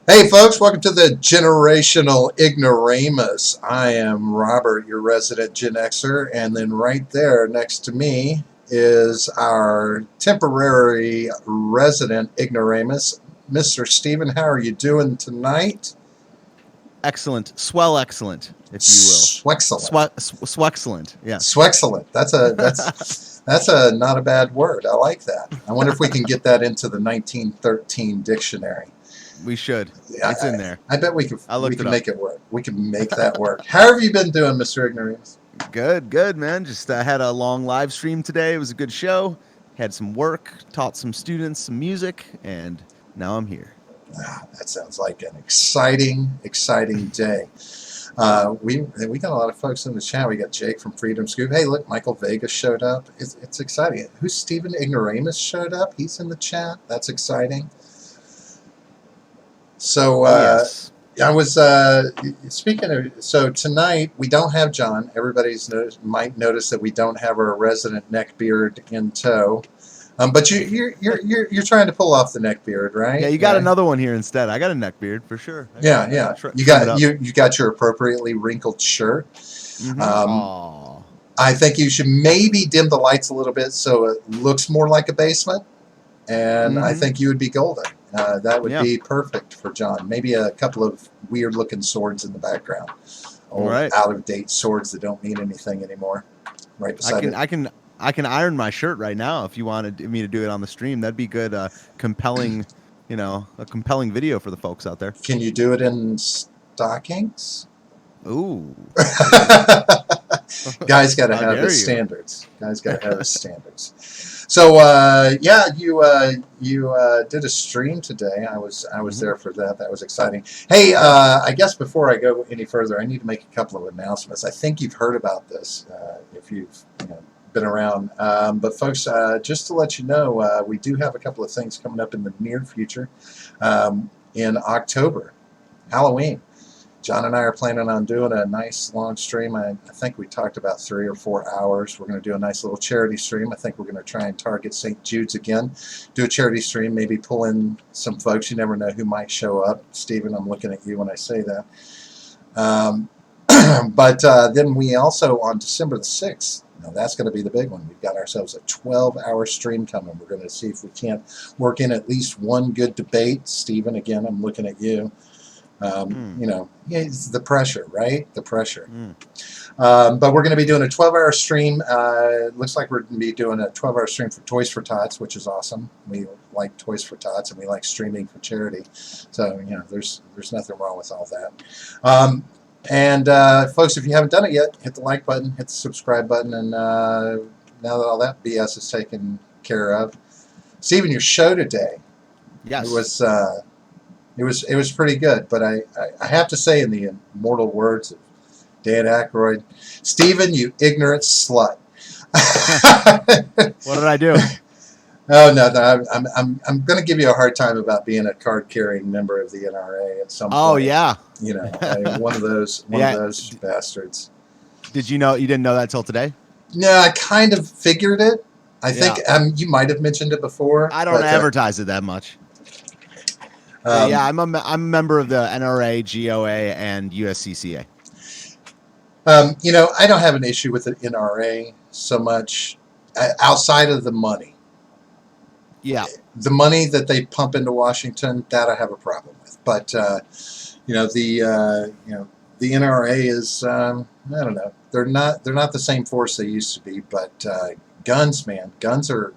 Hey, folks, welcome to the Generational Ignoramus. I am Robert, your resident Gen Xer, and then right there next to me is our temporary resident Ignoramus, Mr. Stephen. How are you doing tonight? Excellent. Swell excellent, if you will. Swexcellent. Swexcellent, yes. Swexcellent. That's a not a bad word. I like that. I wonder if we can get that into the 1913 dictionary. We should. Yeah, It's in there. I bet we can make it work. We can make that work. How have you been doing, Mr. Ignoramus? Good, man. Just had a long live stream today. It was a good show. Had some work, taught some students some music, and now I'm here. That sounds like an exciting day. We got a lot of folks in the chat. We got Jake from Freedom Scoop. Hey, look, Michael Vegas showed up. It's exciting. Who's Stephen Ignoramus showed up? He's in the chat. That's exciting. So Yes. I was speaking of. So tonight we don't have John. Might notice that we don't have our resident neckbeard in tow. But you're trying to pull off the neckbeard, right? Yeah, you got another one here instead. I got a neck beard for sure. Yeah. You got your appropriately wrinkled shirt. Mm-hmm. I think you should maybe dim the lights a little bit so it looks more like a basement, and I think you would be golden. That would be perfect for John. Maybe a couple of weird-looking swords in the background, out-of-date swords that don't mean anything anymore. Right beside it. I can iron my shirt right now if you wanted me to do it on the stream. That'd be good. Compelling, a compelling video for the folks out there. Can you do it in stockings? Ooh. Guys got to have his standards. So you did a stream today. I was there for that. That was exciting. Hey, I guess before I go any further, I need to make a couple of announcements. I think you've heard about this if you've been around. But folks, just to let you know, we do have a couple of things coming up in the near future. In October, Halloween. John and I are planning on doing a nice long stream. I think we talked about 3 or 4 hours. We're going to do a nice little charity stream. I think we're going to try and target St. Jude's again. Do a charity stream, maybe pull in some folks. You never know who might show up. Stephen, I'm looking at you when I say that. But then we also, on December the 6th, now that's going to be the big one. We've got ourselves a 12-hour stream coming. We're going to see if we can't work in at least one good debate. Stephen, again, I'm looking at you. It's the pressure, right? The pressure. But we're going to be doing a 12-hour stream. It looks like we're going to be doing a 12-hour stream for Toys for Tots, which is awesome. We like Toys for Tots, and we like streaming for charity. So, there's nothing wrong with all that. And folks, if you haven't done it yet, hit the like button, hit the subscribe button, and now that all that BS is taken care of, Stephen, your show today, it was pretty good. But I have to say, in the immortal words of Dan Aykroyd, Stephen, you ignorant slut. What did I do? Oh no, I'm going to give you a hard time about being a card-carrying member of the NRA at some point. Oh yeah, one of those bastards. Did you know? You didn't know that till today? No, I kind of figured it. I think you might have mentioned it before. I don't advertise it that much. I'm a member of the NRA, GOA, and USCCA. I don't have an issue with the NRA so much outside of the money. Yeah, the money that they pump into Washington, that I have a problem with. But the NRA is I don't know. They're not the same force they used to be. But guns, man, guns are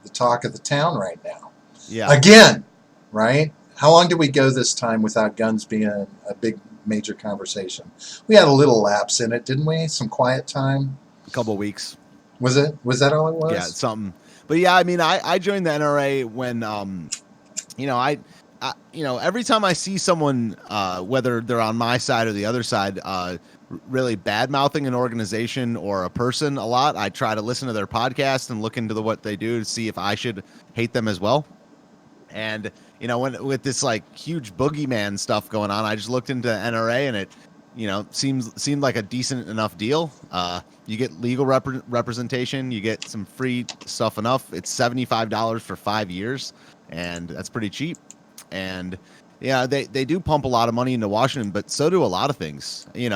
the talk of the town right now. Yeah. Again, right? How long did we go this time without guns being a big major conversation? We had a little lapse in it, didn't we? Some quiet time. A couple of weeks. Was it? Was that all it was? Yeah, something. But yeah, I mean, I joined the NRA when, every time I see someone, whether they're on my side or the other side, really bad mouthing an organization or a person a lot, I try to listen to their podcast and look into what they do to see if I should hate them as well. And when with this like huge boogeyman stuff going on, I just looked into NRA and it, seemed like a decent enough deal. You get legal representation, you get some free stuff enough. It's $75 for 5 years, and that's pretty cheap. And Yeah, they do pump a lot of money into Washington, but so do a lot of things, and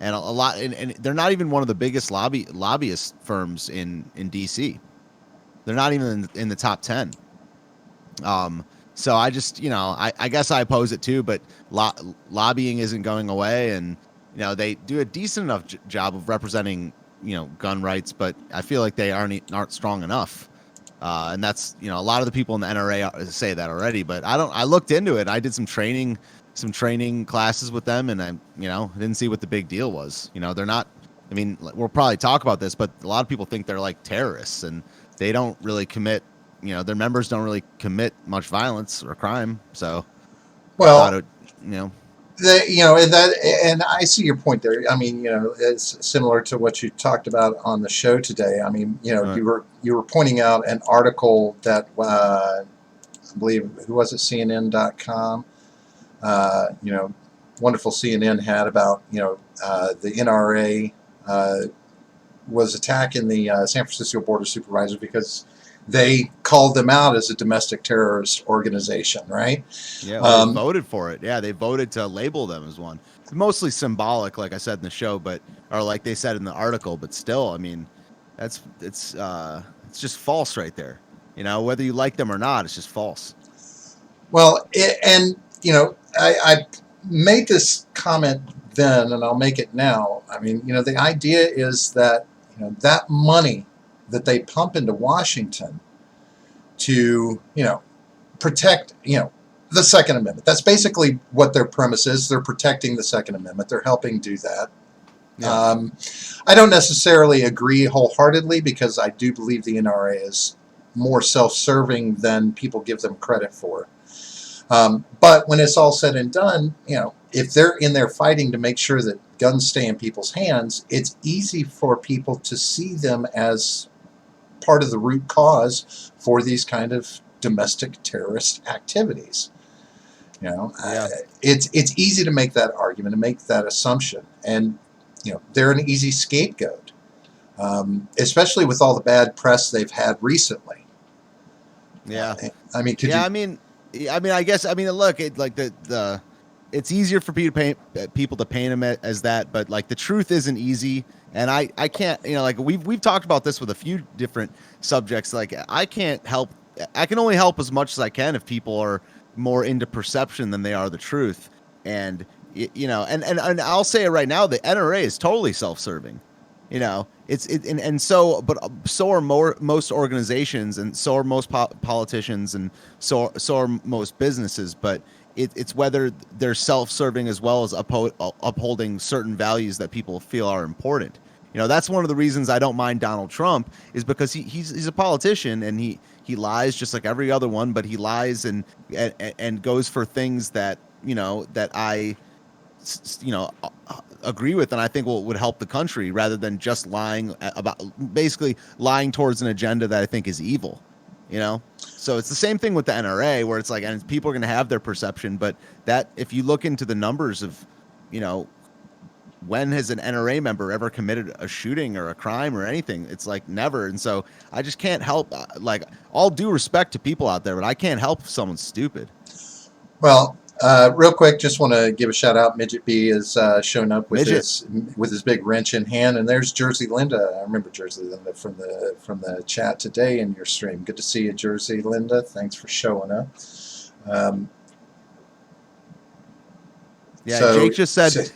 a lot, and they're not even one of the biggest lobbyist firms in DC. They're not even in the top 10. Um, so I just, I guess I oppose it too, but lobbying isn't going away, and they do a decent enough job of representing gun rights, but I feel like they aren't strong enough. And that's a lot of the people in the NRA say that already, but I don't. I looked into it. I did some training classes with them, and I didn't see what the big deal was. They're not. I mean, we'll probably talk about this, but a lot of people think they're like terrorists, and they don't really commit. Their members don't really commit much violence or crime. So I thought Well, it. You know, and I see your point there. I mean, it's similar to what you talked about on the show today. I mean, right. you were pointing out an article that I believe, who was it, CNN.com. Wonderful CNN had about the NRA was attacking the San Francisco Board of Supervisors because they called them out as a domestic terrorist organization, right? Yeah, well, they Um, voted for it. Yeah, they voted to label them as one. Mostly symbolic, like I said in the show, but or like they said in the article, but still, I mean, it's just false right there. Whether you like them or not, it's just false. well, and I made this comment then, and I'll make it now. I mean, the idea is that that money that they pump into Washington to protect the Second Amendment. That's basically what their premise is. They're protecting the Second Amendment. They're helping do that. Yeah. I don't necessarily agree wholeheartedly because I do believe the NRA is more self-serving than people give them credit for. But when it's all said and done, if they're in there fighting to make sure that guns stay in people's hands, it's easy for people to see them as part of the root cause for these kind of domestic terrorist activities. Yeah. It's easy to make that argument, to make that assumption, and they're an easy scapegoat, especially with all the bad press they've had recently. Yeah. I mean, could Yeah, you? I guess, look, like it's easier for people to paint them as that, but like the truth isn't easy, and I can't, like we've talked about this with a few different subjects. Like I can only help as much as I can if people are more into perception than they are the truth, and and I'll say it right now, the NRA is totally self-serving. And so, but so are most organizations, and so are most politicians, and so are most businesses. But it's whether they're self-serving as well as upholding certain values that people feel are important. That's one of the reasons I don't mind Donald Trump, is because he's a politician, and he lies just like every other one, but he lies and goes for things that that I agree with, and I think would help the country, rather than just basically lying towards an agenda that I think is evil. So it's the same thing with the NRA, where it's like, and people are going to have their perception, but that if you look into the numbers of when has an NRA member ever committed a shooting or a crime or anything, it's like never. And so I just can't help, like, all due respect to people out there, but I can't help if someone's stupid. Well, real quick, just want to give a shout out. Midget B has shown up with his big wrench in hand, and there's Jersey Linda. I remember Jersey Linda from the chat today in your stream. Good to see you, Jersey Linda. Thanks for showing up. Yeah, so,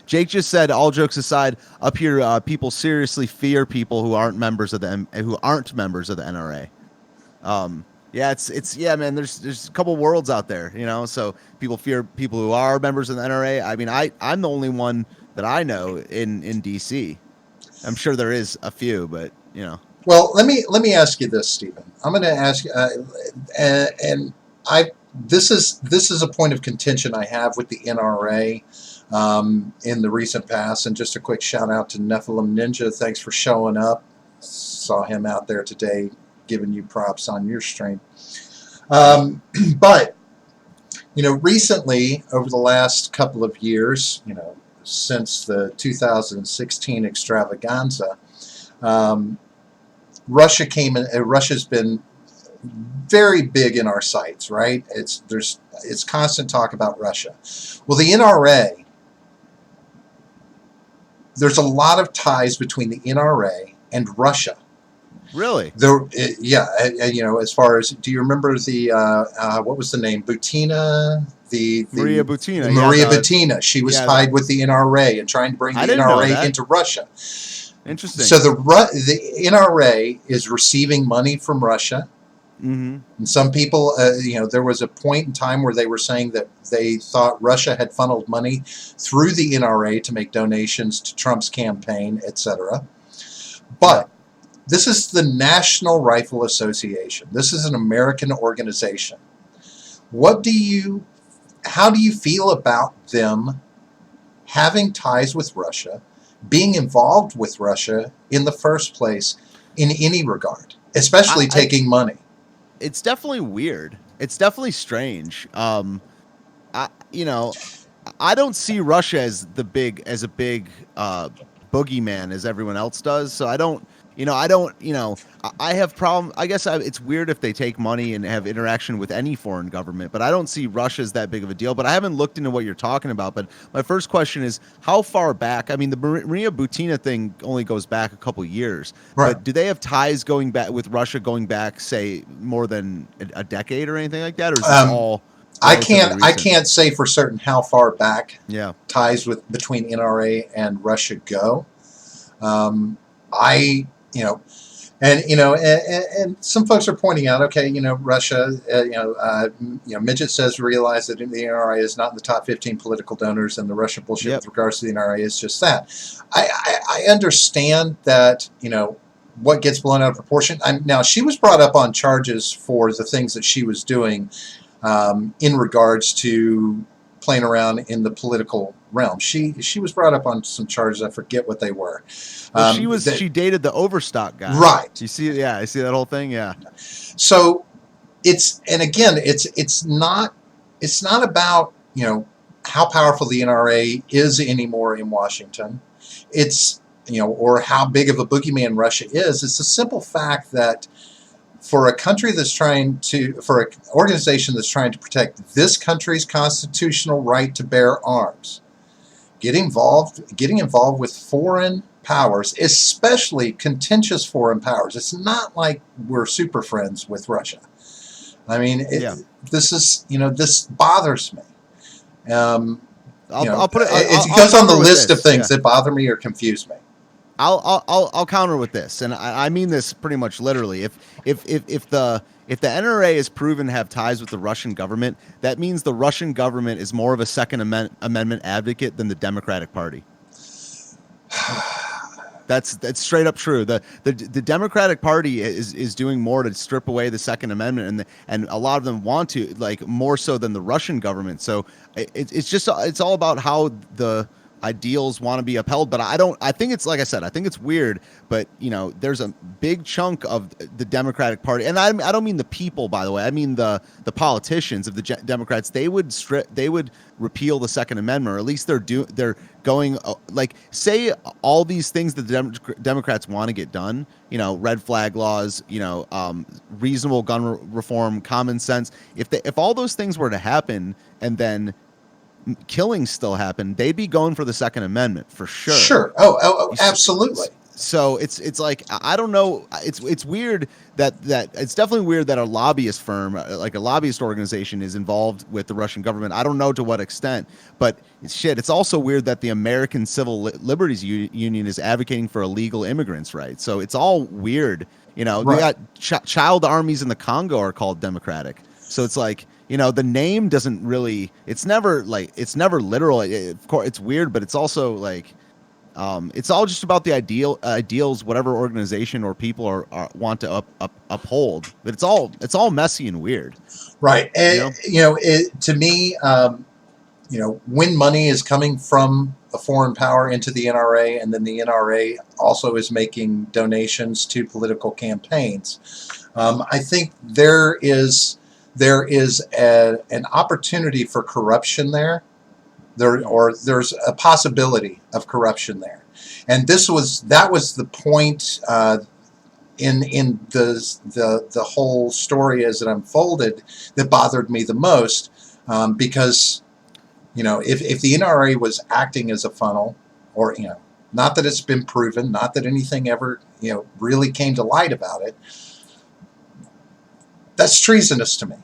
Jake just said. All jokes aside, up here, people seriously fear people who aren't members of the NRA. Yeah, it's man. There's a couple worlds out there, So people fear people who are members of the NRA. I mean, I'm the only one that I know in DC. I'm sure there is a few, but Well, let me ask you this, Stephen. I'm going to ask you, and this is a point of contention I have with the NRA in the recent past. And just a quick shout out to Nephilim Ninja. Thanks for showing up. Saw him out there today, giving you props on your stream. But recently, over the last couple of years, since the 2016 extravaganza, Russia came in. Russia's been very big in our sights, right? It's constant talk about Russia. Well, the NRA, there's a lot of ties between the NRA and Russia. Really? As far as, do you remember the what was the name? Butina, the Maria Butina. Maria Yeah, Butina. She was yeah, tied with the NRA and trying to bring I the didn't know NRA that. into Russia. Interesting. So the NRA is receiving money from Russia. Mm-hmm. And some people, there was a point in time where they were saying that they thought Russia had funneled money through the NRA to make donations to Trump's campaign, etc. But this is the National Rifle Association. This is an American organization. How do you feel about them having ties with Russia, being involved with Russia in the first place in any regard, especially taking money? It's definitely weird. It's definitely strange. I don't see Russia as a big boogeyman as everyone else does. So I have problem. I guess it's weird if they take money and have interaction with any foreign government, but I don't see Russia as that big of a deal. But I haven't looked into what you're talking about. But my first question is, how far back? I mean, the Maria Butina thing only goes back a couple years. Right. But do they have ties going back with Russia going back, say, more than a decade or anything like that, or is this all? I can't say for certain how far back ties between NRA and Russia go. And some folks are pointing out, okay, Russia, Midget says realize that the NRA is not in the top 15 political donors, and the Russia bullshit with regards to the NRA is just that. I understand that, what gets blown out of proportion. Now, she was brought up on charges for the things that she was doing in regards to playing around in the political realm. She was brought up on some charges. I forget what they were. Well, she dated the Overstock guy, right? You see, I see that whole thing, yeah. So it's not about how powerful the NRA is anymore in Washington. It's or how big of a boogeyman Russia is. It's the simple fact that for an organization that's trying to protect this country's constitutional right to bear arms, getting involved with foreign powers, especially contentious foreign powers. It's not like we're super friends with Russia. I mean, this bothers me. I'll put it. It goes on the list of things that bother me or confuse me. I'll counter with this, and I mean this pretty much literally. If the NRA is proven to have ties with the Russian government, that means the Russian government is more of a Second Amendment advocate than the Democratic Party. That's straight up true. The Democratic Party is doing more to strip away the Second Amendment, and a lot of them want to, like, more so than the Russian government. So it's all about how the ideals want to be upheld. But I think it's, like I said, I think it's weird, but there's a big chunk of the Democratic Party, and I don't mean the people, by the way, I mean the politicians of the Democrats. They would repeal the Second Amendment, or at least they're going, like, say all these things that the Democrats want to get done, red flag laws, reasonable gun reform, common sense. If all those things were to happen, and then killings still happen, they'd be going for the Second Amendment for sure. Sure. Oh, absolutely. So it's like, I don't know. It's weird that it's definitely weird that a lobbyist firm, like a lobbyist organization, is involved with the Russian government. I don't know to what extent, but it's also weird that the American Civil Liberties Union is advocating for illegal immigrants' rights. So it's all weird. Right. We got child armies in the Congo are called democratic. So it's like, the name doesn't really, it's never literal. Of course, it's weird, but it's also like, it's all just about the ideals, whatever organization or people are want to uphold. But it's all messy and weird. Right. And, to me, when money is coming from a foreign power into the NRA, and then the NRA also is making donations to political campaigns, I think there is an opportunity for corruption there. There's a possibility of corruption there, and that was the point in the whole story as it unfolded that bothered me the most, because if the NRA was acting as a funnel, or not that it's been proven, not that anything ever really came to light about it, that's treasonous to me.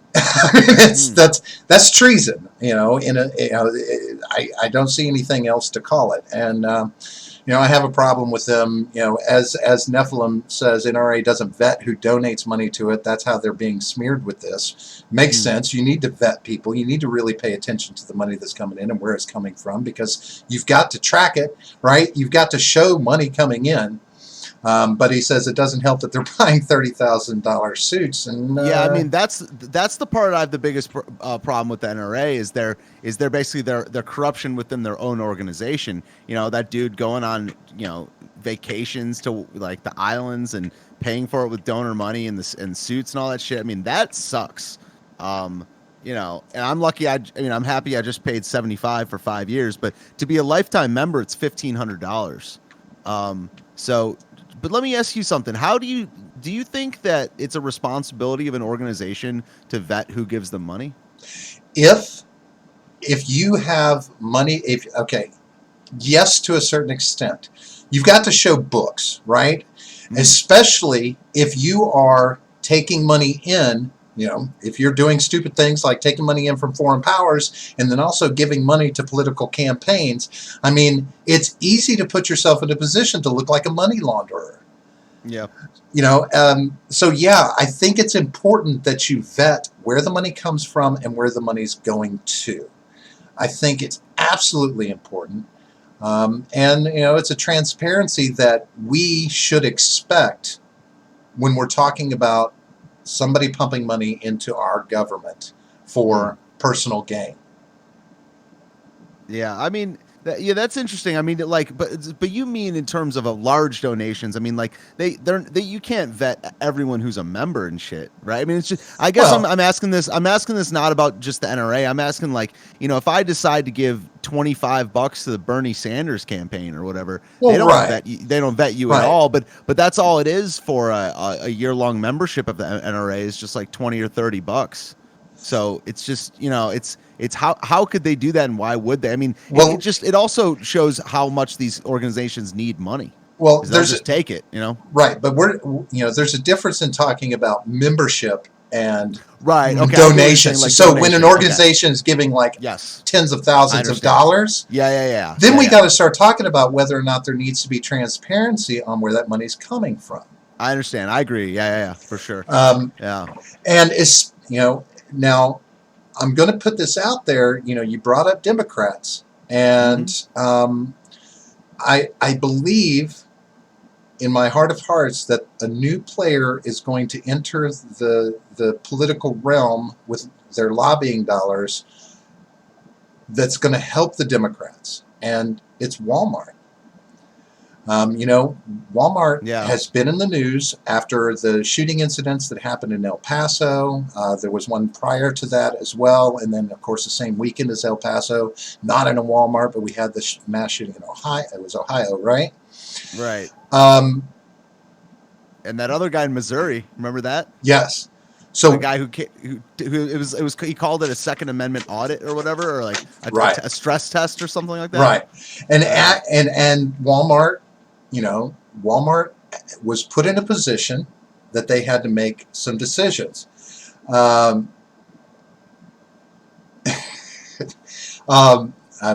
That's treason. I don't see anything else to call it. And I have a problem with them. As Nephilim says, NRA doesn't vet who donates money to it. That's how they're being smeared with this. Makes sense. You need to vet people. You need to really pay attention to the money that's coming in and where it's coming from, because you've got to track it, right? You've got to show money coming in. But he says it doesn't help that they're buying $30,000 suits. And yeah, I mean that's the part I have the biggest problem with the NRA is their basically their corruption within their own organization. That dude going on vacations to like the islands and paying for it with donor money and suits and all that shit. I mean that sucks. And I'm lucky. I'm happy I just paid $75 for 5 years, but to be a lifetime member, it's $1,500. But let me ask you something. How do you think that it's a responsibility of an organization to vet who gives them money? If you have money, yes, to a certain extent. You've got to show books, right? Mm-hmm. Especially if you are taking money in, if you're doing stupid things like taking money in from foreign powers and then also giving money to political campaigns. I mean, it's easy to put yourself in a position to look like a money launderer. Yeah. So yeah, I think it's important that you vet where the money comes from and where the money's going to. I think it's absolutely important. And it's a transparency that we should expect when we're talking about somebody pumping money into our government for personal gain. Yeah, I mean, that's interesting. I mean, but you mean in terms of large donations? I mean, like you can't vet everyone who's a member and shit, right? I mean, it's just. I guess I'm asking this. I'm asking this not about just the NRA. I'm asking if I decide to give $25 to the Bernie Sanders campaign or whatever, they don't vet you at all. But that's all it is for a year-long membership of the NRA is just like $20 or $30. So it's just it's how could they do that and why would they? I mean, it also shows how much these organizations need money. Well, just take it, Right, but there's a difference in talking about membership and donations. So when an organization is giving tens of thousands of dollars, then we got to start talking about whether or not there needs to be transparency on where that money's coming from. I understand. I agree. Yeah, for sure. And it's now. I'm going to put this out there. You brought up Democrats, and I believe in my heart of hearts that a new player is going to enter the political realm with their lobbying dollars that's going to help the Democrats, and it's Walmart. Walmart has been in the news after the shooting incidents that happened in El Paso. There was one prior to that as well. And then, of course, the same weekend as El Paso, not in a Walmart, but we had the mass shooting in Ohio. It was Ohio, right? Right. And that other guy in Missouri, remember that? Yes. So the guy who he called it a Second Amendment audit or whatever, or like a stress test or something like that. Right. And Walmart. Walmart was put in a position that they had to make some decisions. I'm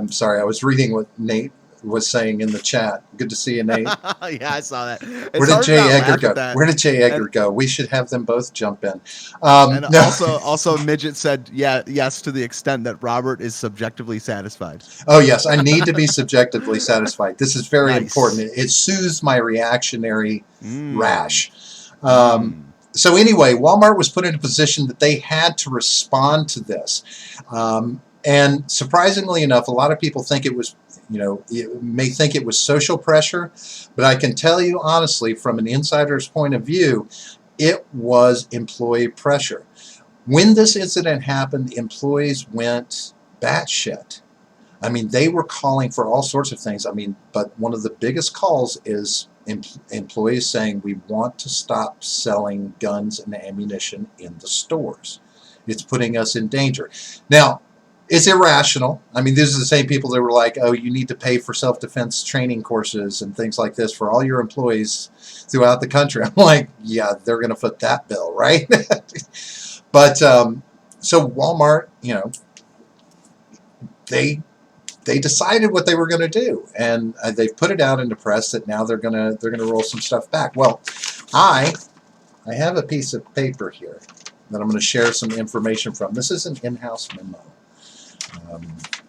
sorry, I was reading what Nate was saying in the chat. Good to see you, Nate. Yeah, I saw that. Where did Jay Edgar go? Where did Jay Edgar go? We should have them both jump in. Also, Midget said, yes, to the extent that Robert is subjectively satisfied. Oh, yes, I need to be subjectively satisfied. This is very important. It soothes my reactionary rash. So anyway, Walmart was put in a position that they had to respond to this. And surprisingly enough, a lot of people think it was may think it was social pressure, but I can tell you honestly, from an insider's point of view, it was employee pressure. When this incident happened, employees went batshit. I mean, they were calling for all sorts of things. I mean, but one of the biggest calls is employees saying we want to stop selling guns and ammunition in the stores. It's putting us in danger. Now, it's irrational. I mean, these are the same people that were like, oh, you need to pay for self-defense training courses and things like this for all your employees throughout the country. I'm like, yeah, they're going to foot that bill, right? But so Walmart, they decided what they were going to do, and they've put it out in the press that now they're going to roll some stuff back. Well, I have a piece of paper here that I'm going to share some information from. This is an in-house memo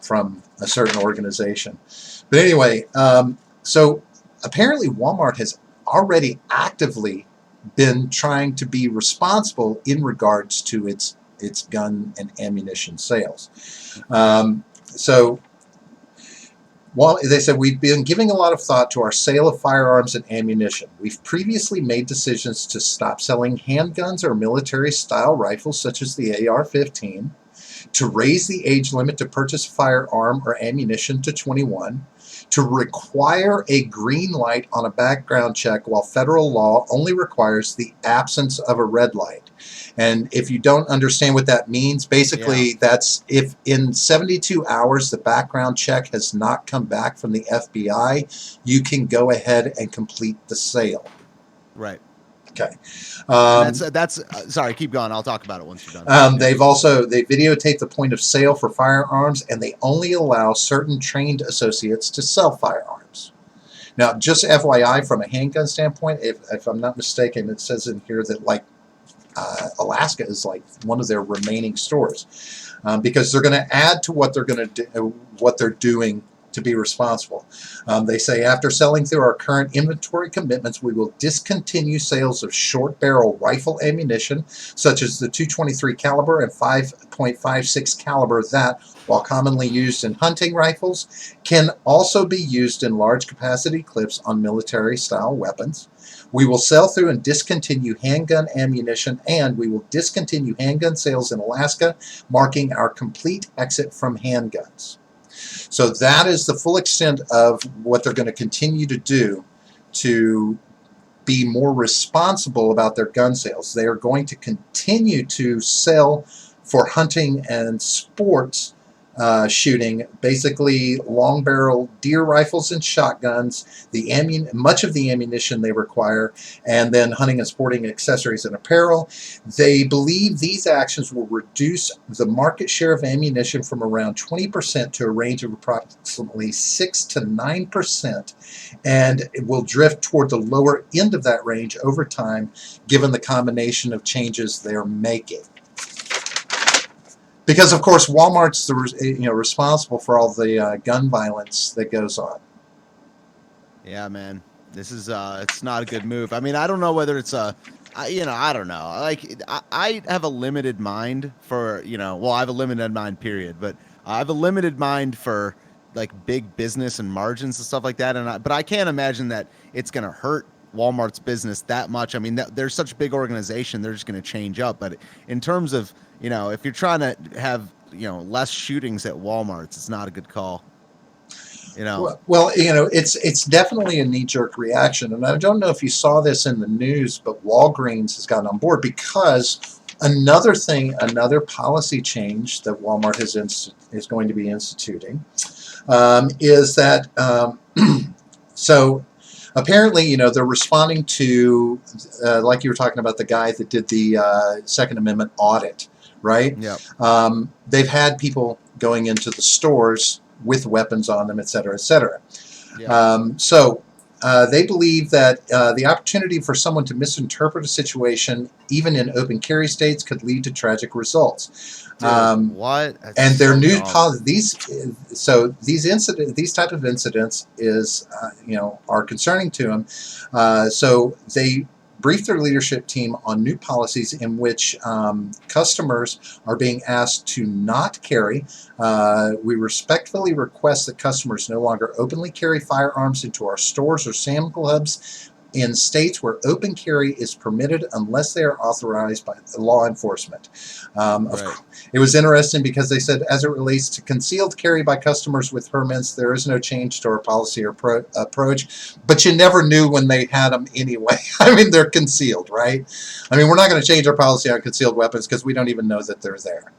from a certain organization. But anyway, so apparently Walmart has already actively been trying to be responsible in regards to its gun and ammunition sales. Well, they said, we've been giving a lot of thought to our sale of firearms and ammunition. We've previously made decisions to stop selling handguns or military-style rifles such as the AR-15, to raise the age limit to purchase firearm or ammunition to 21, to require a green light on a background check while federal law only requires the absence of a red light. And if you don't understand what that means, basically that's if in 72 hours the background check has not come back from the FBI, you can go ahead and complete the sale. Right. Okay. That's sorry, keep going. I'll talk about it once you're done. They videotape the point of sale for firearms, and they only allow certain trained associates to sell firearms. Now, just FYI, from a handgun standpoint, if I'm not mistaken, it says in here that Alaska is like one of their remaining stores, because they're going to add to what they're going to do, what they're doing to be responsible. They say, after selling through our current inventory commitments, we will discontinue sales of short barrel rifle ammunition, such as the .223 caliber and 5.56 caliber that, while commonly used in hunting rifles, can also be used in large capacity clips on military style weapons. We will sell through and discontinue handgun ammunition, and we will discontinue handgun sales in Alaska, marking our complete exit from handguns. So that is the full extent of what they're going to continue to do to be more responsible about their gun sales. They are going to continue to sell for hunting and sports shooting, basically long barrel deer rifles and shotguns, much of the ammunition they require, and then hunting and sporting accessories and apparel. They believe these actions will reduce the market share of ammunition from around 20% to a range of approximately 6 to 9%, and it will drift toward the lower end of that range over time, given the combination of changes they're making. Because of course Walmart's responsible for all the gun violence that goes on. Yeah, man, this is it's not a good move. I mean, I don't know whether it's I don't know. Like I have a limited mind for I have a limited mind period, but I have a limited mind for like big business and margins and stuff like that. But I can't imagine that it's gonna hurt Walmart's business that much. I mean, they're such a big organization; they're just gonna change up. But in terms of if you're trying to have, less shootings at Walmart's, it's not a good call. Well, it's definitely a knee-jerk reaction, and I don't know if you saw this in the news, but Walgreens has gotten on board because another policy change that Walmart is going to be instituting is that so apparently, they're responding to like you were talking about the guy that did the Second Amendment audit. Right? Yeah. They've had people going into the stores with weapons on them, et cetera, et cetera. Yeah. So they believe that the opportunity for someone to misinterpret a situation, even in open carry states, could lead to tragic results. Dude, what? That's and their so new dumb. these type of incidents is are concerning to them. So they briefed their leadership team on new policies in which customers are being asked to not carry. We respectfully request that customers no longer openly carry firearms into our stores or Sam Clubs in states where open carry is permitted unless they are authorized by law enforcement. Right. It was interesting because they said, as it relates to concealed carry by customers with permits, there is no change to our policy or approach. But you never knew when they had them anyway. I mean, they're concealed, right? I mean, we're not going to change our policy on concealed weapons because we don't even know that they're there.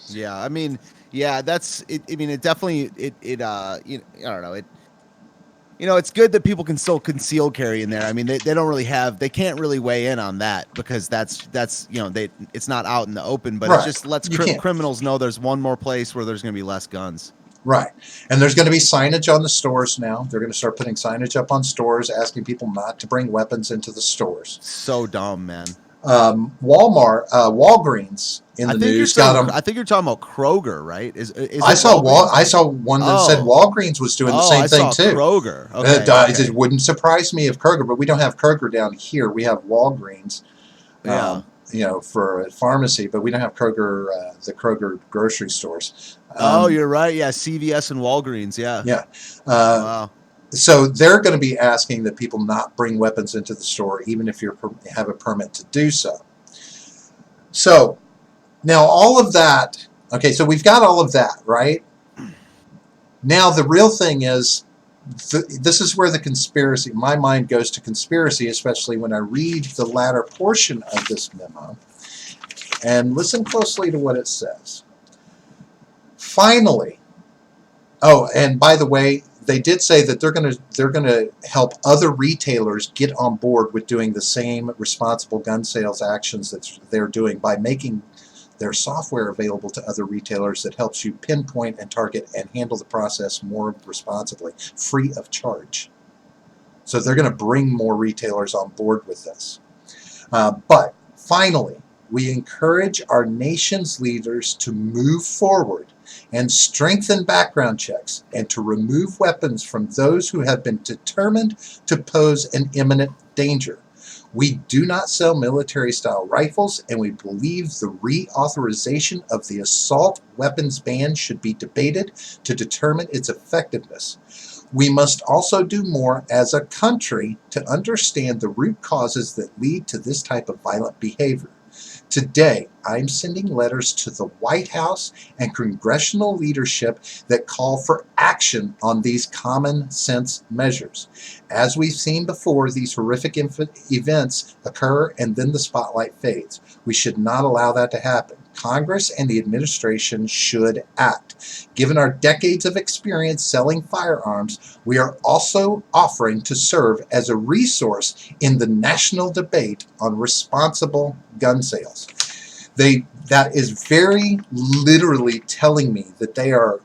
Yeah, I mean, yeah, that's it. I mean, it definitely I don't know. It's good that people can still conceal carry in there. I mean, they don't really they can't really weigh in on that because that's it's not out in the open, but it Right. just lets You can't. criminals know there's one more place where there's going to be less guns. Right. And there's going to be signage on the stores now. They're going to start putting signage up on stores asking people not to bring weapons into the stores. So dumb, man. Walgreens in the news got them. I think you're talking about Kroger, right? I saw one that said Walgreens was doing the same thing too. Kroger. Okay. It just wouldn't surprise me if Kroger, but we don't have Kroger down here. We have Walgreens. Yeah. For a pharmacy, but we don't have Kroger, the Kroger grocery stores. You're right. Yeah, CVS and Walgreens. Yeah. Yeah. Wow. So they're going to be asking that people not bring weapons into the store, even if you have a permit to do so. So now all of that, okay, so we've got all of that, right? Now the real thing is, this is where my mind goes to conspiracy, especially when I read the latter portion of this memo. And listen closely to what it says. Finally, and by the way, they did say that they're going to help other retailers get on board with doing the same responsible gun sales actions that they're doing by making their software available to other retailers that helps you pinpoint and target and handle the process more responsibly, free of charge. So they're going to bring more retailers on board with this. But finally, we encourage our nation's leaders to move forward and strengthen background checks and to remove weapons from those who have been determined to pose an imminent danger. We do not sell military-style rifles, and we believe the reauthorization of the assault weapons ban should be debated to determine its effectiveness. We must also do more as a country to understand the root causes that lead to this type of violent behavior. Today, I'm sending letters to the White House and congressional leadership that call for action on these common sense measures. As we've seen before, these horrific events occur and then the spotlight fades. We should not allow that to happen. Congress and the administration should act. Given our decades of experience selling firearms, we are also offering to serve as a resource in the national debate on responsible gun sales. That is very literally telling me that they are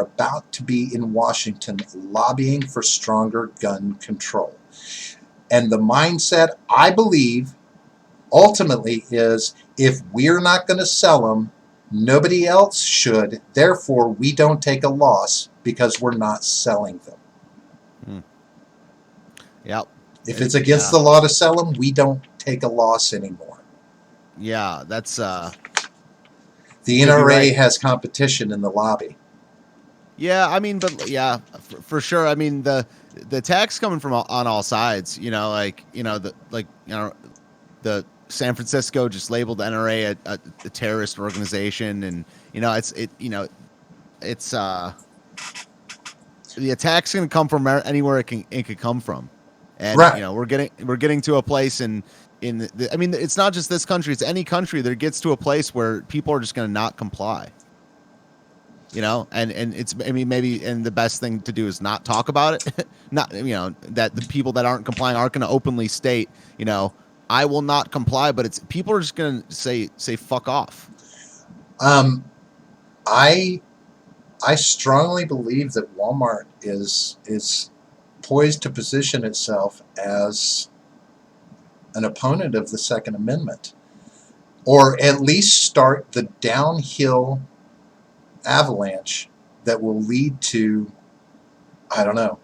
about to be in Washington lobbying for stronger gun control. And the mindset, I believe, ultimately is, if we're not going to sell them, nobody else should. Therefore, we don't take a loss because we're not selling them. Yep. If it's against the law to sell them, we don't take a loss anymore. Yeah, that's the NRA has competition in the lobby. Yeah, I mean, but yeah, for sure. I mean, the attacks coming from on all sides. The San Francisco just labeled the NRA a terrorist organization, and it's the attack's going to come from anywhere it could come from, and right. We're getting to a place I mean, it's not just this country; it's any country that gets to a place where people are just going to not comply. And it's, I mean, maybe, and the best thing to do is not talk about it. Not, that the people that aren't complying aren't going to openly state, I will not comply, but people are just going to say fuck off. I strongly believe that Walmart is poised to position itself as an opponent of the Second Amendment, or at least start the downhill avalanche that will lead to, I don't know,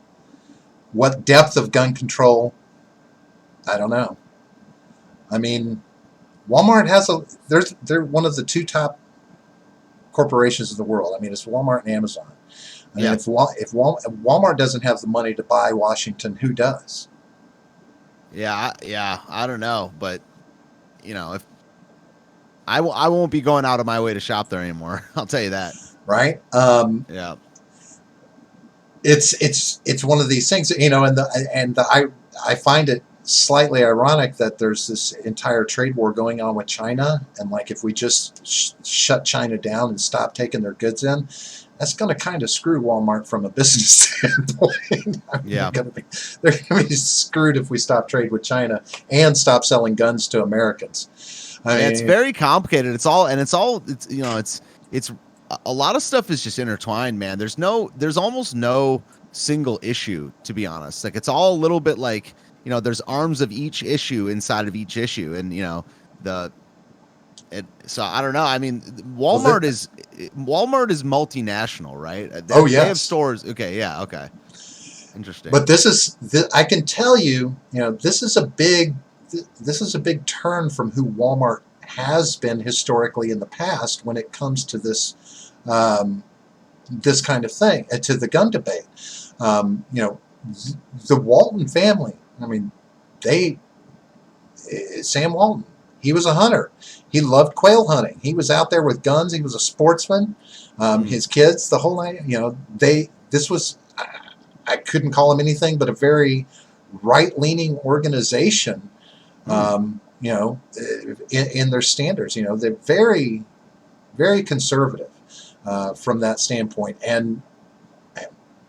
what depth of gun control, I don't know. I mean, Walmart they're one of the two top corporations in the world. I mean, it's Walmart and Amazon. I mean, if Walmart doesn't have the money to buy Washington, who does? Yeah, I don't know, but if I won't be going out of my way to shop there anymore. I'll tell you that. right? Yeah. It's one of these things, I find it slightly ironic that there's this entire trade war going on with China, and like if we just shut China down and stop taking their goods in, that's going to kind of screw Walmart from a business standpoint. I mean, Yeah. they're going to be screwed if we stop trade with China and stop selling guns to Americans. I It's mean, very complicated. It's a lot of stuff is just intertwined, man. There's almost no single issue, to be honest. Like it's all a little bit like, there's arms of each issue inside of each issue. And, the, so I don't know. I mean, well, Walmart is multinational, right? oh They have yes, stores. Okay. Yeah. Okay. Interesting. but I can tell you, this is a big turn from who Walmart has been historically in the past when it comes to this kind of thing, to the gun debate. The Walton family. I mean, they Sam Walton. He was a hunter. He loved quail hunting. He was out there with guns. He was a sportsman. His kids, the whole night. This was. I couldn't call him anything but a very right-leaning organization. In their standards, they're very, very conservative from that standpoint, and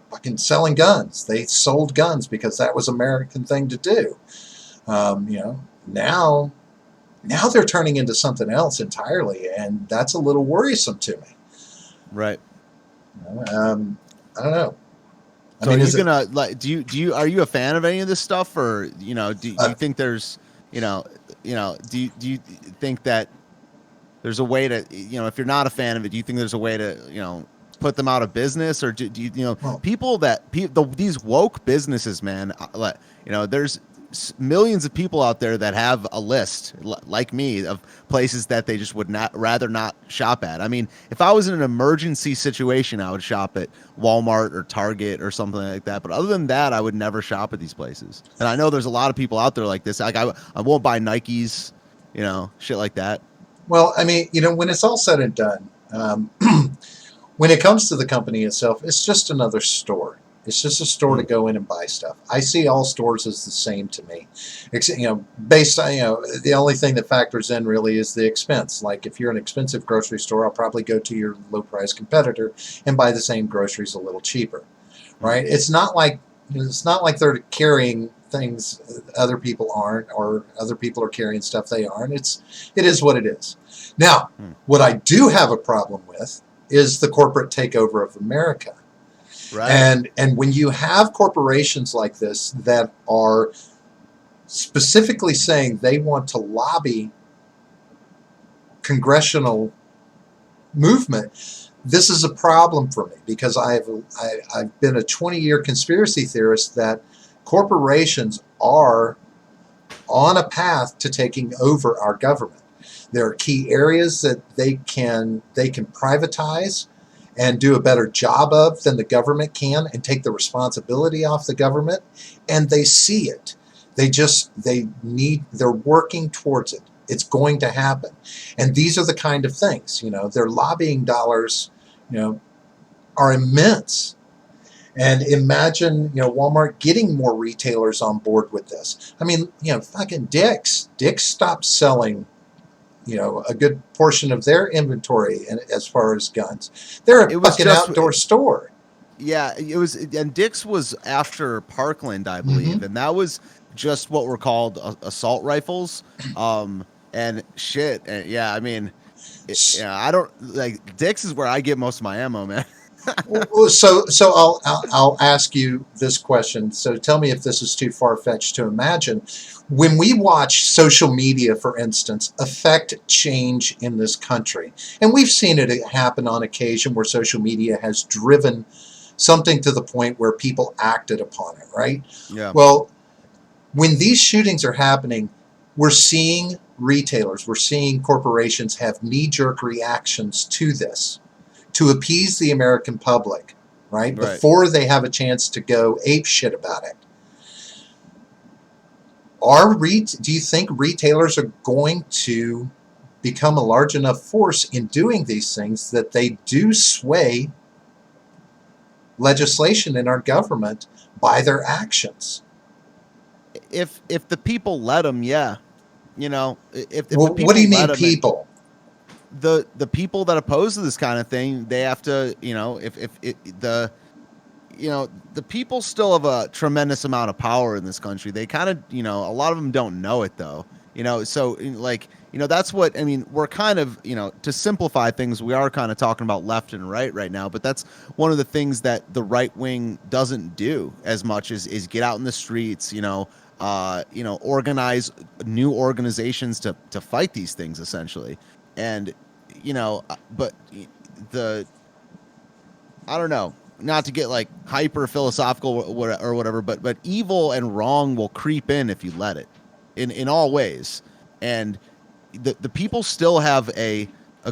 fucking selling guns. They sold guns because that was American thing to do. Now they're turning into something else entirely, and that's a little worrisome to me. Right. I don't know. So are you gonna like? Are you a fan of any of this stuff, or do you think there's, do you think that there's a way to, if you're not a fan of it, do you think there's a way to, put them out of business, or do you, these woke businesses, man, there's millions of people out there that have a list like me of places that they just would rather not shop at. I mean, if I was in an emergency situation, I would shop at Walmart or Target or something like that. But other than that, I would never shop at these places. And I know there's a lot of people out there like this. Like I won't buy Nikes, shit like that. Well, I mean, when it's all said and done, when it comes to the company itself, it's just another store. It's just a store to go in and buy stuff. I see all stores as the same to me. Based on, the only thing that factors in really is the expense. Like if you're an expensive grocery store, I'll probably go to your low price competitor and buy the same groceries a little cheaper, right? It's not like they're carrying things other people aren't, or other people are carrying stuff they aren't. It is what it is. Now, what I do have a problem with is the corporate takeover of America. Right. And when you have corporations like this that are specifically saying they want to lobby congressional movement, this is a problem for me, because I've been a 20-year conspiracy theorist that corporations are on a path to taking over our government. There are key areas that they can privatize and do a better job of than the government can, and take the responsibility off the government. And they see it. They're working towards it. It's going to happen. And these are the kind of things, their lobbying dollars, are immense. And imagine, Walmart getting more retailers on board with this. I mean, fucking Dick's stopped selling a good portion of their inventory as far as guns. They're a fucking outdoor store. Yeah, it was, and Dick's was after Parkland, I believe, and that was just what were called assault rifles. And shit, yeah, I mean, I don't like Dick's is where I get most of my ammo, man. So I'll ask you this question. So tell me if this is too far-fetched to imagine. When we watch social media, for instance, affect change in this country, and we've seen it happen on occasion where social media has driven something to the point where people acted upon it, right? Yeah. Well, when these shootings are happening, we're seeing retailers, we're seeing corporations have knee-jerk reactions to this, to appease the American public, right? Before they have a chance to go ape shit about it. Do you think retailers are going to become a large enough force in doing these things that they do sway legislation in our government by their actions? If the people let them, yeah. If the Well, what do you people let mean, them, and people? the people that oppose to this kind of thing, they have to, if the the people still have a tremendous amount of power in this country. They kind of, a lot of them don't know it though. So like, that's what I mean. We're kind of, to simplify things, we are kind of talking about left and right now, but that's one of the things that the right wing doesn't do as much is get out in the streets, organize new organizations to fight these things essentially. And, but the I don't know, not to get like hyper philosophical or whatever, but evil and wrong will creep in if you let it, in all ways, and the people still have a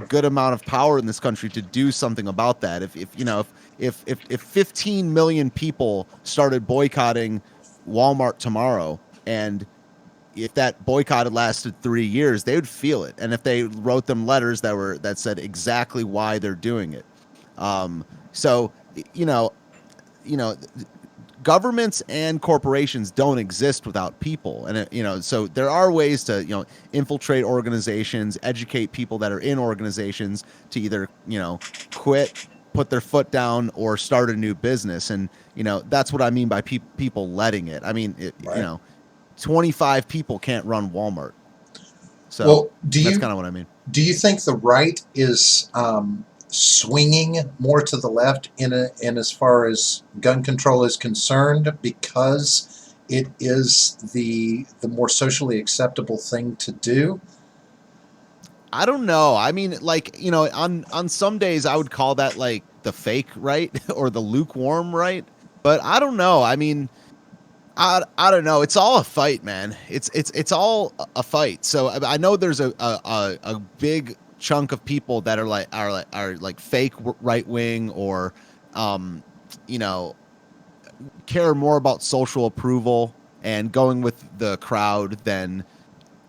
good amount of power in this country to do something about that. If 15 million people started boycotting Walmart tomorrow, and if that boycott had lasted 3 years, they would feel it. And if they wrote them letters that said exactly why they're doing it, so you know, you know, governments and corporations don't exist without people, and so there are ways to infiltrate organizations, educate people that are in organizations to either quit, put their foot down, or start a new business, and that's what I mean by people letting it. I mean, Right. 25 people can't run Walmart, so Well, do that's you kind of what I mean. do you think the right is swinging more to the left in as far as gun control is concerned because it is the more socially acceptable thing to do? I don't know. I mean, like, on some days I would call that like the fake right or the lukewarm right. But I don't know. I mean, I don't know. It's all a fight, man. It's all a fight. So I know there's a big chunk of people that are like fake right wing, or you know care more about social approval and going with the crowd than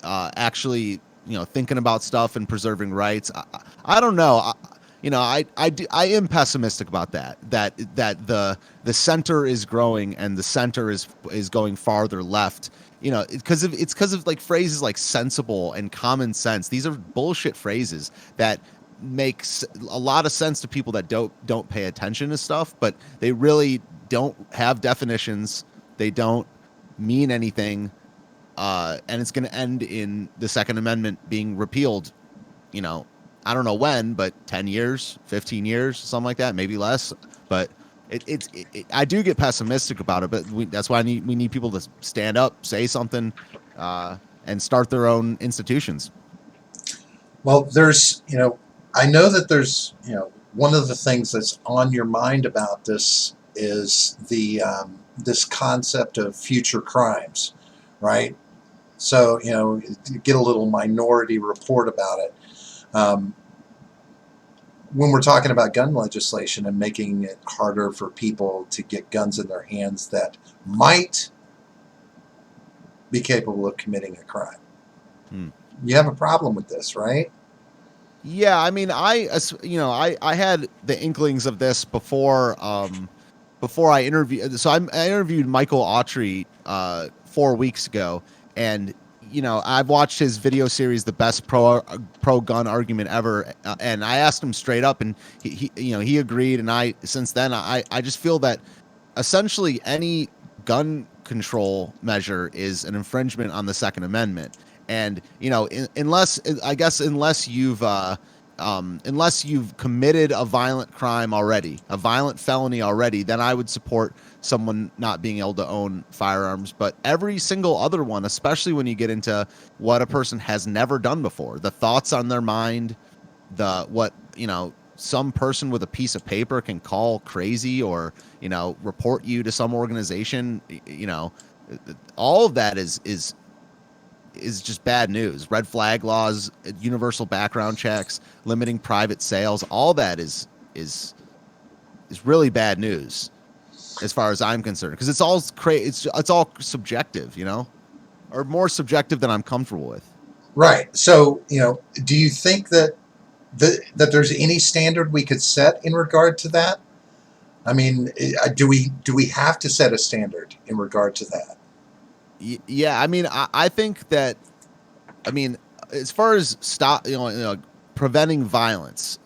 actually thinking about stuff and preserving rights. I don't know. I am pessimistic about that the center is growing and the center is going farther left. It's because of like phrases like sensible and common sense. These are bullshit phrases that makes a lot of sense to people that don't pay attention to stuff, but they really don't have definitions. They don't mean anything, and it's going to end in the Second Amendment being repealed. You know, I don't know when, but 10 years, 15 years, something like that, maybe less. But I do get pessimistic about it, but that's why we need people to stand up, say something, and start their own institutions. Well, I know that there's one of the things that's on your mind about this is this concept of future crimes, right? So, get a little Minority Report about it. Um, when we're talking about gun legislation and making it harder for people to get guns in their hands that might be capable of committing a crime, Hmm. you have a problem with this, right? Yeah, I mean, I had the inklings of this before I interviewed. So I interviewed Michael Autry 4 weeks ago, and I've watched his video series, "The Best Pro Gun Argument Ever," and I asked him straight up, and he agreed. And since then I just feel that essentially any gun control measure is an infringement on the Second Amendment. And unless you've committed a violent crime already, a violent felony already, then I would support someone not being able to own firearms. But every single other one, especially when you get into what a person has never done before, the thoughts on their mind, what some person with a piece of paper can call crazy, or report you to some organization, all of that is just bad news. Red flag laws, universal background checks, limiting private sales, all that is really bad news as far as I'm concerned, because it's all it's all subjective. or more subjective than I'm comfortable with. Right. So, do you think that that there's any standard we could set in regard to that? I mean, do we have to set a standard in regard to that? Yeah, I mean, I think that, I mean, as far as preventing violence,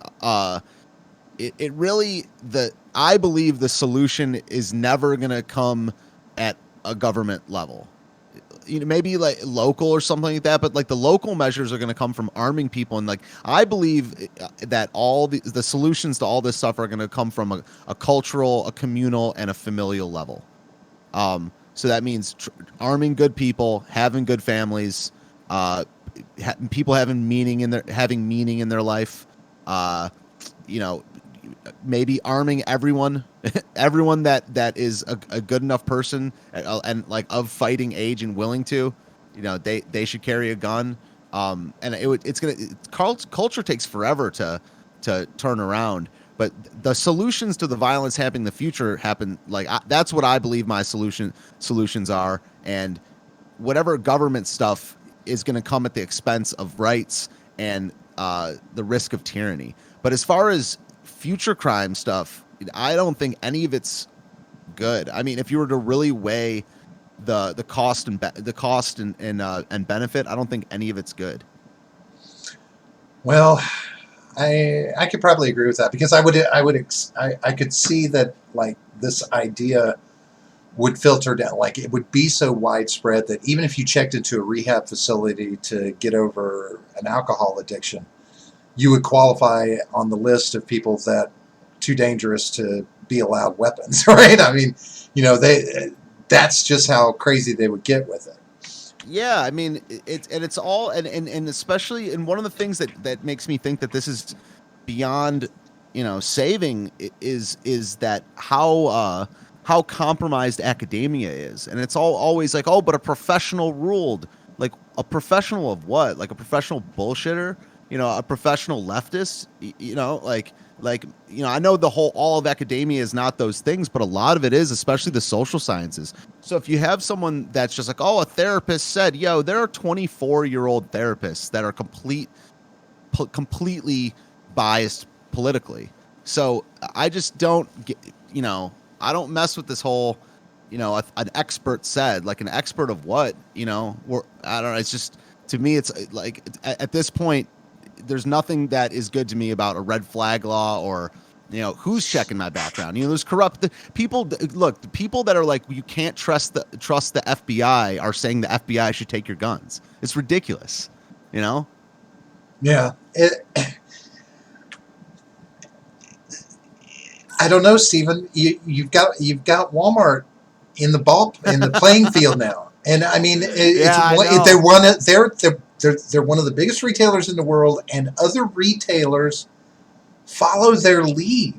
it really, I believe the solution is never going to come at a government level. Maybe like local or something like that, but like the local measures are going to come from arming people, and like I believe that all the solutions to all this stuff are going to come from a cultural, a communal, and a familial level. So that means arming good people, having good families, uh, people having meaning in their life. Uh, you know, maybe arming everyone, everyone that is a good enough person, and like of fighting age and willing to, they should carry a gun. And culture takes forever to turn around. But the solutions to the violence happening in the future happen, like that's what I believe my solutions are, and whatever government stuff is going to come at the expense of rights and the risk of tyranny. But as far as future crime stuff, I don't think any of it's good. I mean, if you were to really weigh the cost and benefit, I don't think any of it's good. Well, I could probably agree with that because I could see that like this idea would filter down. Like it would be so widespread that even if you checked into a rehab facility to get over an alcohol addiction, you would qualify on the list of people that too dangerous to be allowed weapons, right? I mean, that's just how crazy they would get with it. Yeah, I mean it's all, and especially, and one of the things that makes me think that this is beyond saving is that how compromised academia is, and it's all always like, oh, but a professional ruled. Like a professional of what? Like a professional bullshitter, a professional leftist, I know all of academia is not those things, but a lot of it is, especially the social sciences. So if you have someone that's just like, oh, a therapist said, yo, there are 24-year-old therapists that are completely biased politically. So I just don't get, I don't mess with this whole, an expert said, like an expert of what, I don't know. It's just, to me, it's like at this point, there's nothing that is good to me about a red flag law or, who's checking my background. There's corrupt people. Look, the people that are like, you can't trust the FBI are saying the FBI should take your guns. It's ridiculous, Yeah. I don't know, Stephen. You've got Walmart in the playing field now, and I mean Yeah, I they're one of the biggest retailers in the world, and other retailers follow their lead.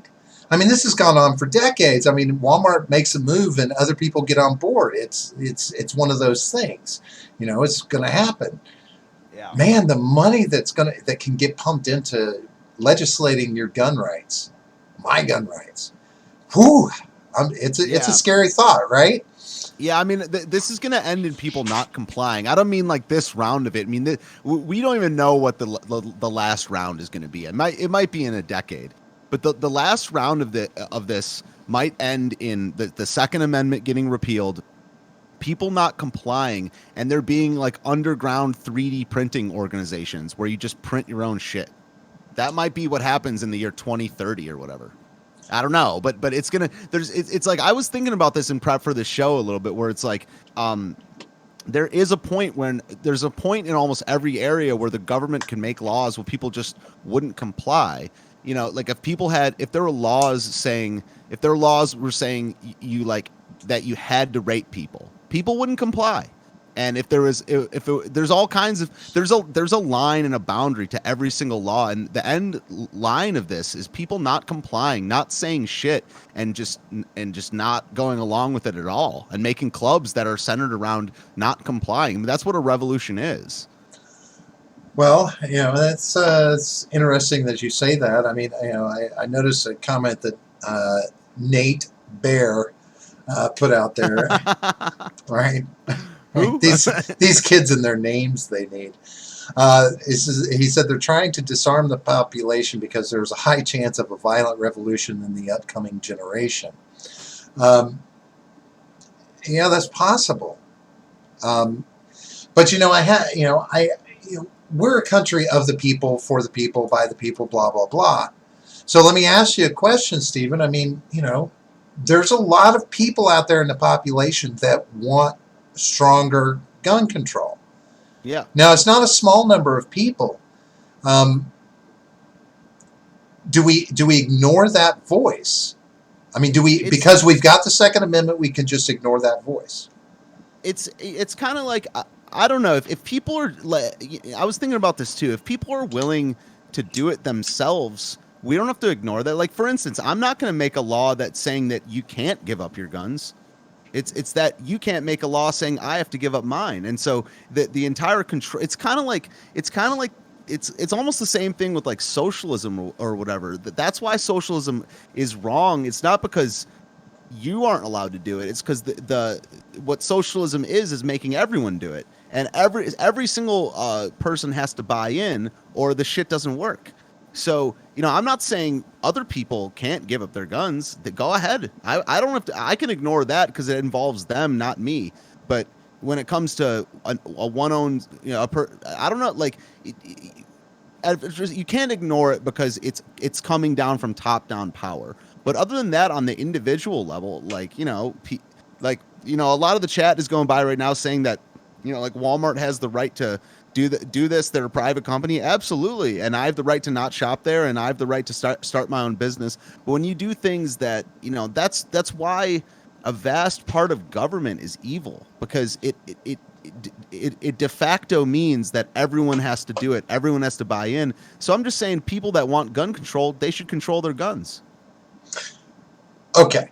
I mean, this has gone on for decades. I mean, Walmart makes a move, and other people get on board. It's one of those things. It's going to happen. Yeah. Man, the money that can get pumped into legislating your gun rights, my gun rights. Whew, it's a scary thought, right? Yeah, I mean, this is going to end in people not complying. I don't mean like this round of it. I mean, we don't even know what the last round is going to be. It might be in a decade, but the last round of this might end in the Second Amendment getting repealed, people not complying, and there being like underground 3D printing organizations where you just print your own shit. That might be what happens in the year 2030 or whatever. I don't know, but it's gonna. It's like I was thinking about this in prep for the show a little bit, where it's like, there's a point in almost every area where the government can make laws where people just wouldn't comply. Like if there were laws were saying you like that you had to rape people wouldn't comply. And if there's all kinds of there's a line and a boundary to every single law, and the end line of this is people not complying, not saying shit, and just not going along with it at all, and making clubs that are centered around not complying. I mean, that's what a revolution is. Well, that's it's interesting that you say that. I mean, I noticed a comment that Nate Bear put out there, right? Who? These kids and their names they need. He said they're trying to disarm the population because there's a high chance of a violent revolution in the upcoming generation. Um, yeah, that's possible. But we're a country of the people, for the people, by the people, blah blah blah. So let me ask you a question, Stephen. I mean, there's a lot of people out there in the population that want stronger gun control. Yeah. Now, it's not a small number of people. Um, do we ignore that voice? I mean, because we've got the Second Amendment, we can just ignore that voice? It's kind of like, I don't know, if people are, I was thinking about this too. If people are willing to do it themselves, we don't have to ignore that. Like, for instance, I'm not going to make a law that's saying that you can't give up your guns. It's that you can't make a law saying I have to give up mine. And so the entire control, it's almost the same thing with like socialism or whatever. That's why socialism is wrong. It's not because you aren't allowed to do it. It's because the what socialism is making everyone do it, and every single person has to buy in, or the shit doesn't work. So, I'm not saying other people can't give up their guns. Go ahead. I don't have to. I can ignore that because it involves them, not me. But when it comes to a one-owned, I don't know. Like, you can't ignore it because it's coming down from top-down power. But other than that, on the individual level, a lot of the chat is going by right now saying that, like Walmart has the right to do this. They're a private company. Absolutely. And I have the right to not shop there, and I have the right to start my own business. But when you do things that, that's why a vast part of government is evil, because it de facto means that everyone has to do it. Everyone has to buy in. So I'm just saying, people that want gun control, they should control their guns. Okay.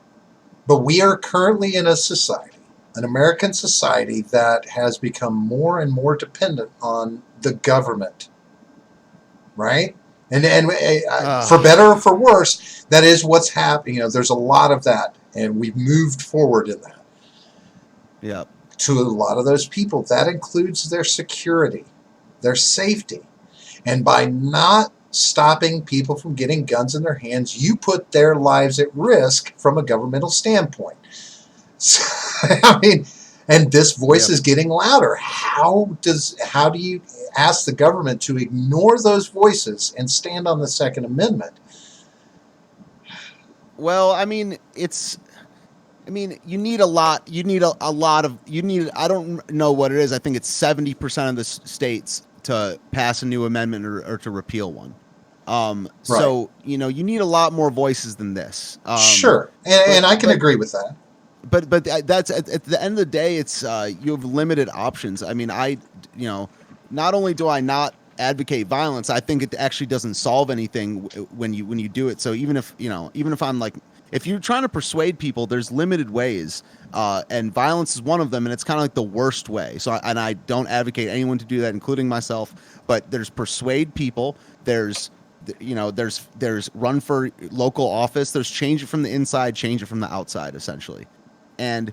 But we are currently in a society, an American society, that has become more and more dependent on the government, right? And for better or for worse, that is what's happening. There's a lot of that, and we've moved forward in that. Yeah. To a lot of those people, that includes their security, their safety. And by not stopping people from getting guns in their hands, you put their lives at risk from a governmental standpoint. So, I mean, and this voice is getting louder. How do you ask the government to ignore those voices and stand on the Second Amendment? Well, I mean, you need a lot. I don't know what it is. I think it's 70% of the states to pass a new amendment or to repeal one. Right. So, you need a lot more voices than this. Sure. And I can agree with that. But that's at the end of the day, it's you have limited options. I mean, not only do I not advocate violence, I think it actually doesn't solve anything when you do it. So even if I'm like, if you're trying to persuade people, there's limited ways, and violence is one of them, and it's kind of like the worst way. So I don't advocate anyone to do that, including myself. But there's persuade people. There's run for local office. There's change it from the inside, change it from the outside, essentially. And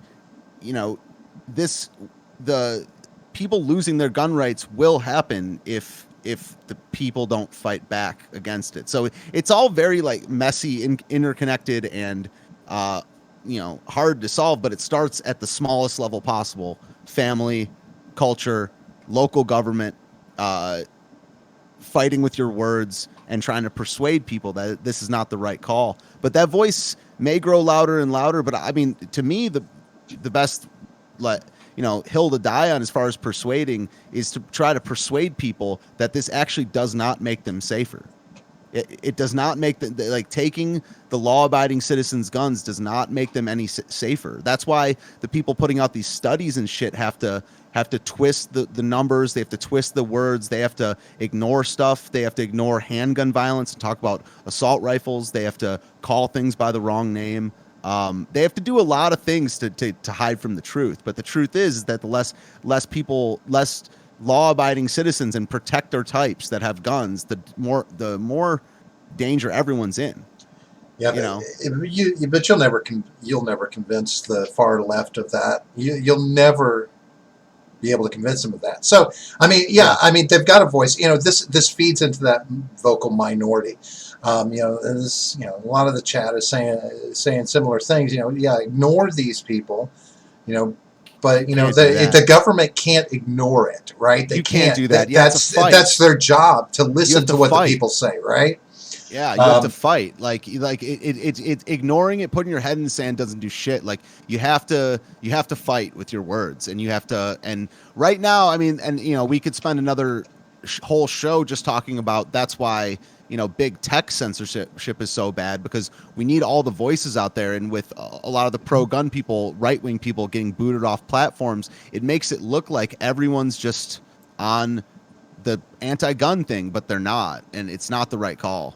the people losing their gun rights will happen if the people don't fight back against it. So it's all very like messy, interconnected, and hard to solve. But it starts at the smallest level possible: family, culture, local government, fighting with your words and trying to persuade people that this is not the right call. But that voice may grow louder and louder. But I mean, to me, the best hill to die on as far as persuading is to try to persuade people that this actually does not make them safer. It does not make them, like, taking the law-abiding citizens' guns does not make them any safer. That's why the people putting out these studies and shit have to twist the numbers. They have to twist the words. They have to ignore stuff. They have to ignore handgun violence and talk about assault rifles. They have to call things by the wrong name. They have to do a lot of things to hide from the truth. But the truth is that the less law-abiding citizens and protector types that have guns, the more danger everyone's in. Yeah, but you'll never convince the far left of that. You'll never be able to convince them of that. So, I mean, yeah, I mean, they've got a voice. This feeds into that vocal minority. And this, a lot of the chat is saying similar things. Yeah, ignore these people. You know, but the government can't ignore it, right? They You can't do that. That's their job to listen to what fight. the people say, right? Yeah, you have to fight. Like it's ignoring it, putting your head in the sand doesn't do shit. Like you have to fight with your words, and you have to. And right now, I mean, and we could spend another whole show just talking about that's why big tech censorship is so bad, because we need all the voices out there. And with a lot of the pro-gun people, right-wing people getting booted off platforms, it makes it look like everyone's just on the anti-gun thing, but they're not, and it's not the right call.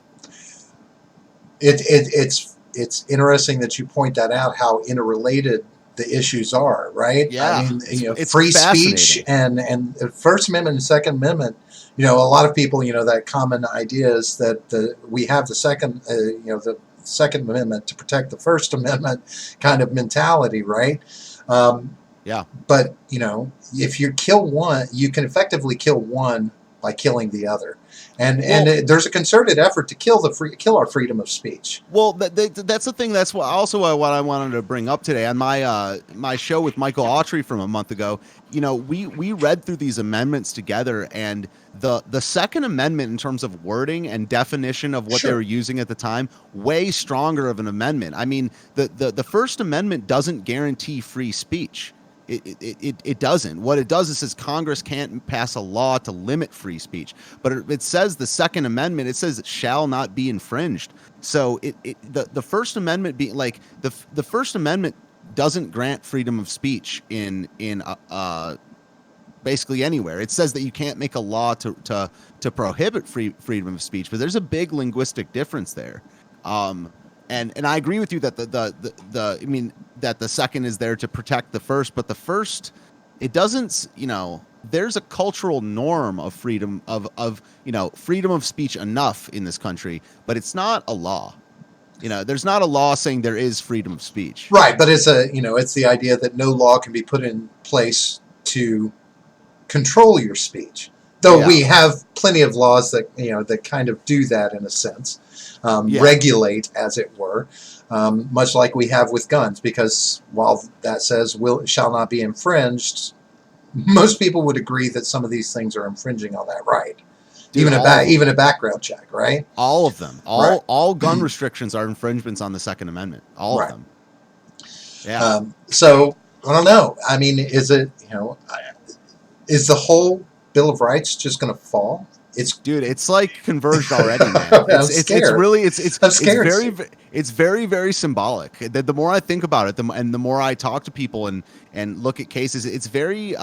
It's interesting that you point that out, how interrelated the issues are, right? Yeah, I mean, it's free speech and the First Amendment and Second Amendment. A lot of people, that common idea is that we have the the Second Amendment to protect the First Amendment kind of mentality, right? Yeah. But if you kill one, you can effectively kill one by killing the other. And there's a concerted effort to kill our freedom of speech. Well, that's the thing. That's what I wanted to bring up today on my show with Michael Autry from a month ago. We read through these amendments together, and the Second Amendment, in terms of wording and definition of what they were using at the time, way stronger of an amendment. I mean, the First Amendment doesn't guarantee free speech. It doesn't. What it does is says Congress can't pass a law to limit free speech, but it says the Second Amendment, it says it shall not be infringed. So the First Amendment being like the First Amendment doesn't grant freedom of speech in basically anywhere. It says that you can't make a law to prohibit freedom of speech, but there's a big linguistic difference there. And I agree with you that that the second is there to protect the first, but the first, it doesn't, there's a cultural norm of freedom of freedom of speech enough in this country, but it's not a law. There's not a law saying there is freedom of speech. Right, but it's it's the idea that no law can be put in place to control your speech. Though we have plenty of laws that that kind of do that in a sense. Regulate, as it were, much like we have with guns, because while that says shall not be infringed, most people would agree that some of these things are infringing on that right. Dude, even a background check, right? All of them. All gun restrictions are infringements on the Second Amendment. All of them. Yeah. So I don't know. I mean, is it is the whole Bill of Rights just going to fall? It's like converged already, man. It's very, very symbolic. The more I think about it, and the more I talk to people and look at cases, it's very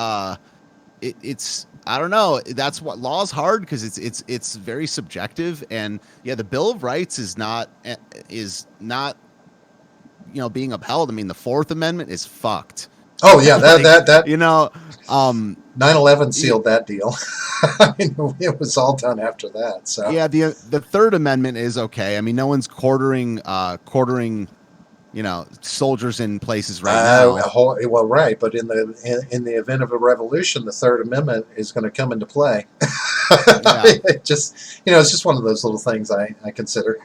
it's I don't know. That's what law's hard, because it's very subjective. And the Bill of Rights is not being upheld. I mean, the Fourth Amendment is fucked. Oh yeah, that 9/11 sealed that deal. I mean, it was all done after that. So yeah, the Third Amendment is okay. I mean, no one's quartering soldiers in places right now. Well, right, but in the event of a revolution, the Third Amendment is going to come into play. It's just one of those little things I consider.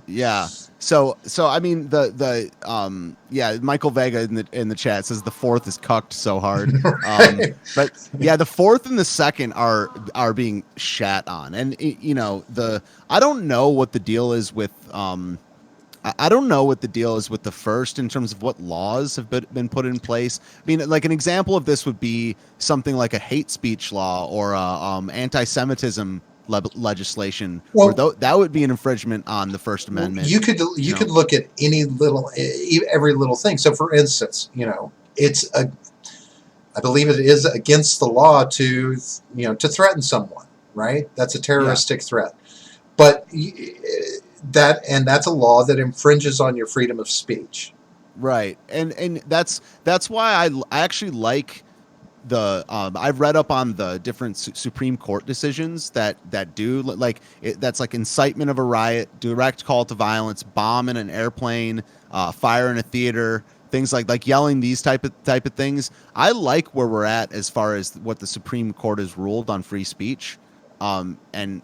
Yeah. So I mean Michael Vega in the chat says the Fourth is cucked so hard. Right. But the Fourth and the Second are being shat on, and I don't know what the deal is with I don't know what the deal is with the First in terms of what laws have been put in place. I mean, like an example of this would be something like a hate speech law or anti-Semitism legislation. Well, that would be an infringement on the First Amendment. You could look at every little thing. So, for instance, I believe it is against the law to threaten someone, right? That's a terroristic threat, but that's a law that infringes on your freedom of speech. Right. And that's why I actually like the I've read up on the different Supreme Court decisions that do that's like incitement of a riot, direct call to violence, bomb in an airplane, fire in a theater, things like yelling, these type of things. I like where we're at as far as what the Supreme Court has ruled on free speech, and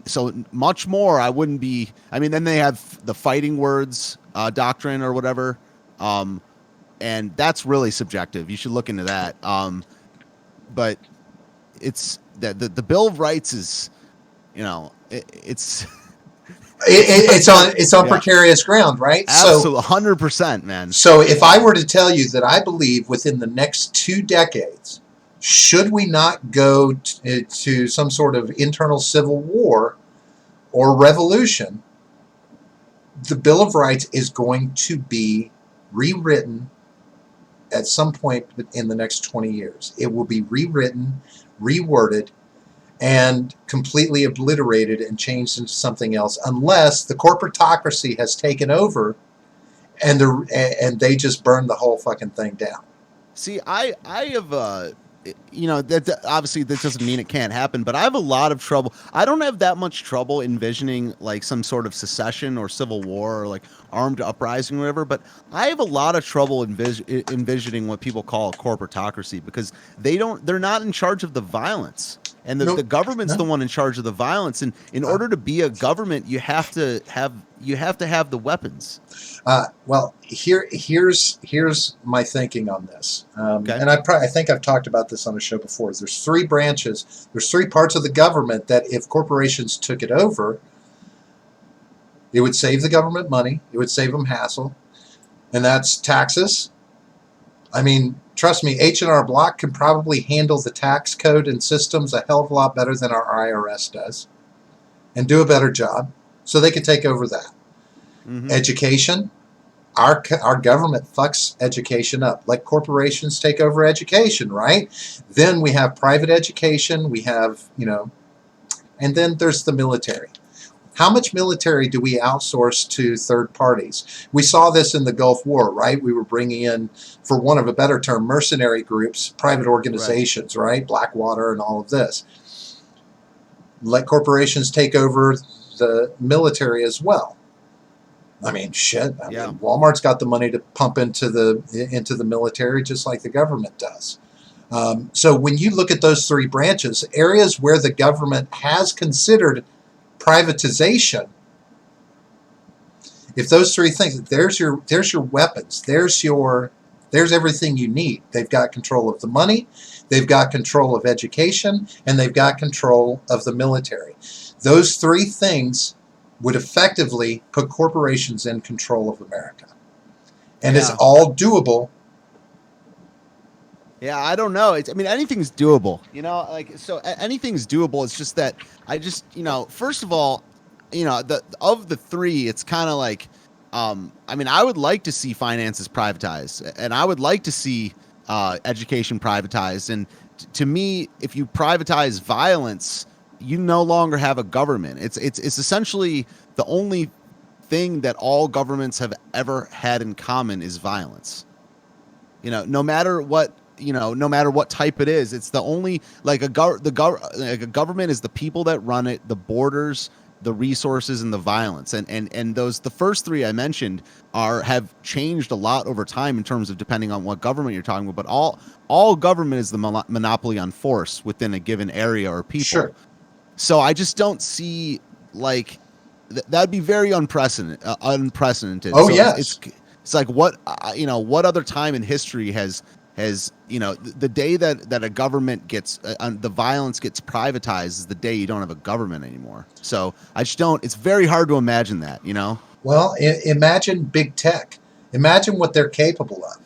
so much more. I wouldn't be. I mean, then they have the fighting words doctrine or whatever, and that's really subjective. You should look into that. But it's that the Bill of Rights is, it's it's on precarious ground, right? Absolutely, 100%, man. So if I were to tell you that I believe within the next 2 decades, should we not go to some sort of internal civil war or revolution, the Bill of Rights is going to be rewritten at some point in the next 20 years. It will be rewritten, reworded, and completely obliterated and changed into something else, unless the corporatocracy has taken over and they just burn the whole fucking thing down. See, I have that obviously that doesn't mean it can't happen, but I have a lot of trouble. I don't have that much trouble envisioning like some sort of secession or civil war or like armed uprising or whatever, but I have a lot of trouble envisioning what people call a corporatocracy, because they're not in charge of the violence. And the government's the one in charge of the violence. And in order to be a government, you have to have the weapons. Well, here's my thinking on this. Okay. And I think I've talked about this on a show before. There's 3 branches. There's 3 parts of the government that if corporations took it over, it would save the government money. It would save them hassle. And that's taxes. I mean, trust me, H&R Block can probably handle the tax code and systems a hell of a lot better than our IRS does and do a better job. So they could take over that. Mm-hmm. Education, our government fucks education up. Let corporations take over education, right? Then we have private education. We have, and then there's the military. How much military do we outsource to third parties? We saw this in the Gulf War, right? We were bringing in, for want of a better term, mercenary groups, private organizations, right? Blackwater and all of this. Let corporations take over the military as well. I mean, shit. I mean, Walmart's got the money to pump into the military just like the government does. So when you look at those 3 branches, areas where the government has considered privatization, if those 3 things, there's your weapons, there's everything you need. They've got control of the money, they've got control of education, and they've got control of the military. Those 3 things would effectively put corporations in control of America. And it's all doable. Yeah, I don't know. Anything's doable. So anything's doable. It's just that first of all, of the 3, it's kind of like, I would like to see finances privatized, and I would like to see education privatized. And to me, if you privatize violence, you no longer have a government. It's essentially the only thing that all governments have ever had in common is violence. No matter what type it is, it's the only, like a government is the people that run it, the borders, the resources, and the violence. And those, the first 3 I mentioned have changed a lot over time in terms of depending on what government you're talking about. But all government is the monopoly on force within a given area or people. Sure. So I just don't see, like, that'd be very unprecedented. Oh, so yes. It's like what other time in history has the day that a government gets the violence gets privatized is the day you don't have a government anymore. So I just don't. It's very hard to imagine that. Well, imagine big tech. Imagine what they're capable of.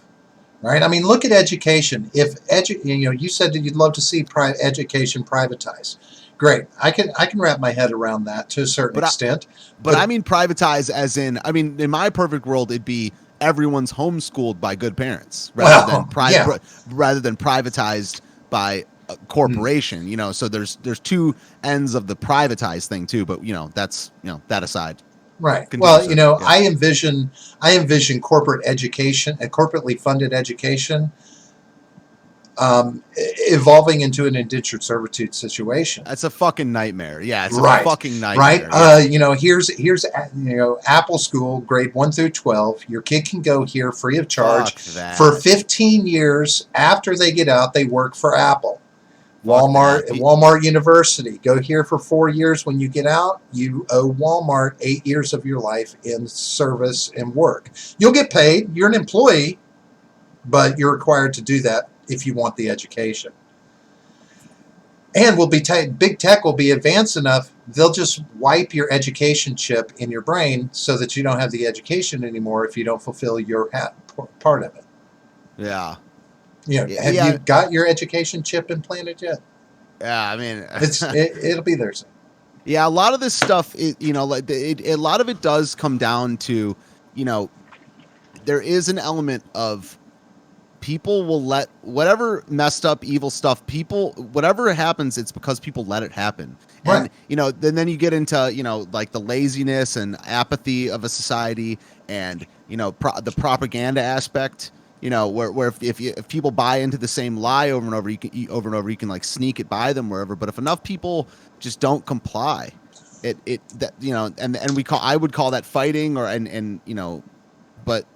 Right? I mean, look at education. If you said that you'd love to see education privatized. Great. I can wrap my head around that to a certain extent. But I mean privatized as in, in my perfect world, it'd be everyone's homeschooled by good parents rather than privatized by a corporation. So there's 2 ends of the privatized thing too, but that's that aside. Right. Well, I envision corporate education and corporately funded education evolving into an indentured servitude situation. That's a fucking nightmare. Yeah, it's a Right, fucking right. nightmare. Yeah. Here's Apple School, grade 1 through 12. Your kid can go here free of charge Fuck that. for 15 years. After they get out, they work for Apple. Fuck Walmart, that. Walmart University. Go here for 4 years. When you get out, you owe Walmart 8 years of your life in service and work. You'll get paid. You're an employee, but you're required to do that if you want the education. And big tech will be advanced enough, they'll just wipe your education chip in your brain so that you don't have the education anymore if you don't fulfill your part of it. Yeah. Have you got your education chip implanted yet? Yeah, I mean, it'll be there soon. Yeah, a lot of this stuff, a lot of it does come down to, there is an element of people will let whatever messed up evil stuff, whatever happens, it's because people let it happen. Right. And, then you get into, like the laziness and apathy of a society and, the propaganda aspect, where if people buy into the same lie over and over, you can like sneak it by them wherever. But if enough people just don't comply, I would call that fighting but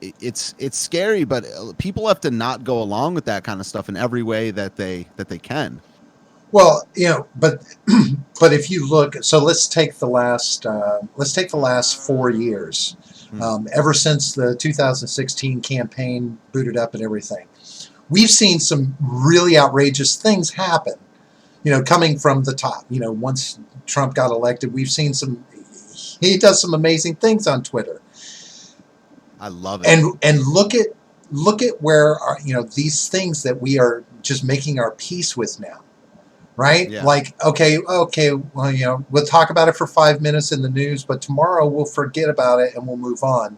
it's scary, but people have to not go along with that kind of stuff in every way that they can. Well, but if you look, so let's take the last 4 years, ever since the 2016 campaign booted up and everything, we've seen some really outrageous things happen. Coming from the top. Once Trump got elected, we've seen he does some amazing things on Twitter. I love it. And look at where these things that we are just making our peace with now, right? Yeah. Like, okay, well, we'll talk about it for 5 minutes in the news, but tomorrow we'll forget about it and we'll move on,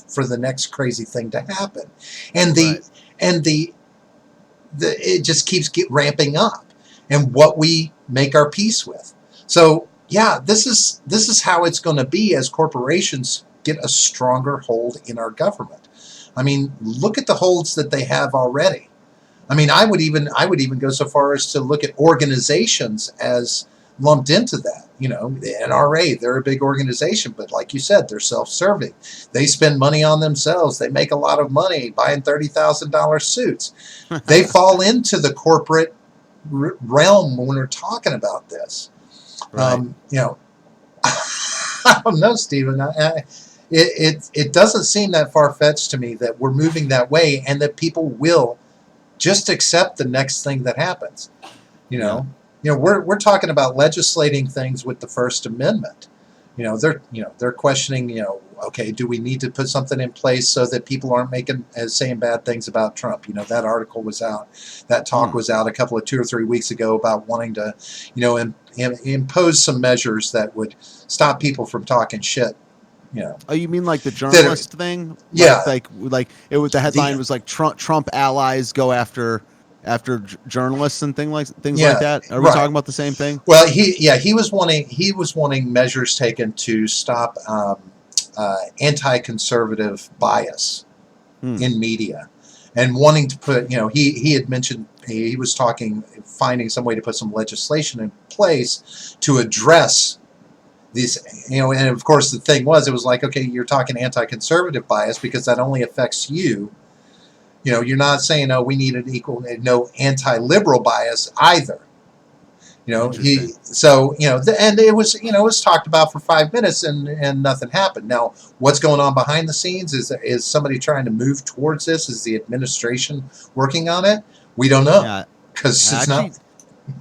for the next crazy thing to happen, and it just keeps ramping up, and what we make our peace with. So yeah, this is how it's going to be as corporations get a stronger hold in our government. I mean, look at the holds that they have already. I mean, I would even go so far as to look at organizations as lumped into that. The NRA, they're a big organization, but like you said, they're self-serving. They spend money on themselves. They make a lot of money buying $30,000 suits. They fall into the corporate realm when we're talking about this. Right. I don't know, Stephen. It doesn't seem that far-fetched to me that we're moving that way, and that people will just accept the next thing that happens. We're talking about legislating things with the First Amendment. They're questioning. Okay, do we need to put something in place so that people aren't saying bad things about Trump? That article was out, that talk was out 2 or 3 weeks ago about wanting to, impose some measures that would stop people from talking shit. Oh, you mean like the journalist thing? Yeah. Like it was, the headline was like Trump allies go after journalists and things like that. Are we talking about the same thing? Well, he was wanting measures taken to stop anti-conservative bias in media, and wanting to put, he had mentioned he was finding some way to put some legislation in place to address these, and of course the thing was, it was like, okay, you're talking anti-conservative bias because that only affects you. You're not saying, oh, we need no anti-liberal bias either. And it was talked about for 5 minutes and nothing happened. Now, what's going on behind the scenes? Is somebody trying to move towards this? Is the administration working on it? We don't know, because it's not.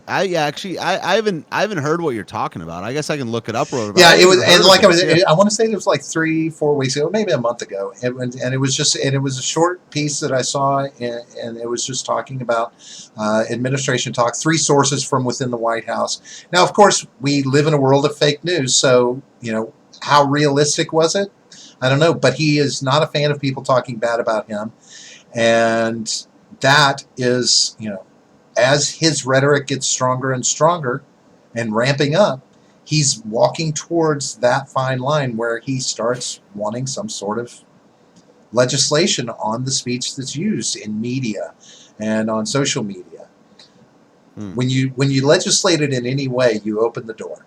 I haven't heard what you're talking about. I guess I can look it up. Yeah, it was, and like I want to say it was like 3-4 weeks ago, maybe a month ago, and it was a short piece that I saw, and it was just talking about administration talk. 3 sources from within the White House. Now, of course, we live in a world of fake news, so how realistic was it? I don't know, but he is not a fan of people talking bad about him, and that is, as his rhetoric gets stronger and stronger and ramping up, he's walking towards that fine line where he starts wanting some sort of legislation on the speech that's used in media and on social media. Hmm. When you legislate it in any way, you open the door.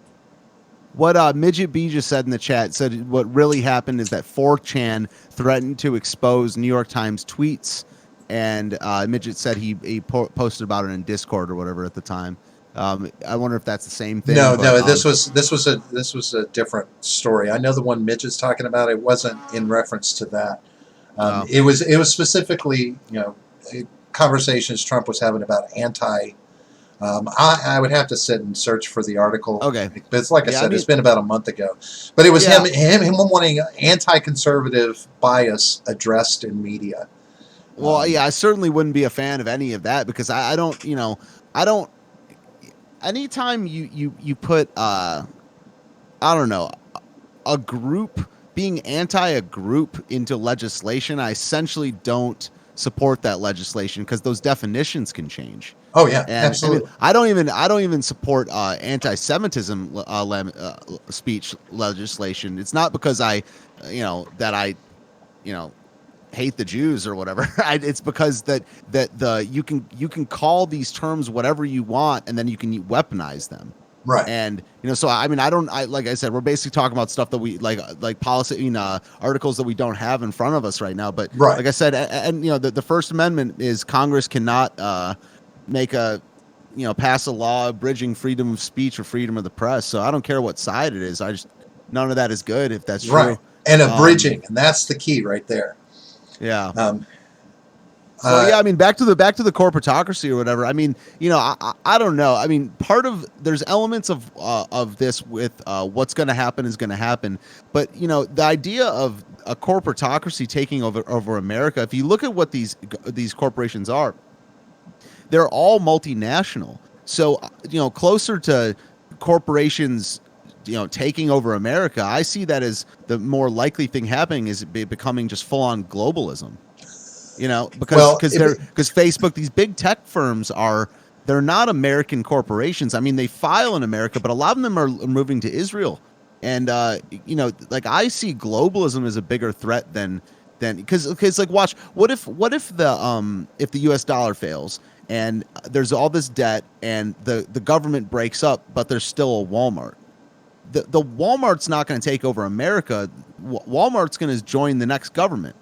What Midget B just said in the chat said what really happened is that 4chan threatened to expose New York Times tweets, and Midget said he posted about it in Discord or whatever at the time. I wonder if that's the same thing. No, but, no, this was a different story. I know the one Midget's talking about. It wasn't in reference to that. Oh. It was specifically, conversations Trump was having about anti. I would have to sit and search for the article. Okay. But it's like I Yeah, said, I mean- it's been about a month ago. But it was Yeah. him wanting anti-conservative bias addressed in media. Well, yeah, I certainly wouldn't be a fan of any of that because I don't, I don't. Anytime you put, I don't know, a group being anti a group into legislation, I essentially don't support that legislation because those definitions can change. Oh yeah, And absolutely. I don't even support anti-Semitism speech legislation. It's not because that I, hate the Jews or whatever. It's because that you can call these terms whatever you want, and then you can weaponize them. Right. And so I mean, like I said, we're basically talking about stuff that we like policy, articles that we don't have in front of us right now. But Right. like I said, and the First Amendment is Congress cannot pass a law abridging freedom of speech or freedom of the press. So I don't care what side it is. None of that is good if that's true. Right. And abridging, and that's the key right there. Yeah. So yeah, I mean, back to the corporatocracy or whatever. I mean, I don't know. I mean, there's elements of this with what's going to happen is going to happen, but the idea of a corporatocracy taking over America. If you look at what these corporations are, they're all multinational. So closer to corporations taking over America, I see that as the more likely thing happening is becoming just full on globalism. Because Facebook, these big tech firms they're not American corporations. I mean, they file in America, but a lot of them are moving to Israel. And like I see globalism as a bigger threat than because like watch what if the U.S. dollar fails and there's all this debt and the government breaks up, but there's still a Walmart. The Walmart's not going to take over America. Walmart's going to join the next government.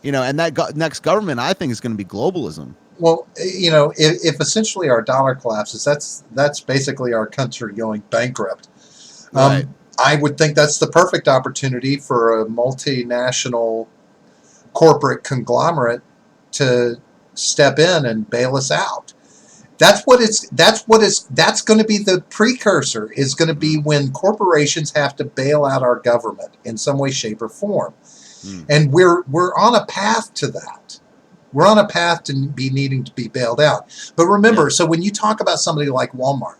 And that next government, I think, is going to be globalism. Well, if essentially our dollar collapses, that's basically our country going bankrupt. Right. I would think that's the perfect opportunity for a multinational corporate conglomerate to step in and bail us out. That's going to be the precursor, is going to be when corporations have to bail out our government in some way, shape, or form. And we're on a path to that. We're on a path to be needing to be bailed out. But remember, so when you talk about somebody like Walmart,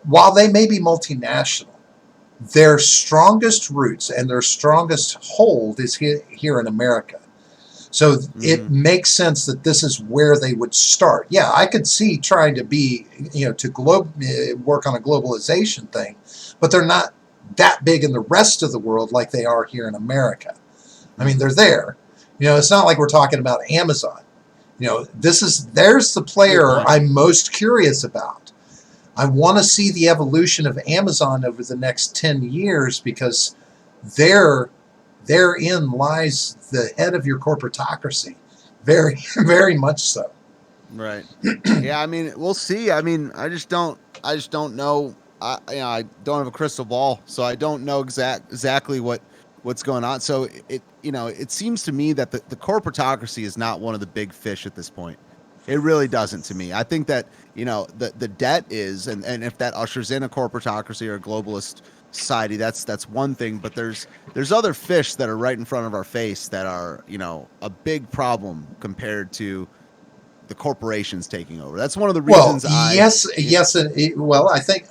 while they may be multinational, their strongest roots and their strongest hold is here in America. So it makes sense that this is where they would start. Yeah, I could see trying to be, work on a globalization thing, but they're not that big in the rest of the world like they are here in America. I mean, they're there. It's not like we're talking about Amazon. There's the player I'm most curious about. I want to see the evolution of Amazon over the next 10 years because therein lies the head of your corporatocracy. Very, very much so. Right. Yeah, I mean, we'll see. I mean, I just don't know. I don't have a crystal ball, so I don't know exactly what's going on. So it seems to me that the corporatocracy is not one of the big fish at this point. It really doesn't to me. I think that, the debt is, and if that ushers in a corporatocracy or a globalist society, that's one thing. But there's other fish that are right in front of our face that are, a big problem compared to the corporations taking over. That's one of the reasons. Well, I think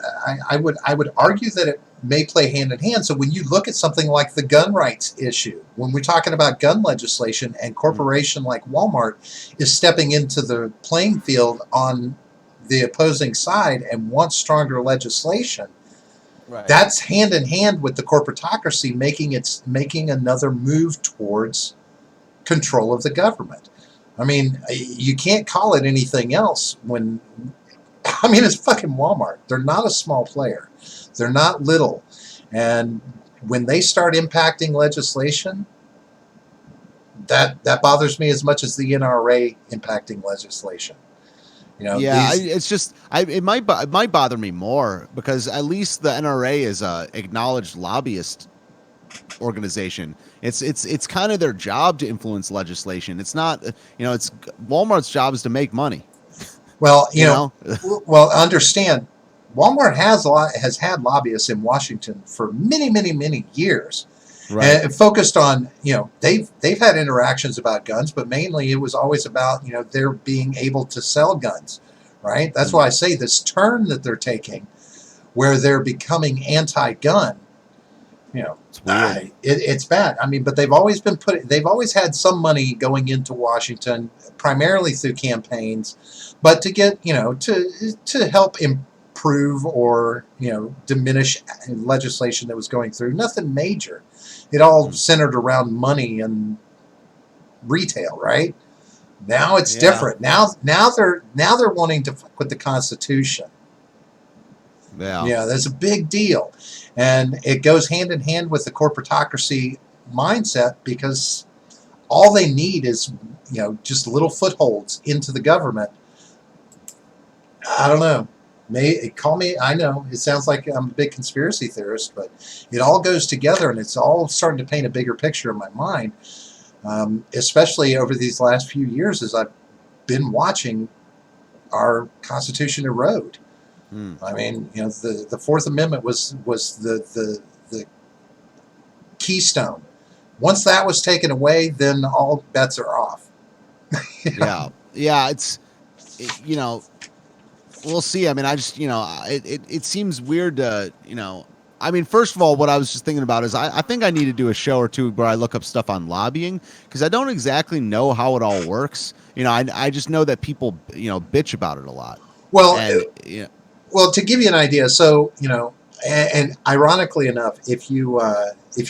I would argue that it may play hand in hand. So when you look at something like the gun rights issue, when we're talking about gun legislation, and corporation like Walmart is stepping into the playing field on the opposing side and wants stronger legislation, right, that's hand in hand with the corporatocracy making another move towards control of the government. I mean, you can't call it anything else when, I mean, it's fucking Walmart. They're not a small player. They're not little. And when they start impacting legislation, that bothers me as much as the NRA impacting legislation. You know, Yeah, these, it's just it might bother me more because at least the NRA is a acknowledged lobbyist organization. It's kind of their job to influence legislation. It's not it's Walmart's job is to make money. well, You know, well, understand, Walmart has had lobbyists in Washington for many, many, many years, right? and focused on, they've had interactions about guns, but mainly it was always about, their being able to sell guns, right? That's why I say this turn that they're taking, where they're becoming anti-gun. It's weird. It's bad. I mean, but they've always had some money going into Washington, primarily through campaigns, but to get, to help improve or, diminish legislation that was going through. Nothing major. It all centered around money and retail, right? Now it's Yeah. different. Now they're wanting to fuck with the Constitution. Yeah. Yeah, that's a big deal. And it goes hand in hand with the corporatocracy mindset, because all they need is, just little footholds into the government. I don't know. Call me, I know it sounds like I'm a big conspiracy theorist, but it all goes together and it's all starting to paint a bigger picture in my mind, especially over these last few years as I've been watching our Constitution erode. I mean, the Fourth Amendment was the keystone. Once that was taken away, then all bets are off. Yeah. We'll see. I mean, I just it seems weird to I mean, first of all, what I was just thinking about is I think I need to do a show or two where I look up stuff on lobbying because I don't exactly know how it all works. I just know that people bitch about it a lot. Well, And well, to give you an idea, so and ironically enough, if you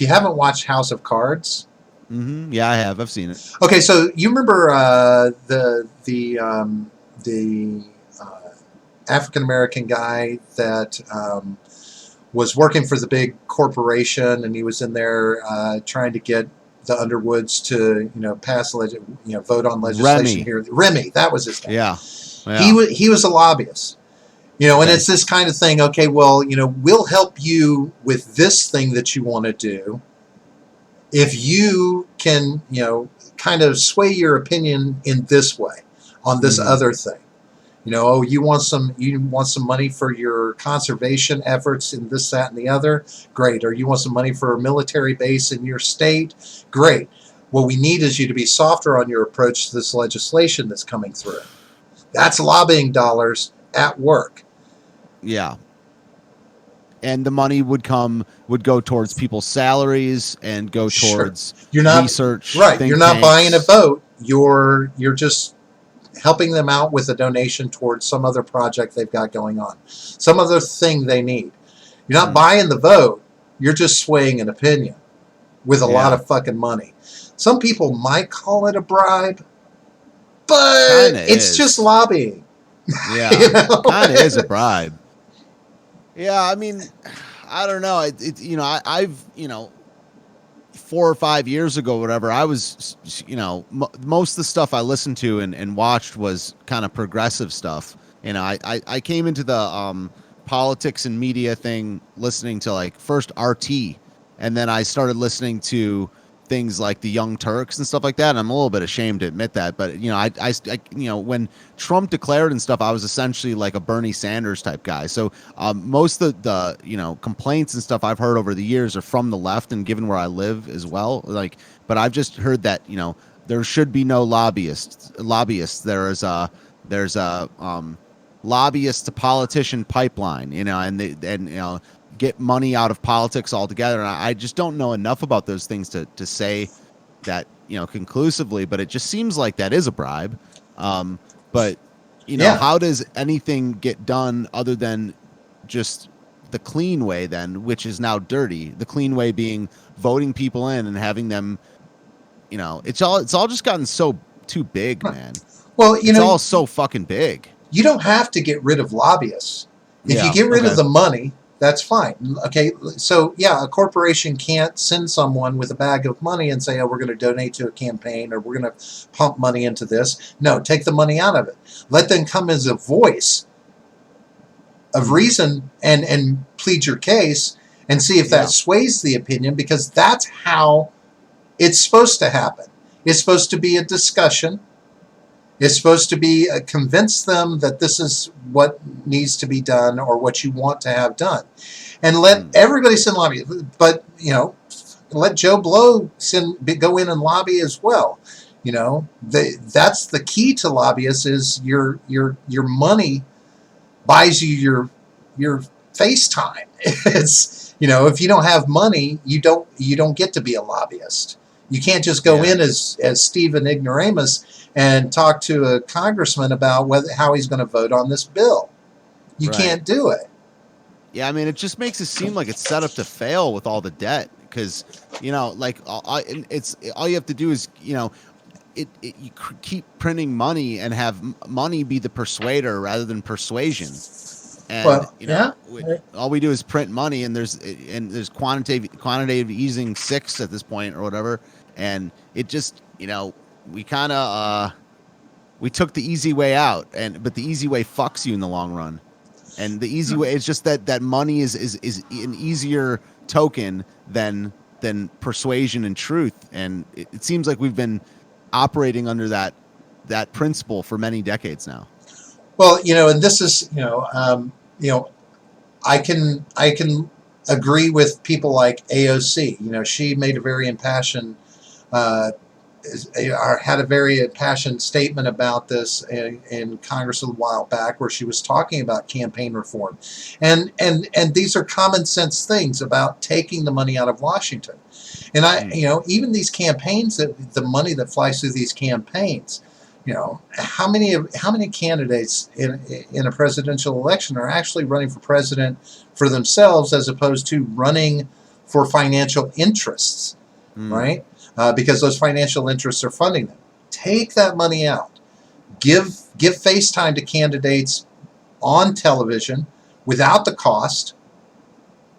haven't watched House of Cards, yeah, I have. I've seen it. okay, so you remember the African American guy that was working for the big corporation, and he was in there trying to get the Underwoods to pass vote on legislation here. Remy, that was his name. Yeah. He was a lobbyist. And it's this kind of thing. Okay, well, we'll help you with this thing that you want to do if you can, kind of sway your opinion in this way on this other thing. You want some money for your conservation efforts in this, that, and the other? Great. Or you want some money for a military base in your state? Great. What we need is you to be softer on your approach to this legislation that's coming through. That's lobbying dollars at work. Yeah. And the money would go towards people's salaries and go towards research. Right. You're not tanks. buying a vote. You're just helping them out with a donation towards some other project they've got going on, some other thing they need. You're not buying the vote. You're just swaying an opinion with a lot of fucking money. Some people might call it a bribe, but it's just lobbying. Yeah, kind of is a bribe. Yeah, I mean, I don't know. I've 4 or 5 years ago, whatever, I was, most of the stuff I listened to and watched was kind of progressive stuff. I came into the politics and media thing listening to like first RT, and then I started listening to things like the Young Turks and stuff like that. And I'm a little bit ashamed to admit that, but I when Trump declared and stuff, I was essentially like a Bernie Sanders type guy. So most of the complaints and stuff I've heard over the years are from the left, and given where I live as well, but I've just heard that there should be no lobbyists. There's a lobbyist to politician pipeline, and get money out of politics altogether. And I just don't know enough about those things to say that, conclusively, but it just seems like that is a bribe. But how does anything get done other than just the clean way then, which is now dirty? The clean way being voting people in and having them, it's all just gotten so too big, man. Well, It's all so fucking big. You don't have to get rid of lobbyists. If you Yeah, get rid okay. of the money, that's fine. Okay, so yeah, a corporation can't send someone with a bag of money and say, "Oh, we're going to donate to a campaign or we're going to pump money into this." No, take the money out of it. Let them come as a voice of reason and plead your case and see if that sways the opinion, because that's how it's supposed to happen. It's supposed to be a discussion. It's supposed to be convince them that this is what needs to be done or what you want to have done, and let everybody send lobby. But let Joe Blow go in and lobby as well. That's the key to lobbyists is your money buys you your face time. It's if you don't have money, you don't get to be a lobbyist. You can't just go in as Stephen Ignoramus and talk to a congressman about how he's going to vote on this bill. You can't do it. Yeah, I mean, it just makes it seem like it's set up to fail with all the debt because, like it's all you have to do is, you keep printing money and have money be the persuader rather than persuasion. And all we do is print money, and there's quantitative easing 6 at this point or whatever, and it just we kind of we took the easy way out, but the easy way fucks you in the long run, and the easy way is just that money is an easier token than persuasion and truth, and it seems like we've been operating under that principle for many decades now. Well, and this is, I can agree with people like AOC. She made a very impassioned, had a very impassioned statement about this in Congress a while back, where she was talking about campaign reform, and these are common sense things about taking the money out of Washington, and even these campaigns, that the money that flies through these campaigns. How many candidates in a presidential election are actually running for president for themselves as opposed to running for financial interests, right? Because those financial interests are funding them. Take that money out. Give face time to candidates on television without the cost.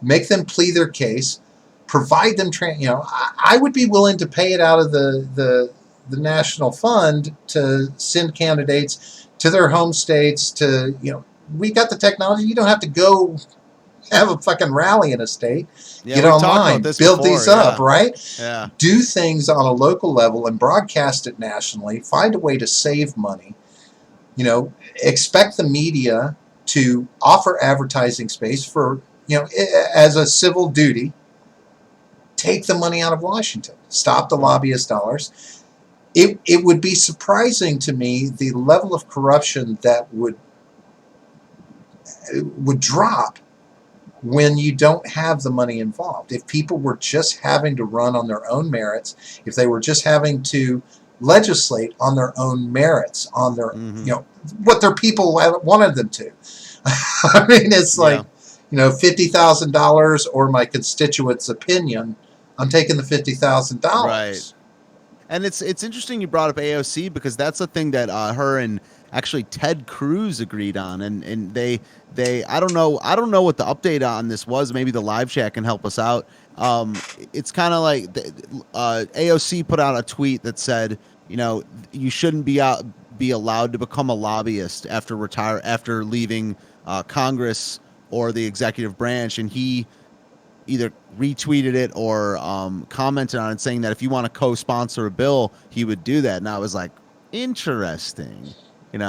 Make them plead their case. Provide them. I would be willing to pay it out of the national fund to send candidates to their home states. We got the technology. You don't have to go have a fucking rally in a state. Get online, build these up, right? Yeah. Do things on a local level and broadcast it nationally. Find a way to save money. Expect the media to offer advertising space for, as a civil duty. Take the money out of Washington. Stop the lobbyist dollars. It would be surprising to me the level of corruption that would drop when you don't have the money involved. If people were just having to run on their own merits, if they were just having to legislate on their own merits, on their what their people wanted them to. I mean, it's like $50,000 or my constituent's opinion. I'm taking the $50,000. Right. And it's interesting you brought up AOC because that's the thing that her and actually Ted Cruz agreed on, and they I don't know what the update on this was. Maybe the live chat can help us out. It's kind of like AOC put out a tweet that said, you shouldn't be allowed to become a lobbyist after leaving Congress or the executive branch, and he either retweeted it or commented on it saying that if you want to co-sponsor a bill, he would do that. And I was like, interesting, And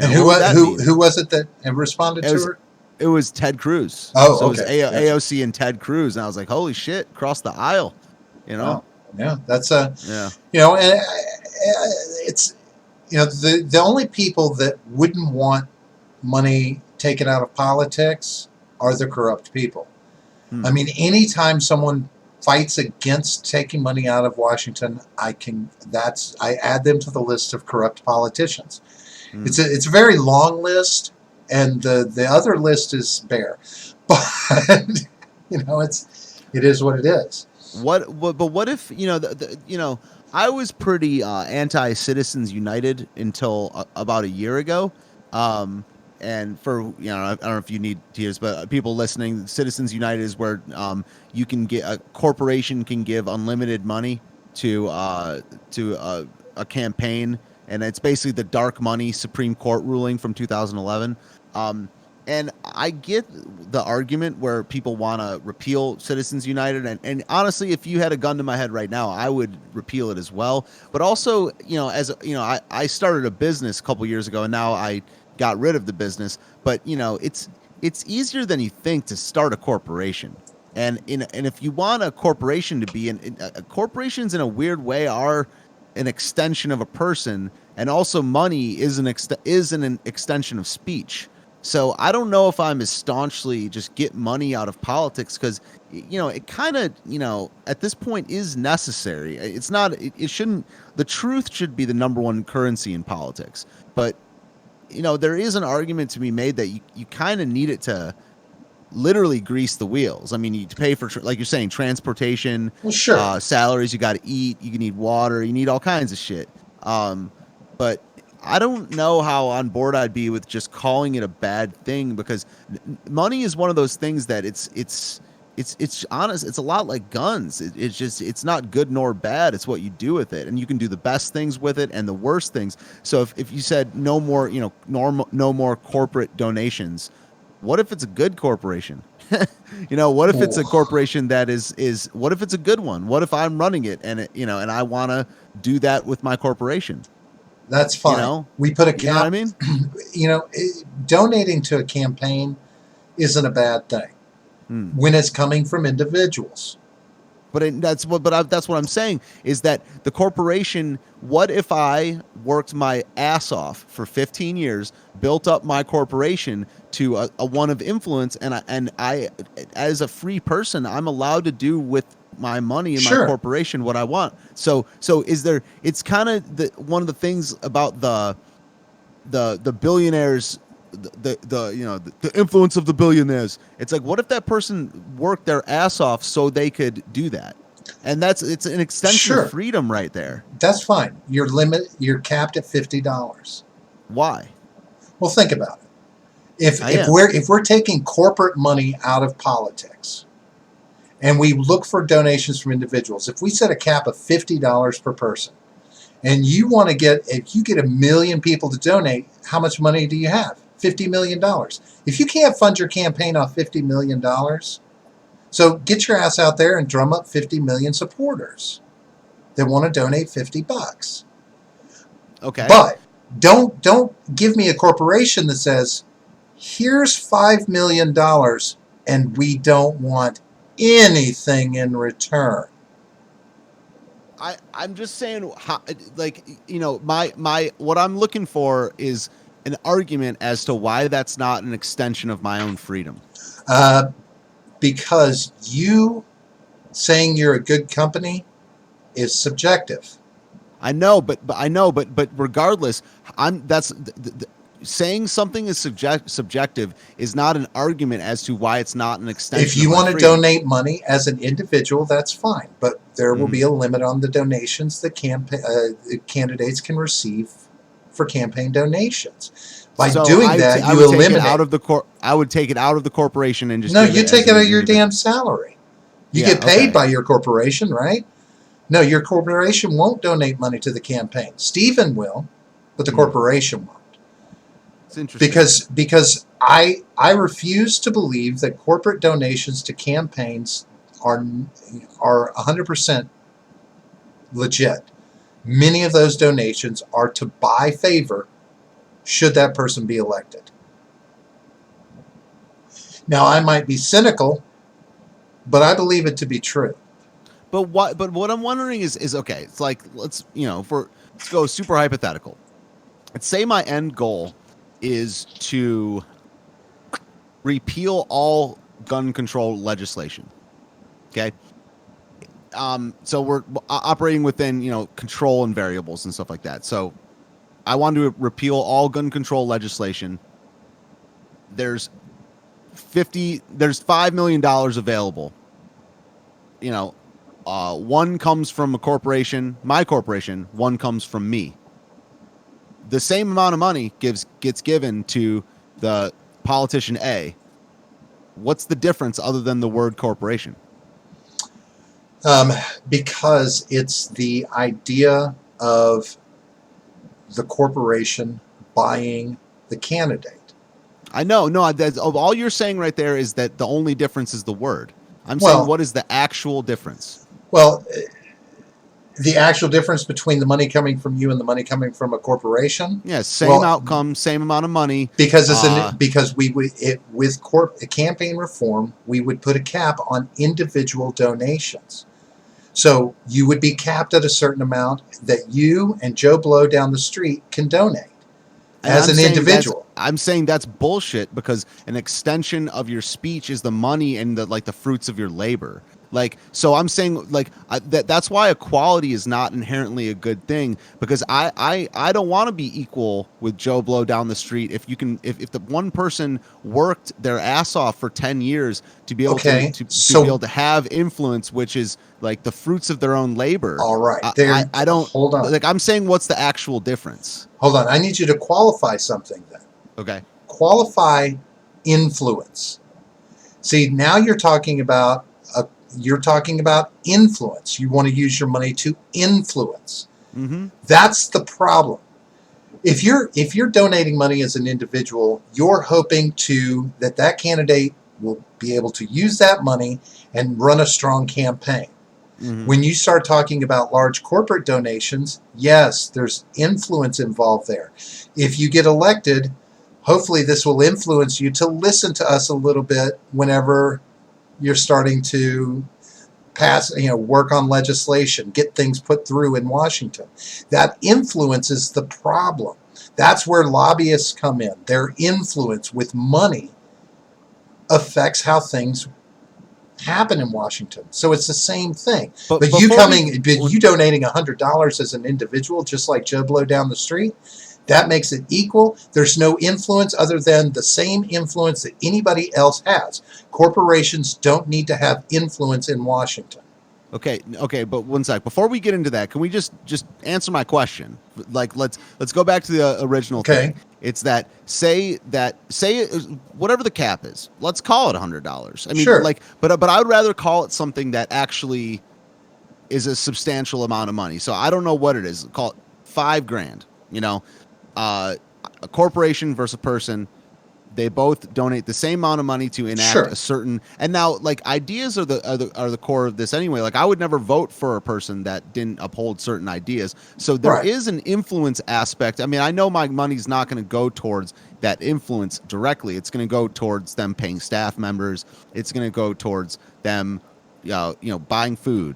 who was it that responded to her? It was Ted Cruz. Oh, so okay. It was AOC and Ted Cruz, and I was like, holy shit, cross the aisle, Oh, yeah, that's and it's the only people that wouldn't want money taken out of politics are the corrupt people. I mean, anytime someone fights against taking money out of Washington, I add them to the list of corrupt politicians. It's a very long list, and the other list is bare. But it is what it is. But what if I was pretty anti Citizens United until about a year ago. Um, and for I don't know if you need to use, but people listening, Citizens United is where you can get a corporation can give unlimited money to a campaign, and it's basically the dark money Supreme Court ruling from 2011. Um, and I get the argument where people want to repeal Citizens United. And honestly, if you had a gun to my head right now, I would repeal it as well. But also, I started a business a couple years ago, and now I got rid of the business. But, it's easier than you think to start a corporation. And if you want a corporation to be corporations in a weird way are an extension of a person, and also money is an extension of speech. So I don't know if I'm as staunchly just get money out of politics, because it kind of at this point is necessary. It's not. It shouldn't. The truth should be the number one currency in politics. But there is an argument to be made that you kind of need it to literally grease the wheels. I mean, you pay for, like you're saying, transportation, Well, sure. salaries. You got to eat. You need water. You need all kinds of shit. But I don't know how on board I'd be with just calling it a bad thing, because money is one of those things that it's honest. It's a lot like guns. It's not good nor bad. It's what you do with it, and you can do the best things with it and the worst things. So if you said no more, no more corporate donations, what if it's a good corporation? What if it's a corporation that is what if it's a good one? What if I'm running it and and I want to do that with my corporation? That's fine. We put a cap. You know what I mean? Donating to a campaign isn't a bad thing when it's coming from individuals. But that's what I'm saying, is that the corporation. What if I worked my ass off for 15 years, built up my corporation to a one of influence, and I, as a free person, I'm allowed to do with my money in my corporation what I want. So is there? It's kind of one of the things about the billionaires. The influence of the billionaires. It's like, what if that person worked their ass off so they could do that? And it's an extension of freedom right there. That's fine. You're capped at $50. Why? Well, think about it. If we're taking corporate money out of politics, and we look for donations from individuals, if we set a cap of $50 per person, and if you get 1 million people to donate, how much money do you have? $50 million. If you can't fund your campaign off $50 million, so get your ass out there and drum up 50 million supporters that want to donate $50. Okay. But don't give me a corporation that says, here's $5 million and we don't want anything in return. I'm just saying, my what I'm looking for is an argument as to why that's not an extension of my own freedom. Because you saying you're a good company is subjective. I know, but regardless, saying something is subjective is not an argument as to why it's not an extension. If you want to donate money as an individual, that's fine, but there will be a limit on the donations that candidates can receive for campaign donations. By doing that, you eliminate. I would take it out of the corporation and just. No, you take it out of your damn salary. You get paid by your corporation, right? No, your corporation won't donate money to the campaign. Stephen will, but the corporation won't. It's interesting. Because I refuse to believe that corporate donations to campaigns are 100% legit. Many of those donations are to buy favor should that person be elected. Now, I might be cynical, but I believe it to be true. But what I'm wondering is okay. It's like, let's go super hypothetical. Let's say my end goal is to repeal all gun control legislation. Okay. So we're operating within control and variables and stuff like that. So I want to repeal all gun control legislation. There's $5 million available. one comes from a corporation, my corporation, one comes from me. The same amount of money gets given to the politician A. What's the difference other than the word corporation? Because it's the idea of the corporation buying the candidate. I know, no. All you're saying right there is that the only difference is the word. I'm Well- saying, what is the actual difference? Well, the actual difference between the money coming from you and the money coming from a corporation. Yeah, same Well, outcome, same amount of money. Because with campaign reform, we would put a cap on individual donations. So you would be capped at a certain amount that you and Joe Blow down the street can donate as an individual. I'm saying that's bullshit, because an extension of your speech is the money and the fruits of your labor. So I'm saying that's why equality is not inherently a good thing, because I don't want to be equal with Joe Blow down the street. If the one person worked their ass off for 10 years to be able to be able to have influence, which is like the fruits of their own labor. All right. I don't hold on. I'm saying, what's the actual difference? Hold on. I need you to qualify something then. Okay. Qualify influence. See, now you're talking about influence. You want to use your money to influence. Mm-hmm. That's the problem. If you're donating money as an individual, you're hoping that candidate will be able to use that money and run a strong campaign. Mm-hmm. When you start talking about large corporate donations, yes, there's influence involved there. If you get elected, hopefully this will influence you to listen to us a little bit whenever you're starting to work on legislation, get things put through in Washington. That influence is the problem. That's where lobbyists come in. Their influence with money affects how things happen in Washington. So it's the same thing. But you donating $100 as an individual, just like Joe Blow down the street, that makes it equal. There's no influence other than the same influence that anybody else has. Corporations don't need to have influence in Washington. Okay, but one sec. Before we get into that, can we just answer my question? Let's go back to the original thing. It's say whatever the cap is. Let's call it $100. I mean, sure. But I would rather call it something that actually is a substantial amount of money. So I don't know what it is. Call it $5,000. A corporation versus a person, they both donate the same amount of money to enact a certain. And now, ideas are the core of this anyway. I would never vote for a person that didn't uphold certain ideas. So there is an influence aspect. I mean, I know my money's not going to go towards that influence directly. It's going to go towards them paying staff members. It's going to go towards them, buying food,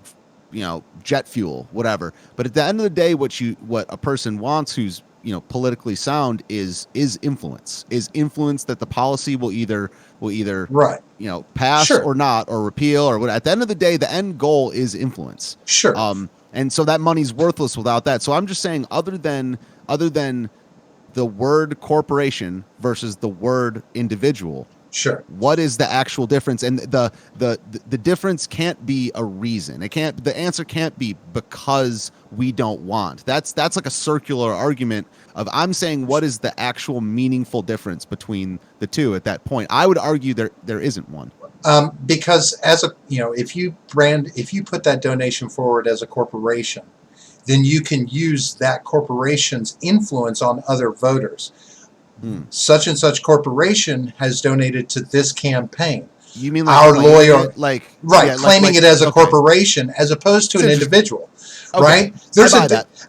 jet fuel, whatever. But at the end of the day, what a person wants who's politically sound is influence that the policy will either pass or not, or repeal, or what. At the end of the day, the end goal is influence. Sure. And so that money's worthless without that. So I'm just saying, other than the word corporation versus the word individual, sure, what is the actual difference? And the difference can't be a reason. The answer can't be because we don't want. That's like a circular argument of, I'm saying, what is the actual meaningful difference between the two at that point? I would argue there isn't one. Because if you put that donation forward as a corporation, then you can use that corporation's influence on other voters. Such and such corporation has donated to this campaign. You mean our lawyer, claiming it as a corporation as opposed to an individual, right? There's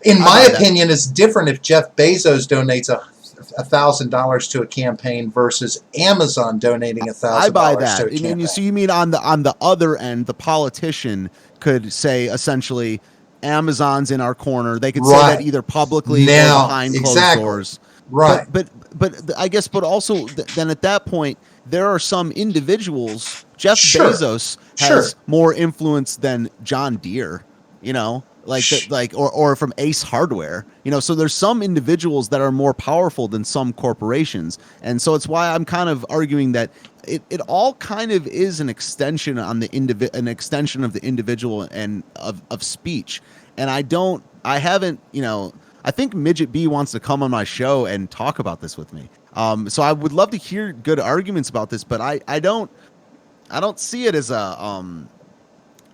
in my opinion, it's different if Jeff Bezos donates $1,000 to a campaign versus Amazon donating $1,000 I buy that. to a campaign. So you mean on the other end, the politician could say essentially, Amazon's in our corner. They could say that either publicly or behind closed doors. Right. But I guess, but also then at that point, there are some individuals. Jeff Bezos has more influence than John Deere. or from Ace Hardware. So there's some individuals that are more powerful than some corporations, and so it's why I'm kind of arguing that it all kind of is an extension on an extension of the individual and of speech. And I haven't, I think Midget B wants to come on my show and talk about this with me. So I would love to hear good arguments about this, but I don't see it as a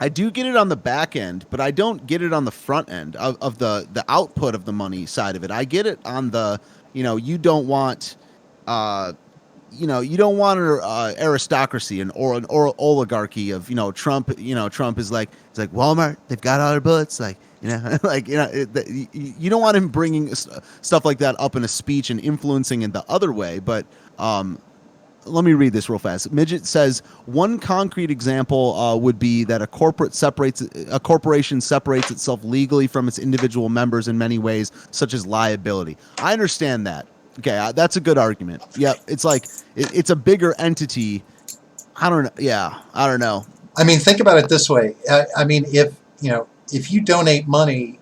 I do get it on the back end, but I don't get it on the front end of the output of the money side of it. I get it on the, you don't want, you don't want an aristocracy or an oligarchy of, Trump. Trump is like, it's like Walmart. They've got all their bullets. Like, you don't want him bringing stuff like that up in a speech and influencing it the other way. But let me read this real fast. Midget says one concrete example would be that a corporation separates itself legally from its individual members in many ways, such as liability. I understand that. Okay, that's a good argument. Yeah, it's like it's a bigger entity. I don't know. Yeah, I don't know. I mean, think about it this way. I mean, if you donate money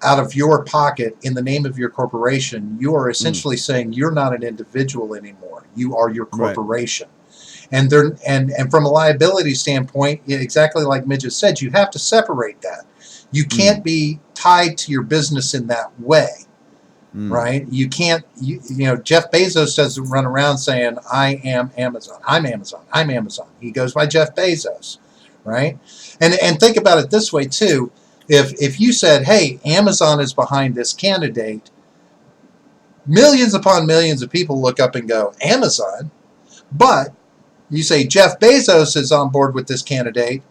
out of your pocket in the name of your corporation, you are essentially saying you're not an individual anymore. You are your corporation. Right. And from a liability standpoint, exactly like Midget said, you have to separate that. You can't be tied to your business in that way. Right? You can't, Jeff Bezos doesn't run around saying, I am Amazon. I'm Amazon. I'm Amazon. He goes by Jeff Bezos. Right? And think about it this way, too. If you said, hey, Amazon is behind this candidate, millions upon millions of people look up and go, Amazon? But you say Jeff Bezos is on board with this candidate,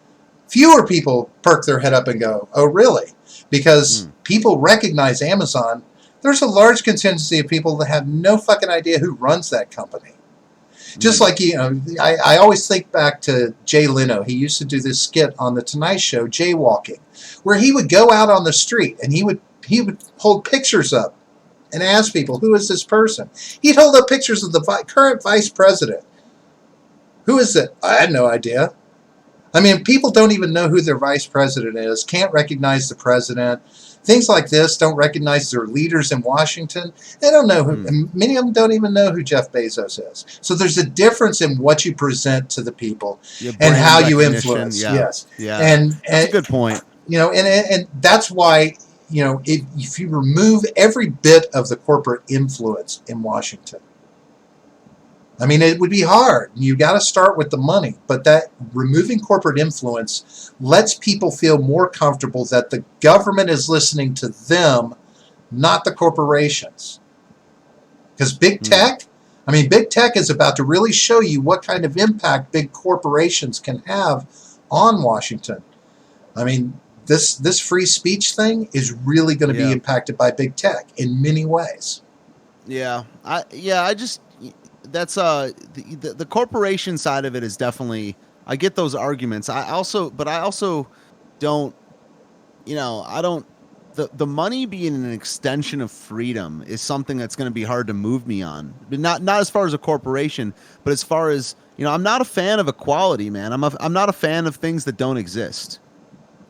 fewer people perk their head up and go, oh, really? Because people recognize Amazon. There's a large contingency of people that have no fucking idea who runs that company. Just like, I always think back to Jay Leno. He used to do this skit on The Tonight Show, jaywalking, where he would go out on the street and he would hold pictures up and ask people, who is this person? He'd hold up pictures of the current vice president. Who is it? I had no idea. I mean, people don't even know who their vice president is, can't recognize the president. Things like this, don't recognize their leaders in Washington. They don't know who, many of them don't even know who Jeff Bezos is. So there's a difference in what you present to the people and how you influence. Yeah. Yes. Yeah. And that's a good point. And that's why, if you remove every bit of the corporate influence in Washington, I mean, it would be hard. You got to start with the money, but that removing corporate influence lets people feel more comfortable that the government is listening to them, not the corporations. Because big tech is about to really show you what kind of impact big corporations can have on Washington. I mean, this free speech thing is really going to be impacted by big tech in many ways. Yeah, I just. That's the corporation side of it is definitely, I get those arguments. I also don't, the money being an extension of freedom is something that's going to be hard to move me on. But not as far as a corporation, but as far as, I'm not a fan of equality, man. I'm not a fan of things that don't exist.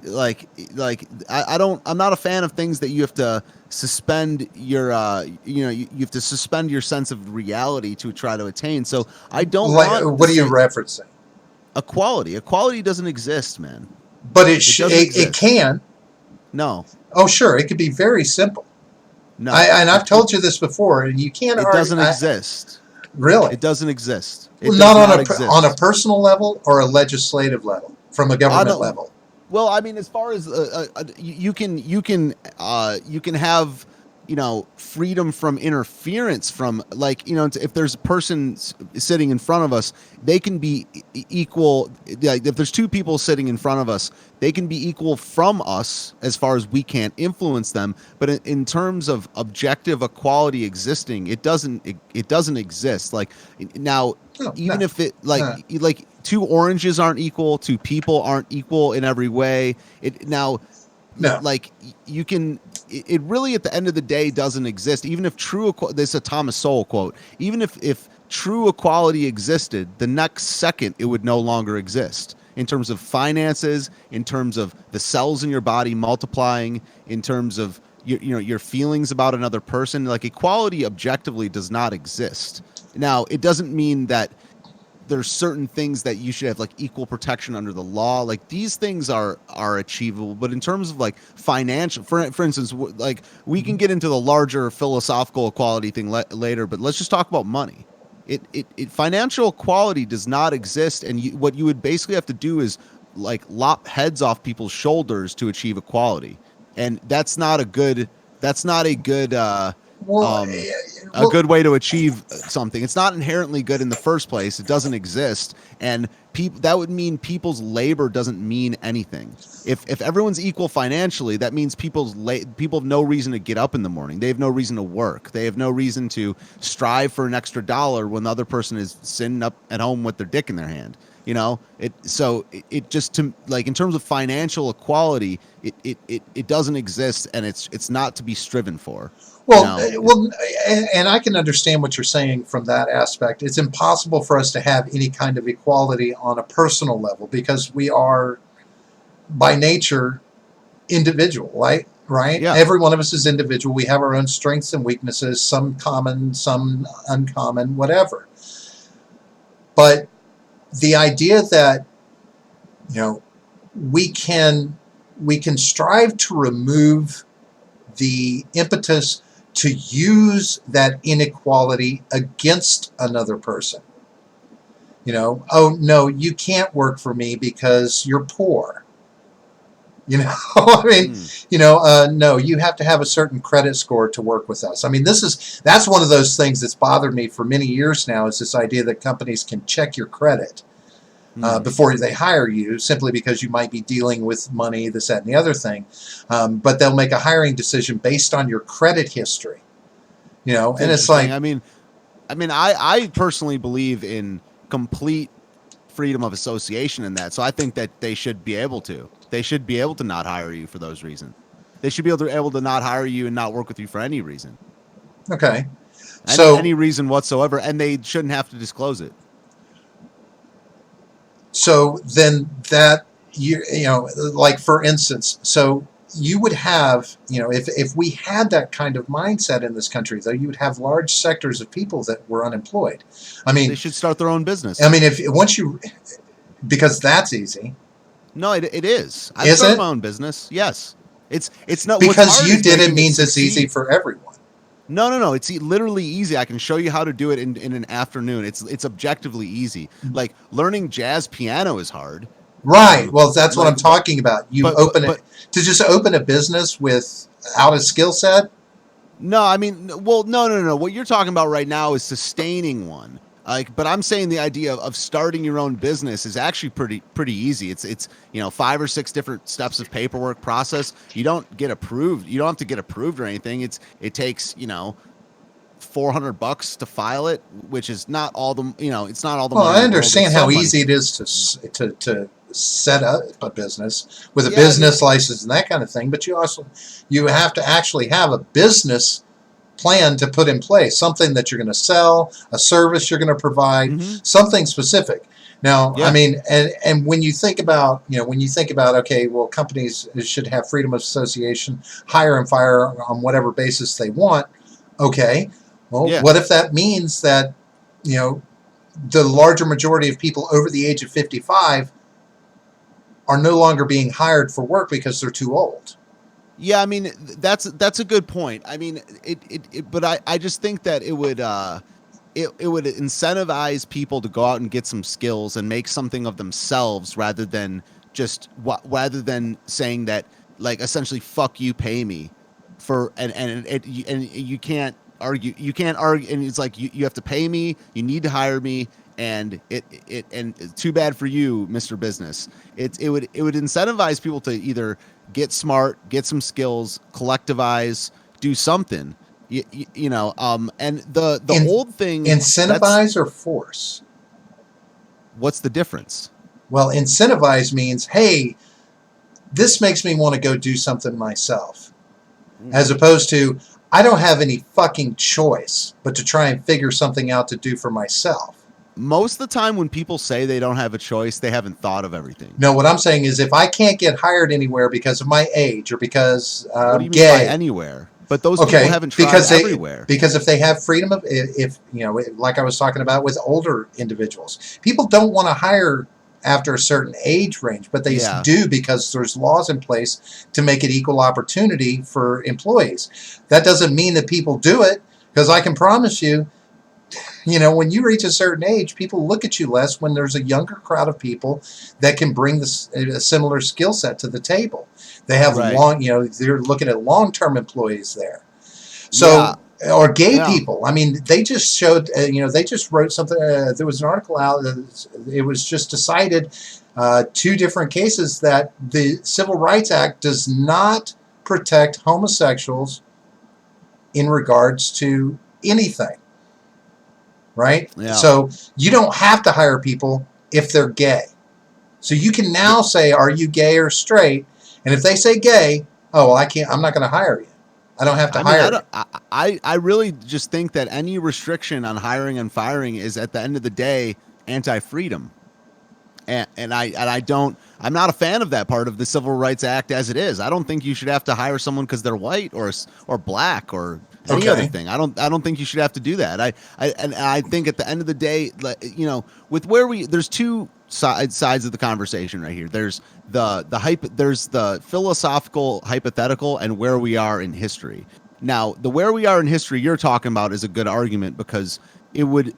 I'm not a fan of things that you have to suspend your you have to suspend your sense of reality to try to attain. So I don't want. What are you referencing? Equality doesn't exist, man. But it can. No. Oh, sure. It could be very simple. No. I've told you this before, and you can't. It doesn't exist. Really? It doesn't exist. Not on a personal level or a legislative level, from a government level. Well, I mean, as far as you can have, freedom from interference from, like, if there's a person sitting in front of us, they can be equal. Like, if there's two people sitting in front of us, they can be equal from us as far as we can't influence them. But in terms of objective equality existing, it doesn't exist. Like now, if it like two oranges aren't equal, two people aren't equal in every way. It really at the end of the day doesn't exist. Even if this is a Thomas Sowell quote, even if true equality existed, the next second it would no longer exist. in terms of finances, in terms of the cells in your body multiplying, in terms of your feelings about another person. Like, equality objectively does not exist. Now, it doesn't mean that there's certain things that you should have, like equal protection under the law. Like, these things are achievable, but in terms of like financial, for instance, like, we can get into the larger philosophical equality thing later, but let's just talk about money. It financial equality does not exist, and what you would basically have to do is like lop heads off people's shoulders to achieve equality, and that's not a good Well, um, a well, good way to achieve something. It's not inherently good in the first place. It doesn't exist, and that would mean people's labor doesn't mean anything. If everyone's equal financially, that means people have no reason to get up in the morning. They have no reason to work. They have no reason to strive for an extra dollar when the other person is sitting up at home with their dick in their hand. It just, to like, in terms of financial equality, it doesn't exist, and it's not to be striven for. well, and I can understand what you're saying from that aspect. It's impossible for us to have any kind of equality on a personal level because we are, by nature, individual, right? Right? Yeah. Every one of us is individual. We have our own strengths and weaknesses, some common, some uncommon, whatever. But the idea that, you know, we can strive to remove the impetus to use that inequality against another person. Oh no, you can't work for me because you're poor. I mean, no, you have to have a certain credit score to work with us. I mean, that's one of those things that's bothered me for many years now, is this idea that companies can check your credit before they hire you, simply because you might be dealing with money, this, that, and the other thing. But they'll make a hiring decision based on your credit history. And it's like, I personally believe in complete freedom of association in that. So I think that they should be able to. They should be able to not hire you for those reasons. They should be able to not hire you and not work with you for any reason. Okay. So any reason whatsoever, and they shouldn't have to disclose it. So then that, like, for instance, so you would have, if we had that kind of mindset in this country, though, you would have large sectors of people that were unemployed. I mean, they should start their own business. I mean, because that's easy. No, it is. I started my own business. Yes, it's not because you did it means it's easy for everyone. No. It's literally easy. I can show you how to do it in an afternoon. It's objectively easy. Like, learning jazz piano is hard. Right. Well, that's what I'm talking about. To just open a business without a skill set. No, I mean, well, no. What you're talking about right now is sustaining one. But I'm saying the idea of starting your own business is actually pretty easy. It's 5 or 6 different steps of paperwork process. You don't get approved. You don't have to get approved or anything. It takes $400 to file it, which is not all the it's not all the. Well, I understand how easy it is to set up a business with a business license and that kind of thing. But you have to actually have a business plan to put in place, something that you're going to sell, a service you're going to provide, something specific. Now, I mean, and when you think about, okay, well, companies should have freedom of association, hire and fire on whatever basis they want. Okay, well, what if that means that, the larger majority of people over the age of 55 are no longer being hired for work because they're too old? Yeah, I mean, that's a good point. I mean, but I just think that it would incentivize people to go out and get some skills and make something of themselves, rather than saying that, like, essentially, fuck you, pay me for, and you can't argue, and it's like, you have to pay me, you need to hire me, and and too bad for you, Mr. Business. It would incentivize people to either get smart, get some skills, collectivize, do something. And the old thing, incentivize or force. What's the difference? Well, incentivize means, hey, this makes me want to go do something myself, as opposed to, I don't have any fucking choice but to try and figure something out to do for myself. most of the time when people say they don't have a choice, they haven't thought of everything. No, what I'm saying is if I can't get hired anywhere because of my age or because What do I'm you mean by gay, anywhere? But those people okay, haven't tried everywhere. because if they have freedom of if you know, like I was talking about with older individuals, people don't want to hire after a certain age range, but they Yeah. do because there's laws in place to make it equal opportunity for employees. That doesn't mean that people do it, because I can promise you, you know, when you reach a certain age, people look at you less when there's a younger crowd of people that can bring this a similar skill set to the table. They have Right. you know, they're looking at long-term employees there. Yeah. So, or gay Yeah. people. I mean, they just showed, you know, they just wrote something. There was an article out. It was just decided, two different cases that the Civil Rights Act does not protect homosexuals in regards to anything. Right? Yeah. So you don't have to hire people if they're gay. So you can now say, are you gay or straight? And if they say gay, oh, well, I can't, I'm not going to hire you. I don't have to I mean, hire you. I really just think that any restriction on hiring and firing is at the end of the day anti-freedom. And I'm not a fan of that part of the Civil Rights Act as it is. I don't think you should have to hire someone because they're white or black or any other thing. I don't think you should have to do that. I think at the end of the day, you know, with there's two sides of the conversation right here. There's there's the philosophical hypothetical and where we are in history. Now, the where we are in history you're talking about is a good argument because it would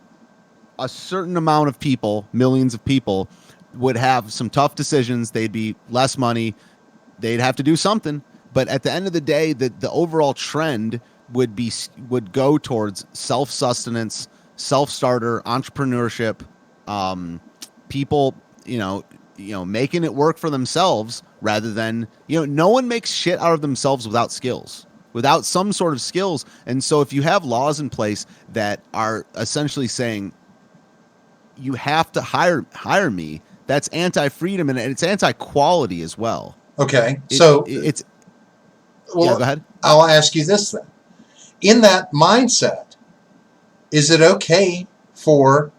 a certain amount of people, millions of people, would have some tough decisions. They'd be less money. They'd have to do something. But at the end of the day, the overall trend would go towards self-sustenance, self-starter, entrepreneurship, people, making it work for themselves rather than, no one makes shit out of themselves without skills, without some sort of skills. And so if you have laws in place that are essentially saying you have to hire me, that's anti-freedom and it's anti-quality as well. Okay. Well, yeah, go ahead. I'll ask you this then. In that mindset, is it okay for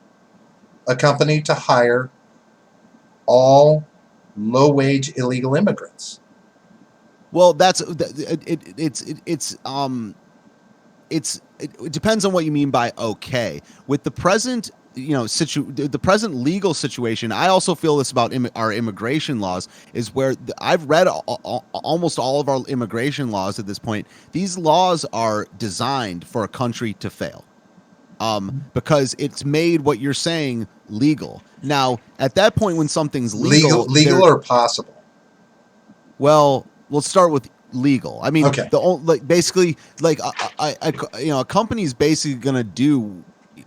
a company to hire all low-wage illegal immigrants? Well, it depends on what you mean by okay. With the present, the present legal situation, I also feel this about our immigration laws is where I've read almost all of our immigration laws at this point. These laws are designed for a country to fail. Because it's made what you're saying legal. Now, at that point, when something's legal or possible. Well, let's start with legal. I mean, okay. A company's basically gonna do,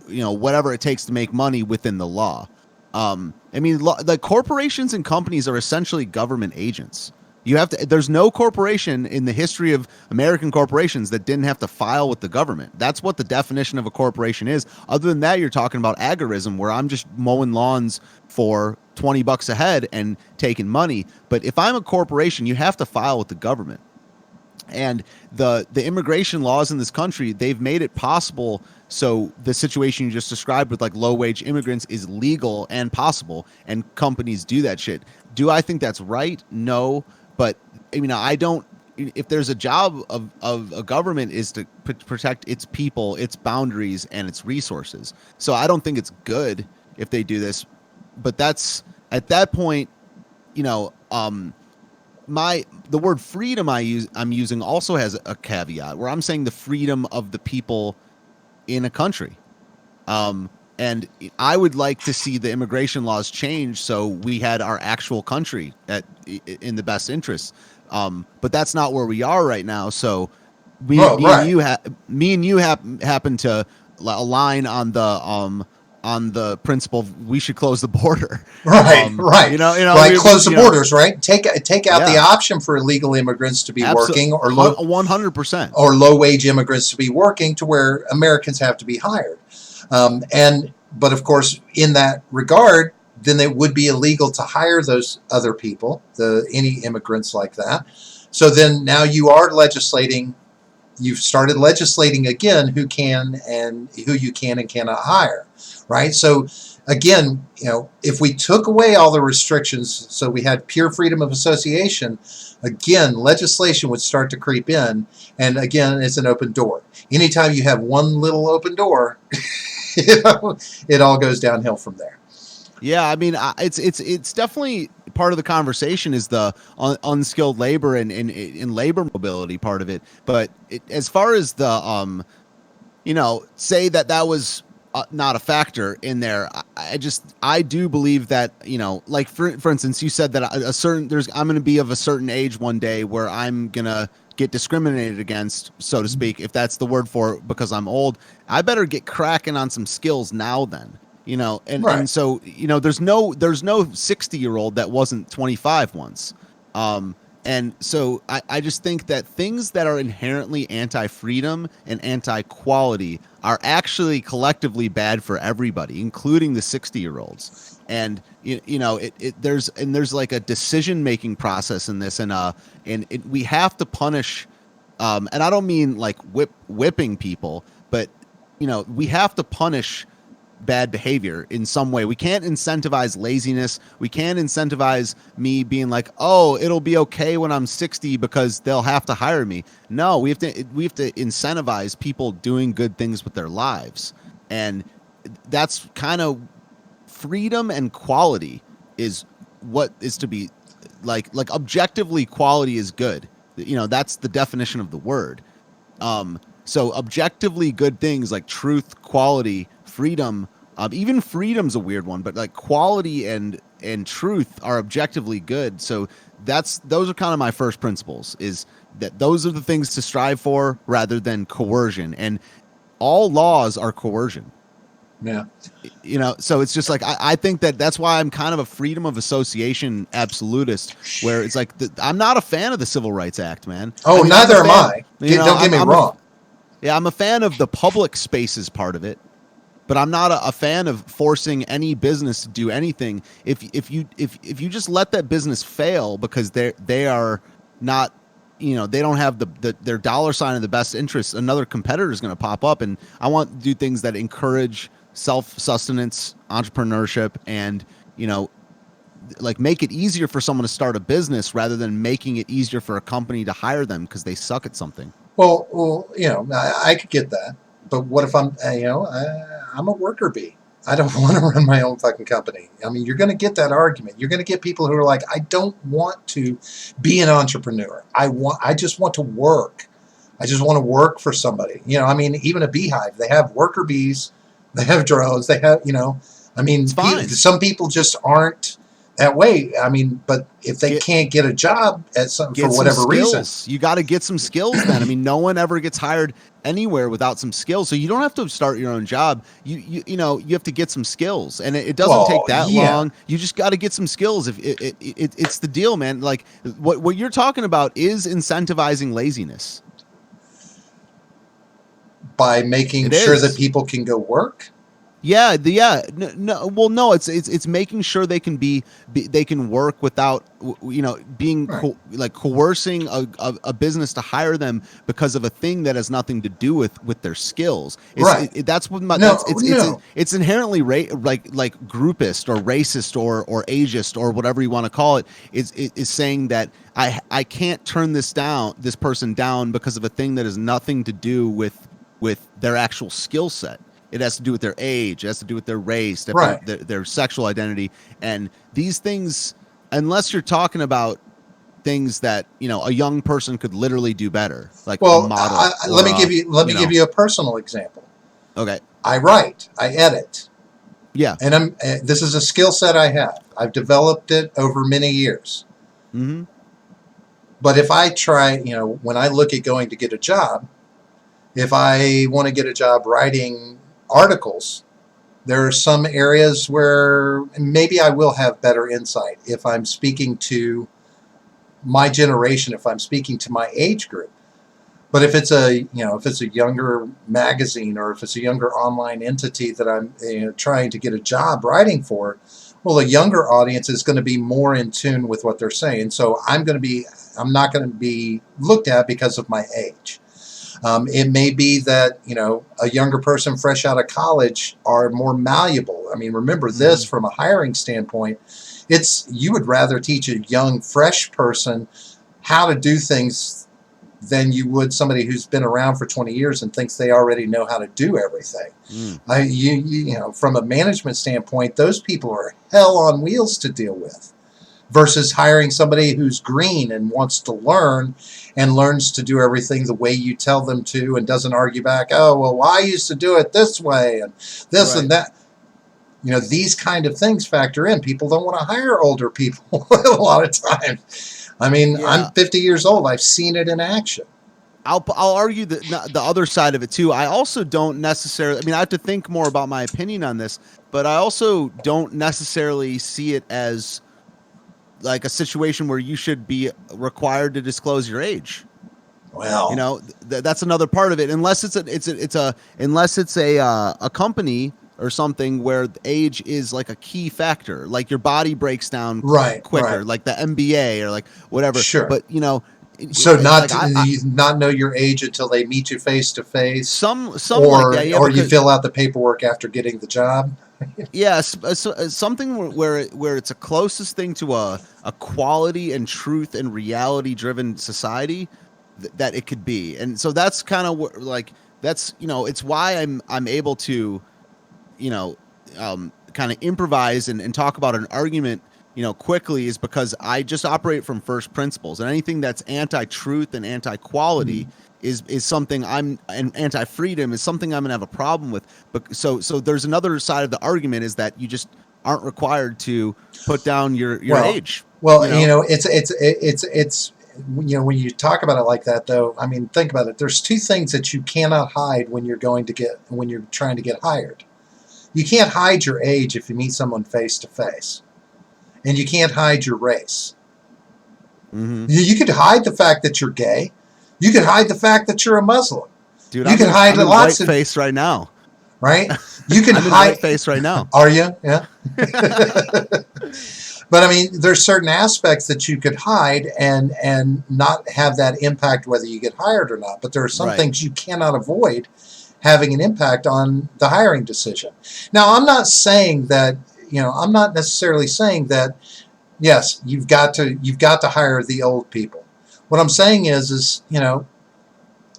whatever it takes to make money within the law. The corporations and companies are essentially government agents. There's no corporation in the history of American corporations that didn't have to file with the government. That's what the definition of a corporation is. Other than that, you're talking about agorism, where I'm just mowing lawns for $20 a head and taking money. But if I'm a corporation, you have to file with the government. And the immigration laws in this country, they've made it possible. So the situation you just described with like low wage immigrants is legal and possible, and companies do that shit. Do I think that's right? No. But I don't. If there's a job of a government is to protect its people, its boundaries, and its resources. So I don't think it's good if they do this. But that's at that point, the word freedom I'm using also has a caveat where I'm saying the freedom of the people in a country. And I would like to see the immigration laws change so we had our actual country in the best interests. But that's not where we are right now. So me and you happen to align on the principle we should close the border. Right. Close the borders, right? Take out the option for illegal immigrants to be working or 100% or low wage immigrants to be working to where Americans have to be hired. But of course, in that regard, then it would be illegal to hire those other people, any immigrants like that. So then now you are legislating. You've started legislating again who you can and cannot hire, right? So again, if we took away all the restrictions, so we had pure freedom of association, again, legislation would start to creep in, and again, it's an open door. Anytime you have one little open door, it all goes downhill from there. Yeah, I mean, it's definitely part of the conversation is the unskilled labor and labor mobility part of it. But as far as the say that was not a factor in there. I do believe that, like for instance, you said that I'm going to be of a certain age one day where I'm going to get discriminated against, so to speak, if that's the word for it, because I'm old. I better get cracking on some skills now then. Right. And so, there's no 60-year-old that wasn't 25 once. And so I just think that things that are inherently anti-freedom and anti-quality are actually collectively bad for everybody, including the 60-year-olds. And there's like a decision-making process in this, and we have to punish. And I don't mean like whipping people, but we have to punish bad behavior in some way. We can't incentivize laziness. We can't incentivize me being like, oh, it'll be okay when I'm 60 because they'll have to hire me. No, we have to incentivize people doing good things with their lives. And that's kind of freedom and quality is what is to be like objectively quality is good. That's the definition of the word. So objectively good things like truth, quality, freedom, even freedom's a weird one, but like quality and truth are objectively good. So those are kind of my first principles, is that those are the things to strive for rather than coercion. And all laws are coercion. Yeah. So it's just like, I think that's why I'm kind of a freedom of association absolutist, where it's like, I'm not a fan of the Civil Rights Act, man. Oh, neither am I. Don't get me wrong. I'm a fan of the public spaces part of it. But I'm not a fan of forcing any business to do anything. If you just let that business fail because they are not, they don't have their dollar sign in the best interest, another competitor is going to pop up. And I want to do things that encourage self-sustenance, entrepreneurship, and like make it easier for someone to start a business rather than making it easier for a company to hire them because they suck at something. Well, I could get that. But what if I'm a worker bee? I don't want to run my own fucking company. I mean, you're going to get that argument. You're going to get people who are like, I don't want to be an entrepreneur. I just want to work. I just want to work for somebody. I mean, even a beehive, they have worker bees, they have drones, they have, I mean, some people just aren't that way. I mean, but if they can't get a job at for whatever reason, you got to get some skills then. I mean, no one ever gets hired anywhere without some skills. So you don't have to start your own job. You have to get some skills, and it doesn't take that long. You just got to get some skills. If it's the deal, man. Like what you're talking about is incentivizing laziness by making sure that people can go work. Yeah. No. It's making sure they can work without, being coercing a business to hire them because of a thing that has nothing to do with their skills. That's what it's inherently like groupist or racist or ageist or whatever you want to call it. Is saying that I can't turn this person down because of a thing that has nothing to do with their actual skill set. It has to do with their age. It has to do with their race, their sexual identity. And these things, unless you're talking about things that, a young person could literally do better, like a model. Let me give you a personal example. Okay. I write. I edit. Yeah. And this is a skill set I have. I've developed it over many years. Mm-hmm. But if I try, when I look at going to get a job, if I want to get a job writing articles, there are some areas where maybe I will have better insight if I'm speaking to my generation, if I'm speaking to my age group. But if it's a younger magazine, or if it's a younger online entity that I'm trying to get a job writing for, well, a younger audience is going to be more in tune with what they're saying. So I'm not going to be looked at because of my age. It may be that, a younger person fresh out of college are more malleable. I mean, remember this from a hiring standpoint. You would rather teach a young, fresh person how to do things than you would somebody who's been around for 20 years and thinks they already know how to do everything. From a management standpoint, those people are hell on wheels to deal with versus hiring somebody who's green and wants to learn and learns to do everything the way you tell them to and doesn't argue back, oh, well, I used to do it this way and this and that. These kind of things factor in. People don't want to hire older people a lot of times. I mean, I'm 50 years old. I've seen it in action. I'll argue the other side of it too. I also don't necessarily, I have to think more about my opinion on this, but I also don't necessarily see it as like a situation where you should be required to disclose your age. Well, that's another part of it. Unless it's a company or something where age is like a key factor, like your body breaks down quicker, like the MBA or like whatever. Sure. But so not know your age until they meet you face to face. Some or like that, or you fill out the paperwork after getting the job. Yes, something where it's the closest thing to a quality and truth and reality driven society that it could be, and so that's kind of it's why I'm able to kind of improvise and talk about an argument quickly, is because I just operate from first principles, and anything that's anti-truth and anti-quality is something and anti-freedom is something I'm gonna have a problem with. But so there's another side of the argument, is that you just aren't required to put down your age. Well, it's when you talk about it like that, though, I mean, think about it. There's two things that you cannot hide when you're trying to get hired. You can't hide your age if you meet someone face to face, and you can't hide your race. You could hide the fact that you're gay. You could hide the fact that you're a Muslim. Dude, you can hide lots of face right now. Right? You can hide face right now. Are you? Yeah. But I mean, there's certain aspects that you could hide and not have that impact whether you get hired or not. But there are some things you cannot avoid having an impact on the hiring decision. Now, I'm not saying that, I'm not necessarily saying that, yes, you've got to hire the old people. What I'm saying is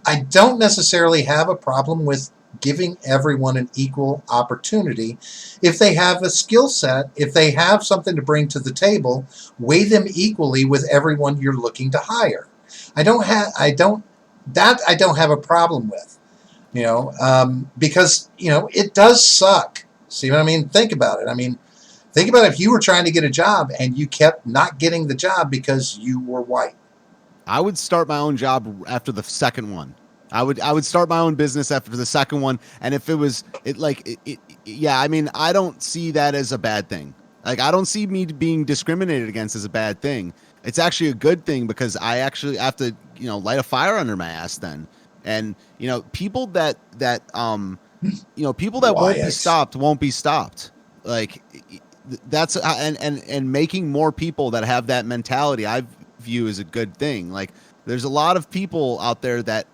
I don't necessarily have a problem with giving everyone an equal opportunity. If they have a skill set, if they have something to bring to the table, weigh them equally with everyone you're looking to hire. I don't have a problem with, because, it does suck. See what I mean? Think about it. I mean, think about if you were trying to get a job and you kept not getting the job because you were white. I would start my own job after the second one. I would start my own business after the second one, and if it was I don't see that as a bad thing. Like, I don't see me being discriminated against as a bad thing. It's actually a good thing, because I actually have to light a fire under my ass then. And people that won't be stopped. Like, that's and making more people that have that mentality, I view as a good thing. Like, there's a lot of people out there that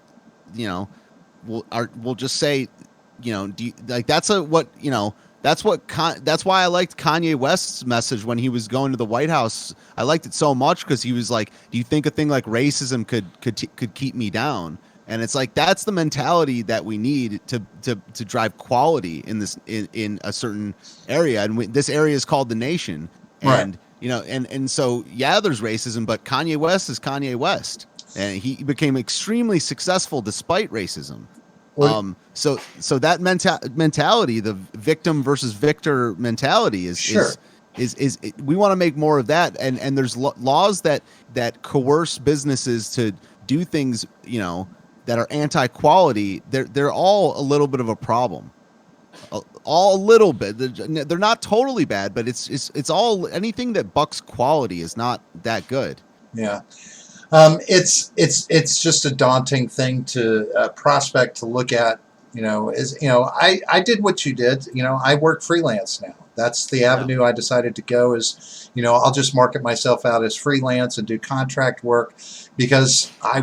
will just say, that's why I liked Kanye West's message when he was going to the White House. I liked it so much because he was like, do you think a thing like racism could keep me down? And it's like, that's the mentality that we need to drive quality in a certain area. And this area is called the nation. And, and so, there's racism, but Kanye West is Kanye West. And he became extremely successful despite racism. So that mentality, the victim versus victor mentality, is we want to make more of that. And there's laws that coerce businesses to do things, that are anti-quality. They're all a little bit of a problem. All a little bit. They're not totally bad, but it's all, anything that bucks quality is not that good. Yeah. It's just a daunting thing to prospect to look at. I did what you did. I work freelance now. That's the avenue I decided to go. Is I'll just market myself out as freelance and do contract work, because I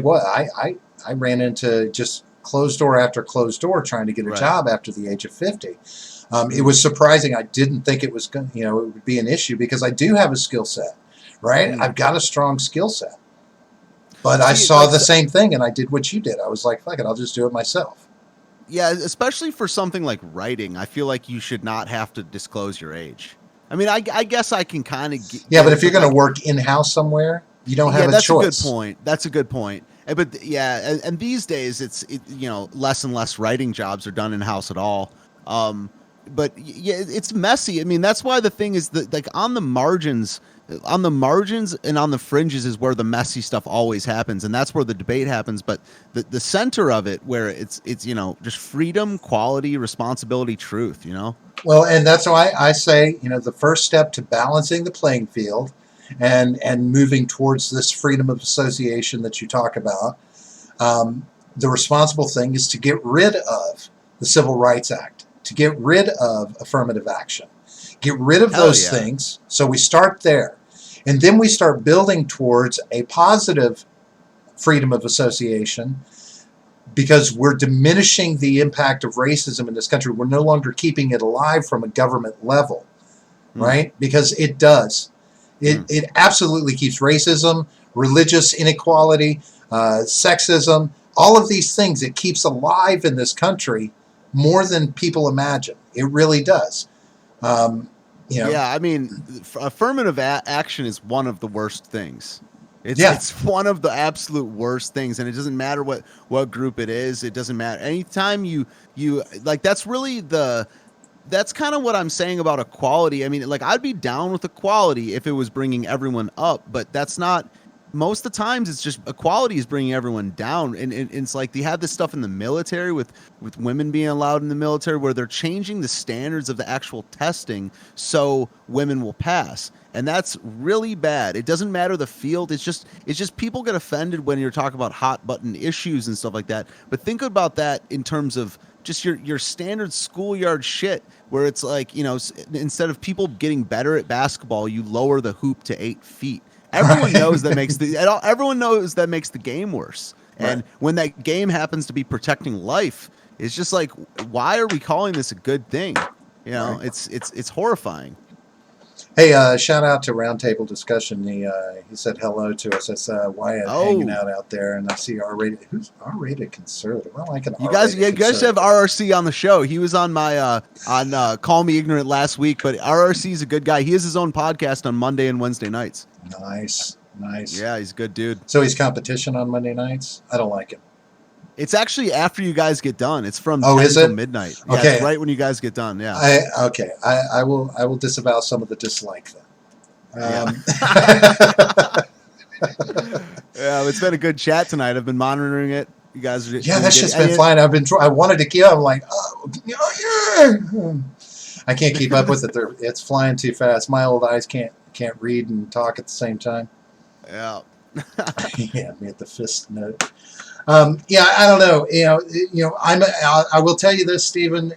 ran into just closed door after closed door trying to get a Right. job after the age of 50. It was surprising. I didn't think it was going, it would be an issue because I do have a skill set, right? I've got a strong skill set. But I saw like, the same thing, and I did what you did. I was like, fuck it, I'll just do it myself. Yeah, especially for something like writing, I feel like you should not have to disclose your age. I mean, I guess I can kind of. Yeah, but if you're going to work in-house somewhere, you don't have a that's choice. a good point. That's a good point. But yeah, and these days less and less writing jobs are done in house at all. But yeah, it's messy. I mean, that's why the thing is that like on the margins and on the fringes is where the messy stuff always happens, and that's where the debate happens. But the center of it, where it's just freedom, quality, responsibility, truth. Well, and that's why I say, the first step to balancing the playing field and moving towards this freedom of association that you talk about, the responsible thing is to get rid of the Civil Rights Act, to get rid of affirmative action, get rid of those things. So we start there. And then we start building towards a positive freedom of association because we're diminishing the impact of racism in this country. We're no longer keeping it alive from a government level, right? Because it does. It absolutely keeps racism, religious inequality, sexism, all of these things. It keeps alive in this country more than people imagine. It really does. Yeah, I mean, affirmative action is one of the worst things. It's one of the absolute worst things, and it doesn't matter what group it is. It doesn't matter. Anytime you like, that's kind of what I'm saying about equality. I mean, like, I'd be down with equality if it was bringing everyone up, but that's not. Most of the times, it's just equality is bringing everyone down, and it's like they have this stuff in the military with women being allowed in the military, where they're changing the standards of the actual testing so women will pass, and that's really bad. It doesn't matter the field; it's just people get offended when you're talking about hot button issues and stuff like that. But think about that in terms of just your standard schoolyard shit, where it's like, instead of people getting better at basketball, you lower the hoop to 8 feet. Everyone knows that makes the game worse. And when that game happens to be protecting life, it's just like, why are we calling this a good thing? It's horrifying. Hey, shout out to Roundtable Discussion. He said hello to us. That's Wyatt hanging out there, and I see R-rated. Who's R-rated conservative? I like an R-rated You guys have RRC on the show. He was on my on Call Me Ignorant last week, but RRC is a good guy. He has his own podcast on Monday and Wednesday nights. Nice. Yeah, he's a good dude. So he's competition on Monday nights? I don't like him. It's actually after you guys get done. It's from 10 till midnight. Yeah, okay. It's right when you guys get done. Yeah. I will disavow some of the dislike then. Yeah, it's been a good chat tonight. I've been monitoring it. You guys are that's just been flying. I wanted to keep. I'm like, I can't keep up with it. It's flying too fast. My old eyes can't read and talk at the same time. Yeah. Yeah, me at the fist note. I don't know. I will tell you this, Stephen.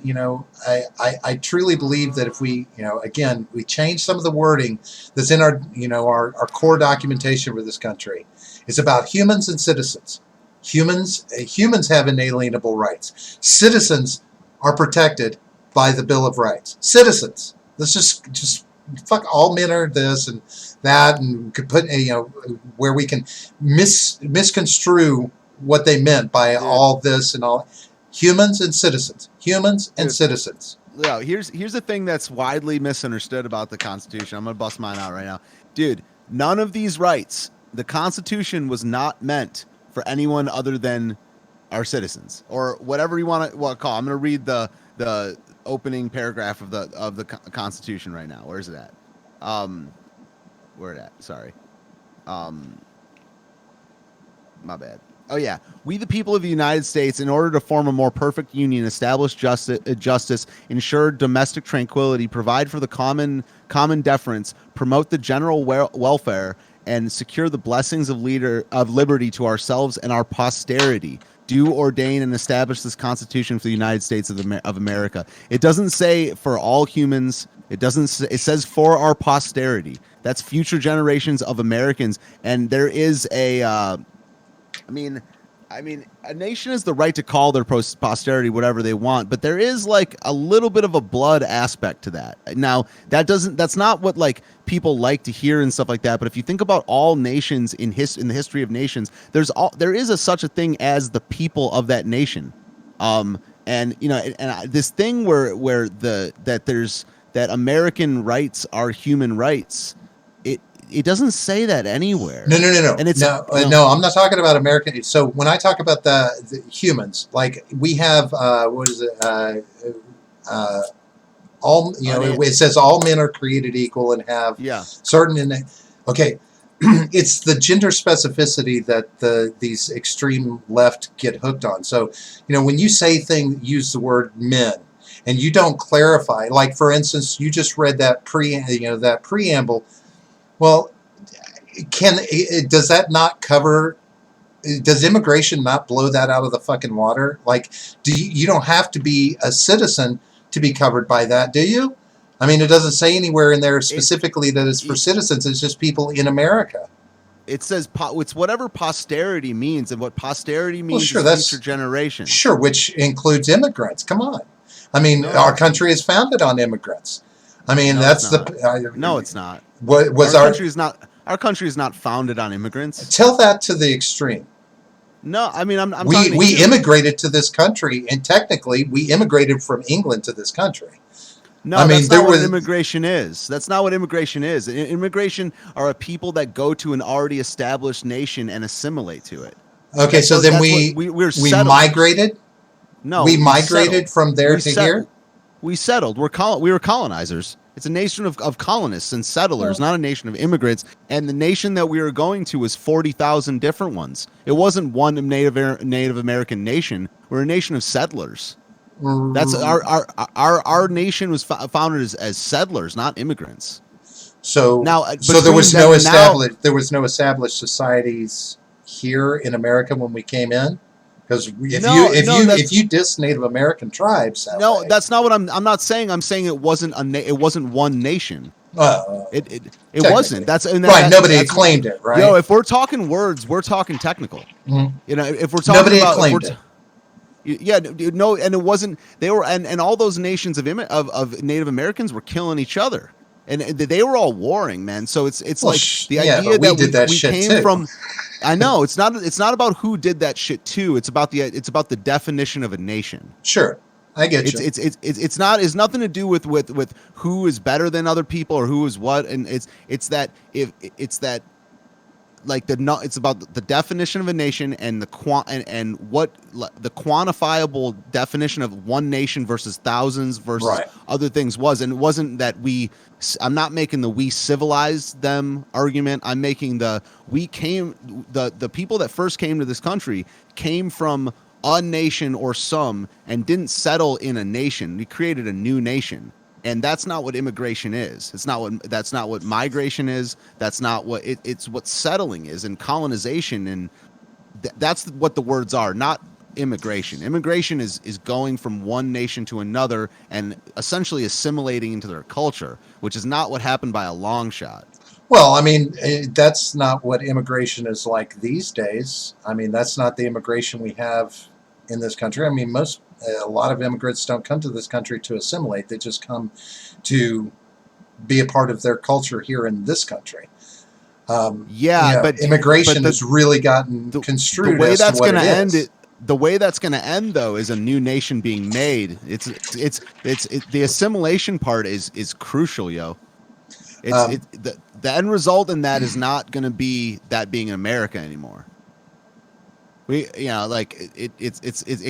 I truly believe that if we, again, we change some of the wording that's in our core documentation for this country. It's about humans and citizens. Humans have inalienable rights. Citizens are protected by the Bill of Rights. Citizens. Let's just fuck, all men are this and that, and could put where we can misconstrue what they meant by all this and all. Humans and citizens. Citizens. Yeah, here's the thing that's widely misunderstood about the Constitution. I'm gonna bust mine out right now, dude. None of these rights. The Constitution was not meant for anyone other than our citizens, or whatever you want to call. I'm gonna read the opening paragraph of the Constitution right now. Where's it at? Where it at? Sorry. My bad. Oh, yeah. We, the people of the United States, in order to form a more perfect union, establish justice, ensure domestic tranquility, provide for the common deference, promote the general welfare, and secure the blessings of liberty to ourselves and our posterity, do ordain and establish this Constitution for the United States of America. It doesn't say for all humans. It says for our posterity. That's future generations of Americans. And there is I mean, a nation has the right to call their posterity whatever they want, but there is like a little bit of a blood aspect to that. Now, that's not what like people like to hear and stuff like that. But if you think about all nations in the history of nations, there is such a thing as the people of that nation. And you know, this thing where that American rights are human rights. It doesn't say that anywhere. No. And it's no. I'm not talking about American. So when I talk about the humans, like we have, what is it? All it says all men are created equal and have certain. Okay, it's the gender specificity that these extreme left get hooked on. So when you say use the word men, and you don't clarify. Like for instance, you just read that preamble. Well, does that not cover? Does immigration not blow that out of the fucking water? Like, you don't have to be a citizen to be covered by that, do you? I mean, it doesn't say anywhere in there specifically that it's for citizens. It's just people in America. It says it's whatever posterity means, and what posterity means is future generations. Sure, which includes immigrants. Come on. I mean, our country is founded on immigrants. I mean, no, no, it's not. Our country is not founded on immigrants. Tell that to the extreme. No, I mean, we immigrated to this country, and technically, we immigrated from England to this country. No, I mean, that's not what immigration is. That's not what immigration is. Immigration are a people that go to an already established nation and assimilate to it. Okay, so then we migrated. No, we migrated from there to here. We settled. We were colonizers. It's a nation of colonists and settlers, not a nation of immigrants. And the nation that we were going to was 40,000 different ones. It wasn't one Native American nation. We're a nation of settlers. That's our nation was founded as settlers, not immigrants. So there was no established societies here in America when we came in. Because if you diss Native American tribes, that's not what I'm not saying. I'm saying it wasn't one nation. It wasn't. Nobody claimed it, right? If we're talking words, we're talking technical. Mm-hmm. If we're talking nobody claimed it. And it wasn't. They were and all those nations of Native Americans were killing each other, and they were all warring, man. So it's like the idea that we came from. I know it's not about who did that shit too. It's about the definition of a nation. Sure, I get you. It's nothing to do with who is better than other people or who is what, and it's about the definition of a nation and what the quantifiable definition of one nation versus thousands versus other things was. And it wasn't that I'm not making the we civilized them argument. I'm making the people that first came to this country came from a nation or some and didn't settle in a nation. We created a new nation. And that's not what immigration is. That's not what migration is. That's not what it's what settling is and colonization. And that's what the words are, not immigration. Immigration is going from one nation to another and essentially assimilating into their culture, which is not what happened by a long shot. Well, I mean, that's not what immigration is like these days. I mean, that's not the immigration we have in this country. I mean, a lot of immigrants don't come to this country to assimilate. They just come to be a part of their culture here in this country. But immigration has really gotten construed. The way that's going to end it. The way that's going to end, though, is a new nation being made. It's the assimilation part is crucial, yo. The end result in that is not going to be that being in America anymore. It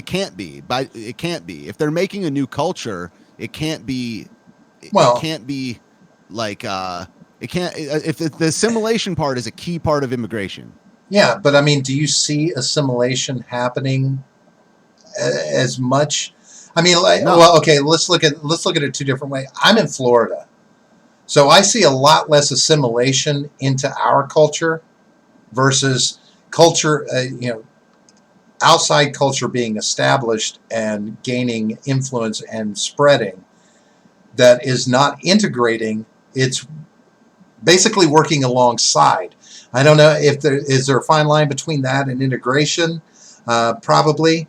can't be. It can't be. If they're making a new culture, it can't be. It can't be like it can't. If the assimilation part is a key part of immigration. Yeah, but I mean, do you see assimilation happening as much? I mean, no. Well, okay, let's look at it two different ways. I'm in Florida, so I see a lot less assimilation into our culture versus culture. Outside culture being established and gaining influence and spreading that is not integrating. It's basically working alongside. I don't know if is there a fine line between that and integration. Probably.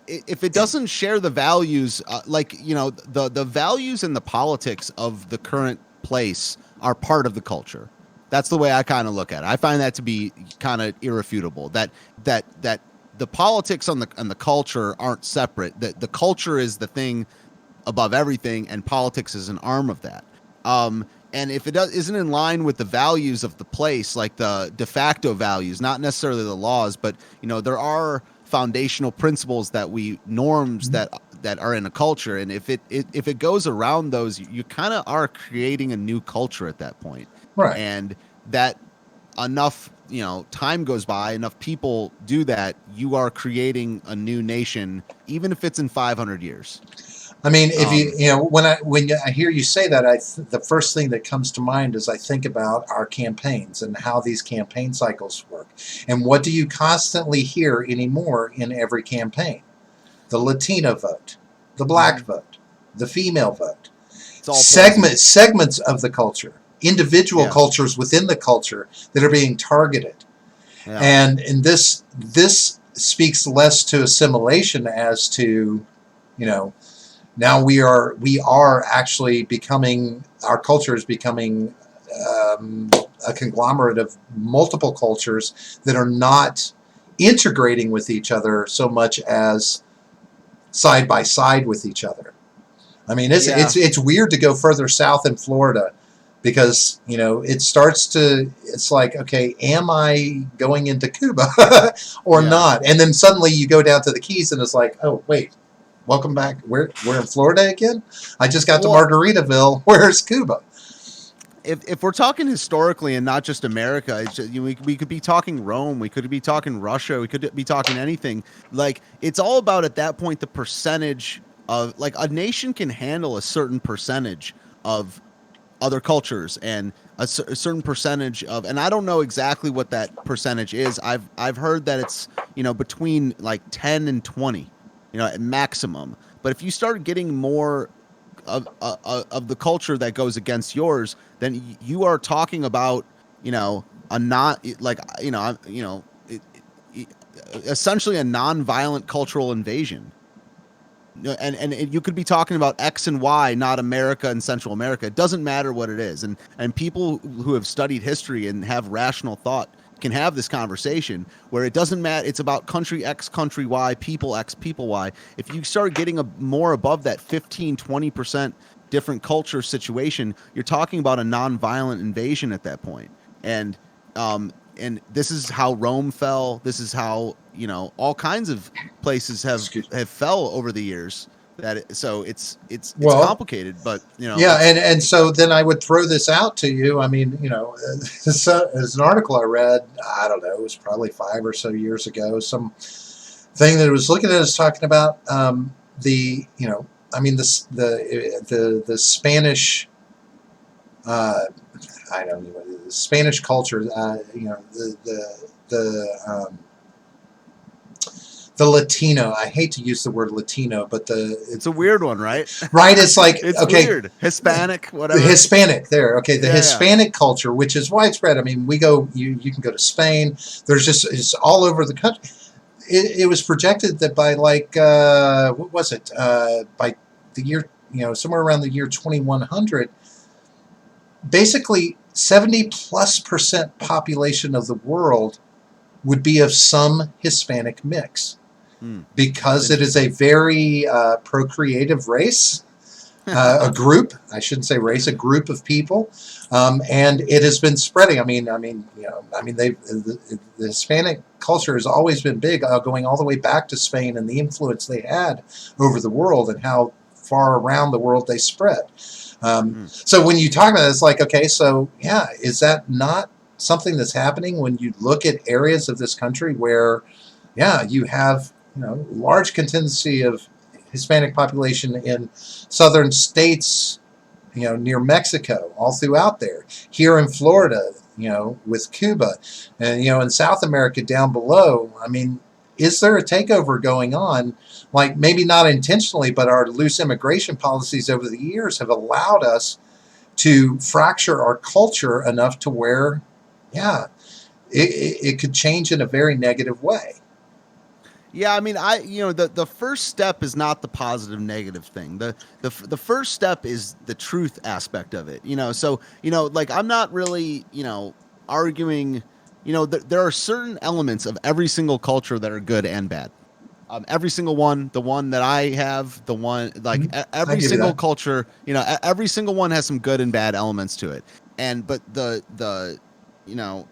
If it doesn't share the values, the values and the politics of the current place are part of the culture. That's the way I kind of look at it. I find that to be kind of irrefutable. That the politics on the culture aren't separate. That the culture is the thing above everything, and politics is an arm of that. And if isn't in line with the values of the place, like the de facto values, not necessarily the laws, but there are foundational principles norms that are in a culture, and if it goes around those, you kind of are creating a new culture at that point. Right. And that enough time goes by, enough people do that, you are creating a new nation, even if it's in 500 years. I mean, if when I hear you say that, the first thing that comes to mind is I think about our campaigns and how these campaign cycles work. And what do you constantly hear anymore in every campaign? The Latino vote, the black vote, the female vote. It's all segments of the culture, individual cultures within the culture that are being targeted. Yeah. And this speaks less to assimilation as to, now we are actually becoming, our culture is becoming a conglomerate of multiple cultures that are not integrating with each other so much as side by side with each other. I mean, it's weird to go further south in Florida because, it's like, okay, am I going into Cuba or not? And then suddenly you go down to the Keys and it's like, oh, wait. Welcome back. We're in Florida again? I just got to Margaritaville. Where's Cuba? If we're talking historically and not just America, we could be talking Rome. We could be talking Russia. We could be talking anything. Like, it's all about, at that point, the percentage of, like, a nation can handle a certain percentage of other cultures and a certain percentage of, and I don't know exactly what that percentage is. I've heard that it's, between like 10 and 20. At maximum. But if you start getting more of the culture that goes against yours, then you are talking about, essentially a non-violent cultural invasion. And you could be talking about X and Y, not America and Central America. It doesn't matter what it is. And people who have studied history and have rational thought can have this conversation where it doesn't matter. It's about country X, country Y, people X, people Y. If you start getting more above that 15-20% different culture situation, you're talking about a non-violent invasion at that point. And this is how Rome fell. This is how, all kinds of places have fell over the years. So it's complicated, but yeah, and so then I would throw this out to you. I mean, as an article I read, I don't know, it was probably 5 or so years ago. Some thing that I was looking at is talking about the Spanish. I don't know, the Spanish culture. The Latino. I hate to use the word Latino, but it's a weird one, right? Right. It's like, it's okay, weird. Hispanic, whatever. The Hispanic there. Okay. The Hispanic culture, which is widespread. I mean, you can go to Spain. It's all over the country. It was projected that by what was it? By the year, somewhere around the year 2100, basically 70+% population of the world would be of some Hispanic mix. Because it is a very procreative race, a group. I shouldn't say race, a group of people, and it has been spreading. The Hispanic culture has always been big, going all the way back to Spain and the influence they had over the world and how far around the world they spread. So when you talk about it, it's like, okay, so yeah, is that not something that's happening when you look at areas of this country where, you have large contingency of Hispanic population in southern states, near Mexico, all throughout there. Here in Florida, with Cuba, and in South America down below. I mean, is there a takeover going on? Like, maybe not intentionally, but our loose immigration policies over the years have allowed us to fracture our culture enough to where, it could change in a very negative way. Yeah, I mean, the first step is not the positive negative thing. The first step is the truth aspect of it. So like I'm not really arguing. There are certain elements of every single culture that are good and bad. Every single one, the one that I have, the one like I every give you single that. culture, every single one has some good and bad elements to it. But you know,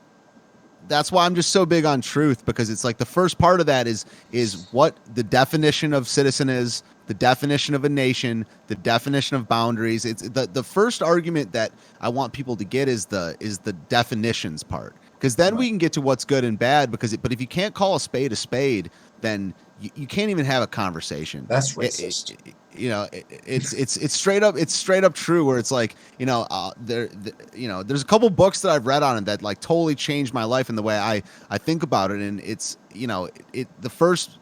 that's why I'm just so big on truth, because it's like the first part of that is what the definition of citizen is, the definition of a nation, the definition of boundaries. It's the first argument that I want people to get is the definitions part, because then Right. we can get to what's good and bad. But if you can't call a spade, then you can't even have a conversation. That's racist. It's straight up true, where it's like there's a couple books that I've read on it that like totally changed my life in the way I think about it. And it's the first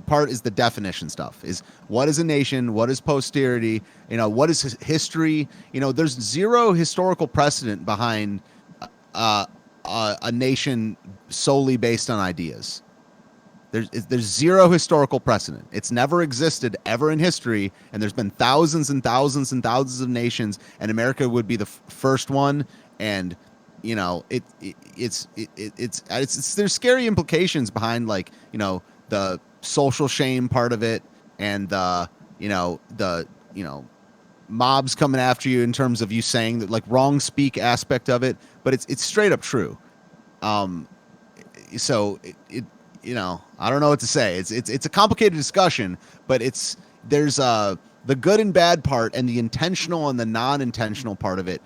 part is the definition stuff, is what is a nation, what is posterity, what is history. There's zero historical precedent behind a nation solely based on ideas. There's zero historical precedent. It's never existed ever in history, and there's been thousands and thousands and thousands of nations, and America would be the first one. And there's scary implications behind, like, the social shame part of it, and the mobs coming after you in terms of you saying that, like, wrong speak aspect of it. But it's straight up true. So I don't know what to say. It's a complicated discussion, but there's the good and bad part, and the intentional and the non-intentional part of it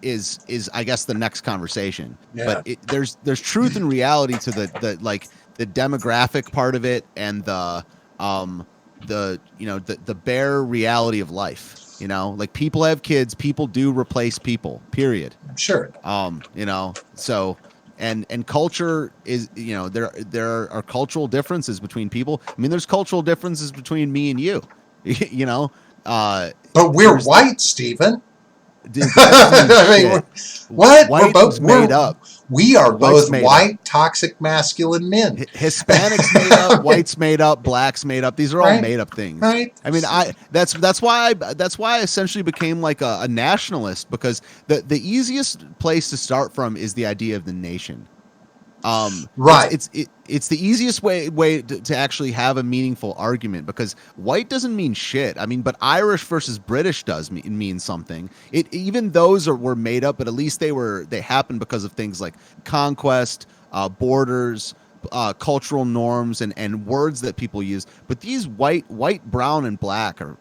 is I guess the next conversation. Yeah. But there's truth and reality to the demographic part of it, and the bare reality of life. Like, people have kids, people do replace people, period. Sure. So and culture is, there are cultural differences between people. I mean, there's cultural differences between me and you. But we're white, Stephen. Dude, I mean, what? White's made up. We are both white, up. toxic, masculine men. Hispanics made up, whites made up, blacks made up. These are all made up things. Right. I mean, that's why I essentially became like a nationalist, because the easiest place to start from is the idea of the nation. Right. It's the easiest way to actually have a meaningful argument, because white doesn't mean shit. I mean, but Irish versus British does mean something. Even those were made up, but at least they happened because of things like conquest, borders, cultural norms, and words that people use. But these white, brown, and black are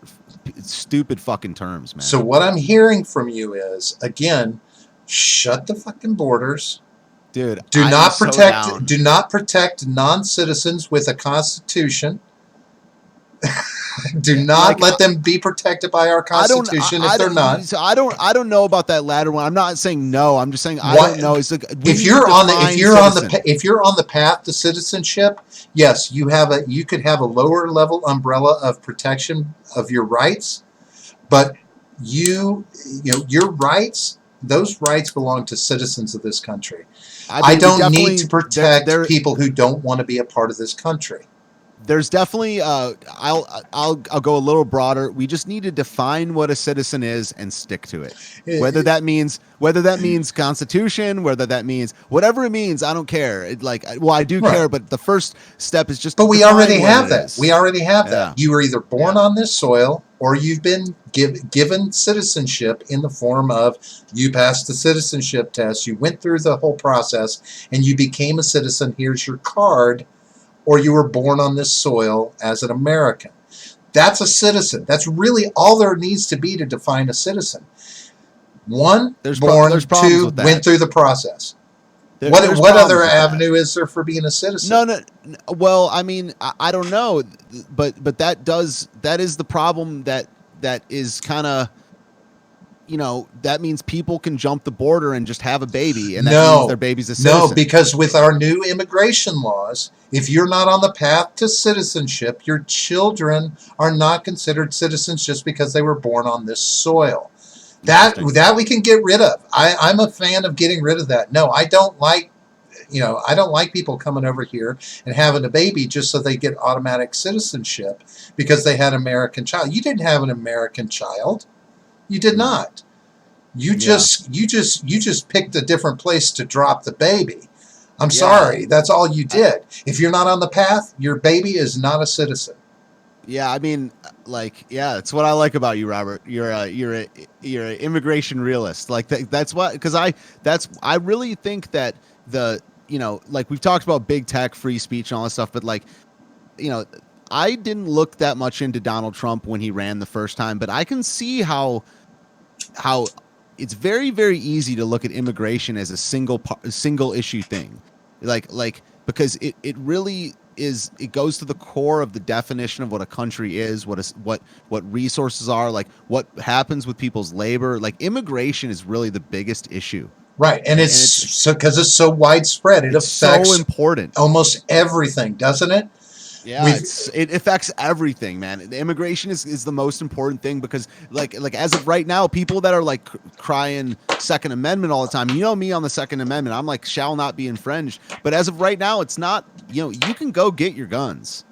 stupid fucking terms, man. So what I'm hearing from you is, again, shut the fucking borders. Dude, do not protect non-citizens with a constitution. Do not let them be protected by our constitution if they're not. So I don't know about that latter one. I'm not saying no. I'm just saying I don't know. It's like, if you're on the path to citizenship, yes, you could have a lower level umbrella of protection of your rights, but your rights, those rights belong to citizens of this country. I don't need to protect people who don't want to be a part of this country. There's definitely I'll go a little broader. We just need to define what a citizen is and stick to it. Whether that means Constitution, whether that means whatever it means, I don't care. I do care, but the first step is just. But we already have that. We already have that. You were either born on this soil, or you've been given citizenship in the form of you passed the citizenship test, you went through the whole process, and you became a citizen. Here's your card. Or you were born on this soil as an American. That's a citizen. That's really all there needs to be to define a citizen. One, born. Two, went through the process. What other avenue is there for being a citizen? No. Well, I mean, I don't know, but that is the problem that is kind of. That means people can jump the border and just have a baby, and that means their baby's a citizen. No, because with our new immigration laws, if you're not on the path to citizenship, your children are not considered citizens just because they were born on this soil. That we can get rid of. I'm a fan of getting rid of that. No, I don't like I don't like people coming over here and having a baby just so they get automatic citizenship because they had an American child. You didn't have an American child. You did not. You just picked a different place to drop the baby. I'm sorry. That's all you did. If you're not on the path, your baby is not a citizen. Yeah, I mean, it's what I like about you, Robert. You're an immigration realist. Like that's what, because I really think that like we've talked about big tech, free speech, and all that stuff, but like, I didn't look that much into Donald Trump when he ran the first time, but I can see how it's very, very easy to look at immigration as a single issue thing, like because it really is. It goes to the core of the definition of what a country is, what resources are, like what happens with people's labor. Like immigration is really the biggest issue. Right, and it's so because it's so widespread. It affects so important, almost everything, doesn't it? Yeah, it affects everything, man. The immigration is the most important thing because, like as of right now, people that are like crying Second Amendment all the time. You know me on the Second Amendment, I'm like shall not be infringed. But as of right now, it's not. You can go get your guns,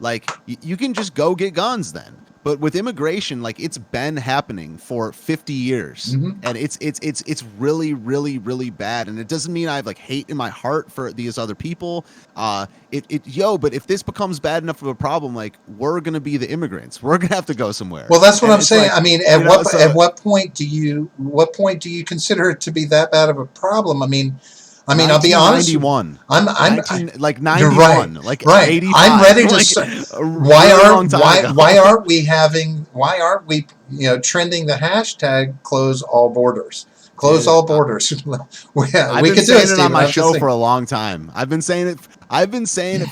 like you can just go get guns then. But with immigration, like it's been happening for 50 years, and it's really, really, really bad. And it doesn't mean I have like hate in my heart for these other people. But if this becomes bad enough of a problem, like we're gonna be the immigrants. We're gonna have to go somewhere. Well, that's what I'm saying. Like, I mean, at what point do you consider it to be that bad of a problem? I mean, I'll be honest. 91. I'm 91. You're right. Like right. 85. I'm ready to. Like, why aren't we trending the hashtag close all borders? Close all borders. We could do it on my show for a long time. I've been saying it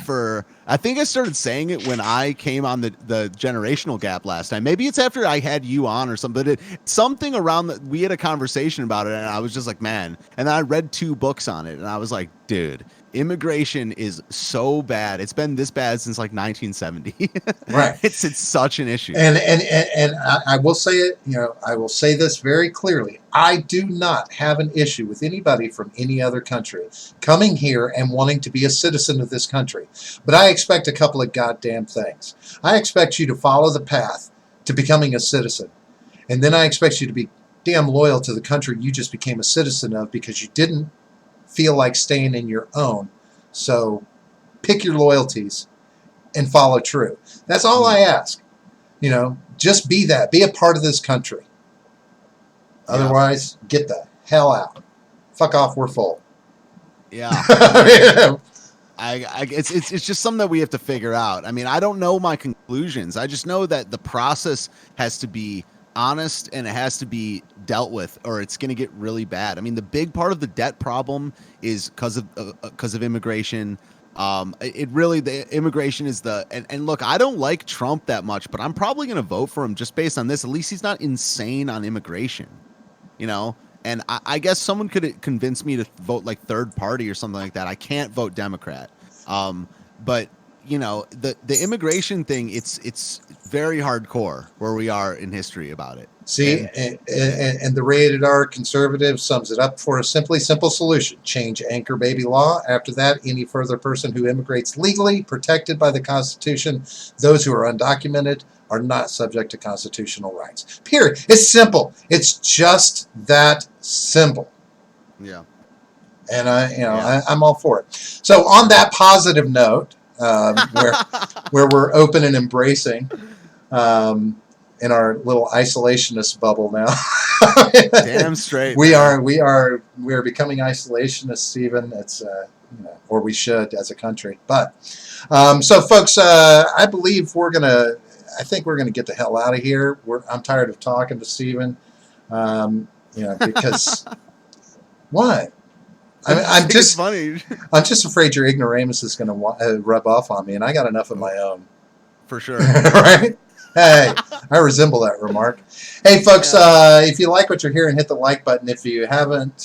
for. I think I started saying it when I came on the generational gap last time. Maybe it's after I had you on or something. But something around that we had a conversation about it, and I was just like, man. And then I read 2 books on it, and I was like, dude, immigration is so bad. It's been this bad since like 1970. Right. It's such an issue. And I will say it. I will say this very clearly. I do not have an issue with anybody from any other country coming here and wanting to be a citizen of this country. But I expect a couple of goddamn things. I expect you to follow the path to becoming a citizen. And then I expect you to be damn loyal to the country you just became a citizen of because you didn't feel like staying in your own. So pick your loyalties and follow true. That's all I ask. Just be that. Be a part of this country. Otherwise, get the hell out. Fuck off, we're full. Yeah. It's just something that we have to figure out. I mean, I don't know my conclusions. I just know that the process has to be honest and it has to be dealt with or it's going to get really bad. I mean, the big part of the debt problem is because of immigration. The immigration is and look, I don't like Trump that much, but I'm probably going to vote for him just based on this. At least he's not insane on immigration, and I guess someone could convince me to vote like third party or something like that. I can't vote Democrat. But the immigration thing, it's very hardcore where we are in history about it. See, and the rated R conservative sums it up for a simple solution. Change anchor baby law. After that, any further person who immigrates legally, protected by the Constitution, those who are undocumented, are not subject to constitutional rights. Period. It's simple. It's just that simple. Yeah. And I'm all for it. So on that positive note, where we're open and embracing, in our little isolationist bubble now. Damn straight. We are becoming isolationists, Stephen. It's or we should as a country. But so folks, I believe I think we're gonna get the hell out of here. I'm tired of talking to Stephen. Because what? I'm just funny. I'm just afraid your ignoramus is going to rub off on me, and I got enough of my own. For sure. Right? Hey, I resemble that remark. Hey, folks, if you like what you're hearing, hit the like button. If you haven't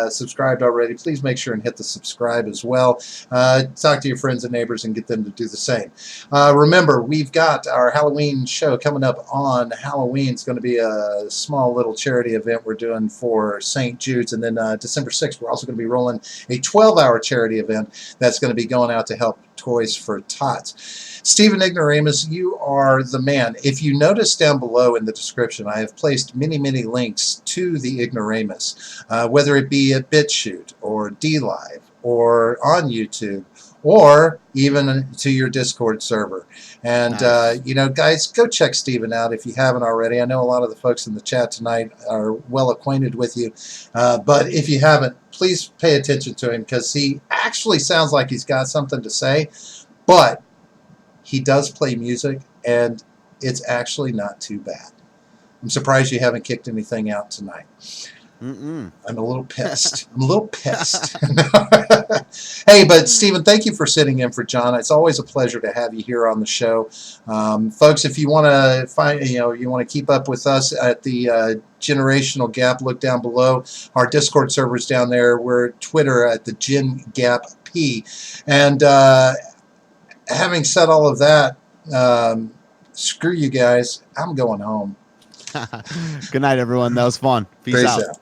subscribed already, please make sure and hit the subscribe as well. Talk to your friends and neighbors and get them to do the same. Remember, we've got our Halloween show coming up on Halloween. It's going to be a small little charity event we're doing for St. Jude's. And then December 6th, we're also going to be rolling a 12-hour charity event that's going to be going out to help Toys for Tots. Stephen Ignoramus, you are the man. If you notice down below in the description, I have placed many, many links to the Ignoramus, whether it be at BitChute or DLive or on YouTube or even to your Discord server. And, Nice. you know, guys, go check Stephen out if you haven't already. I know a lot of the folks in the chat tonight are well acquainted with you. But if you haven't, please pay attention to him because he actually sounds like he's got something to say. But he does play music, and it's actually not too bad. I'm surprised you haven't kicked anything out tonight. Mm-mm. I'm a little pissed. I'm a little pissed. Hey, but Stephen, thank you for sitting in for John. It's always a pleasure to have you here on the show. Folks, if you want to find, you want to keep up with us at the Generational Gap, look down below. Our Discord server's down there. We're Twitter at the Gen Gap P. And having said all of that, screw you guys. I'm going home. Good night, everyone. That was fun. Peace Peace out. out.